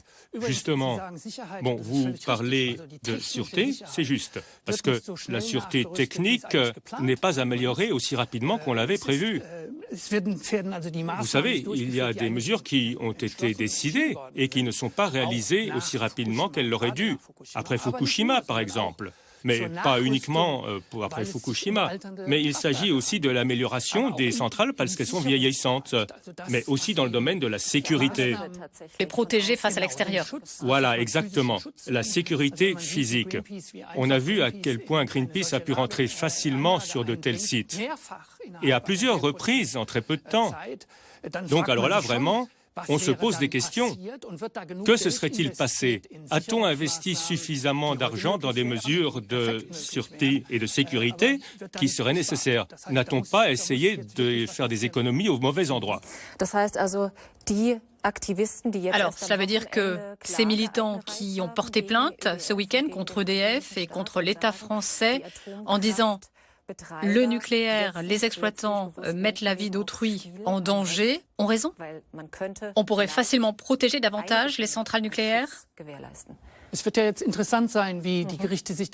Bon, vous parlez de sûreté, c'est juste, parce que la sûreté technique n'est pas améliorée aussi rapidement qu'on l'avait prévu. Vous savez, il y a des mesures qui ont été décidées et qui ne sont pas réalisées aussi rapidement qu'elles l'auraient dû. Après Fukushima, par exemple. Mais pas uniquement après Fukushima. Mais il s'agit aussi de l'amélioration des centrales parce qu'elles sont vieillissantes, mais aussi dans le domaine de la sécurité. Les protéger face à l'extérieur. Voilà, exactement. La sécurité physique. On a vu à quel point Greenpeace a pu rentrer facilement sur de tels sites. Et à plusieurs reprises en très peu de temps. Donc alors là, vraiment, on se pose des questions. Que se serait-il passé? A-t-on investi suffisamment d'argent dans des mesures de sûreté et de sécurité qui seraient nécessaires? N'a-t-on pas essayé de faire des économies au mauvais endroit? Alors, cela veut dire que ces militants qui ont porté plainte ce week-end contre EDF et contre l'État français en disant le nucléaire, les exploitants mettent la vie d'autrui en danger, ont raison. On pourrait facilement protéger davantage les centrales nucléaires.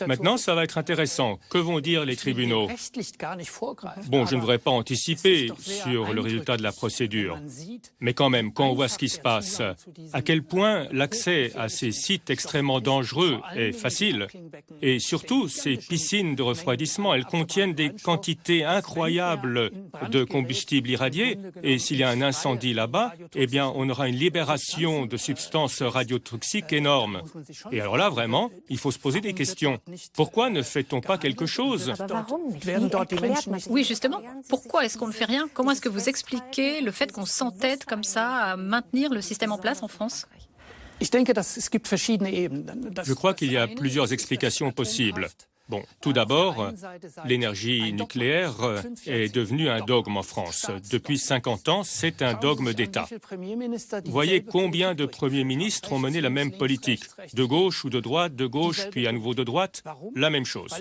Maintenant, ça va être intéressant. Que vont dire les tribunaux? Bon, je ne voudrais pas anticiper sur le résultat de la procédure. Mais quand même, quand on voit ce qui se passe, à quel point l'accès à ces sites extrêmement dangereux est facile. Et surtout, ces piscines de refroidissement, elles contiennent des quantités incroyables de combustible irradié. Et s'il y a un incendie là-bas, eh bien, on aura une libération de substances radiotoxiques énorme. Et alors là, vraiment, il faut se poser des questions. Pourquoi ne fait-on pas quelque chose? Oui, justement. Pourquoi est-ce qu'on ne fait rien? Comment est-ce que vous expliquez le fait qu'on s'entête comme ça à maintenir le système en place en France? Je crois qu'il y a plusieurs explications possibles. Bon, tout d'abord, l'énergie nucléaire est devenue un dogme en France. Depuis 50 ans, c'est un dogme d'État. Voyez combien de premiers ministres ont mené la même politique. De gauche ou de gauche, puis à nouveau de droite, la même chose.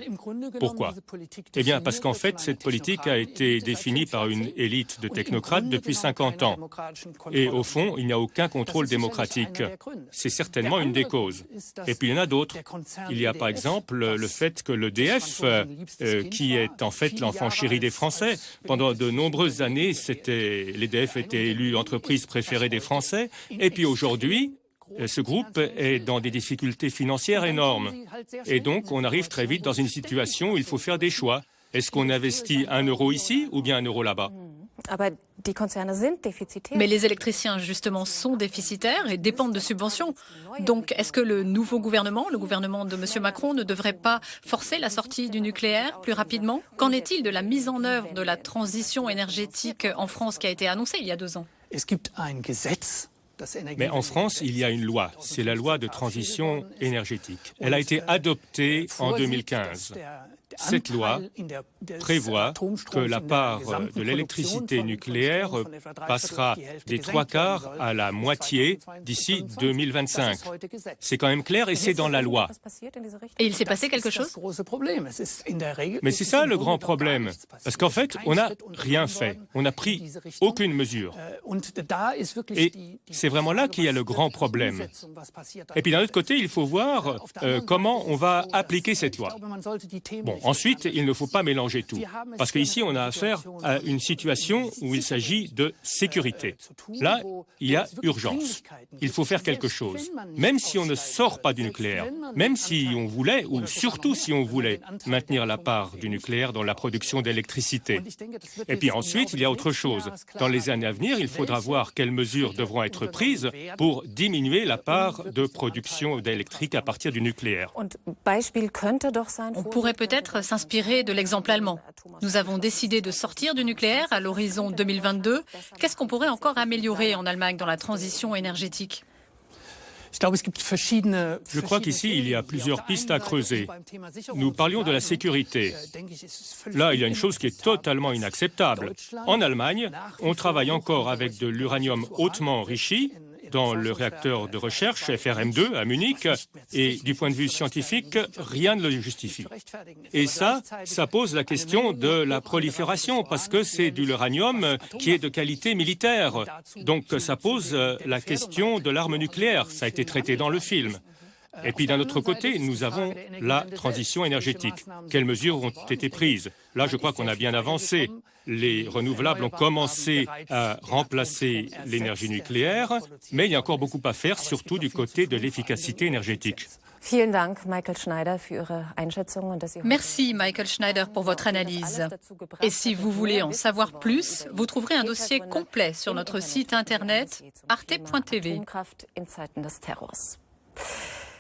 Pourquoi? Eh bien, parce qu'en fait, cette politique a été définie par une élite de technocrates depuis 50 ans. Et au fond, il n'y a aucun contrôle démocratique. C'est certainement une des causes. Et puis, il y en a d'autres. Il y a par exemple le fait que l'EDF, qui est en fait l'enfant chéri des Français. Pendant de nombreuses années, l'EDF était élu entreprise préférée des Français. Et puis aujourd'hui, ce groupe est dans des difficultés financières énormes. Et donc, on arrive très vite dans une situation où il faut faire des choix. Est-ce qu'on investit 1 euro ici ou bien 1 euro là-bas? Mais les électriciens, justement, sont déficitaires et dépendent de subventions. Donc, est-ce que le nouveau gouvernement, le gouvernement de M. Macron, ne devrait pas forcer la sortie du nucléaire plus rapidement? Qu'en est-il de la mise en œuvre de la transition énergétique en France qui a été annoncée il y a 2 ans? Mais en France, il y a une loi, c'est la loi de transition énergétique. Elle a été adoptée en 2015. Cette loi prévoit que la part de l'électricité nucléaire passera des 3/4 à la moitié d'ici 2025. C'est quand même clair et c'est dans la loi. Et il s'est passé quelque chose? Mais c'est ça le grand problème. Parce qu'en fait, on n'a rien fait. On n'a pris aucune mesure. Et c'est vraiment là qu'il y a le grand problème. Et puis d'un autre côté, il faut voir comment on va appliquer cette loi. Bon, ensuite, il ne faut pas mélanger tout. Parce qu'ici, on a affaire à une situation où il s'agit de sécurité. Là, il y a urgence. Il faut faire quelque chose. Même si on ne sort pas du nucléaire, même si on voulait, ou surtout si on voulait, maintenir la part du nucléaire dans la production d'électricité. Et puis ensuite, il y a autre chose. Dans les années à venir, il faudra voir quelles mesures devront être prises pour diminuer la part de production d'électrique à partir du nucléaire. On pourrait peut-être s'inspirer de l'exemple allemand. Nous avons décidé de sortir du nucléaire à l'horizon 2022. Qu'est-ce qu'on pourrait encore améliorer en Allemagne dans la transition énergétique? Je crois qu'ici, il y a plusieurs pistes à creuser. Nous parlions de la sécurité. Là, il y a une chose qui est totalement inacceptable. En Allemagne, on travaille encore avec de l'uranium hautement enrichi dans le réacteur de recherche FRM2 à Munich, et du point de vue scientifique, rien ne le justifie. Et ça pose la question de la prolifération, parce que c'est de l'uranium qui est de qualité militaire. Donc ça pose la question de l'arme nucléaire. Ça a été traité dans le film. Et puis d'un autre côté, nous avons la transition énergétique. Quelles mesures ont été prises? Là, je crois qu'on a bien avancé. Les renouvelables ont commencé à remplacer l'énergie nucléaire, mais il y a encore beaucoup à faire, surtout du côté de l'efficacité énergétique. Merci Michael Schneider pour votre analyse. Et si vous voulez en savoir plus, vous trouverez un dossier complet sur notre site internet arte.tv.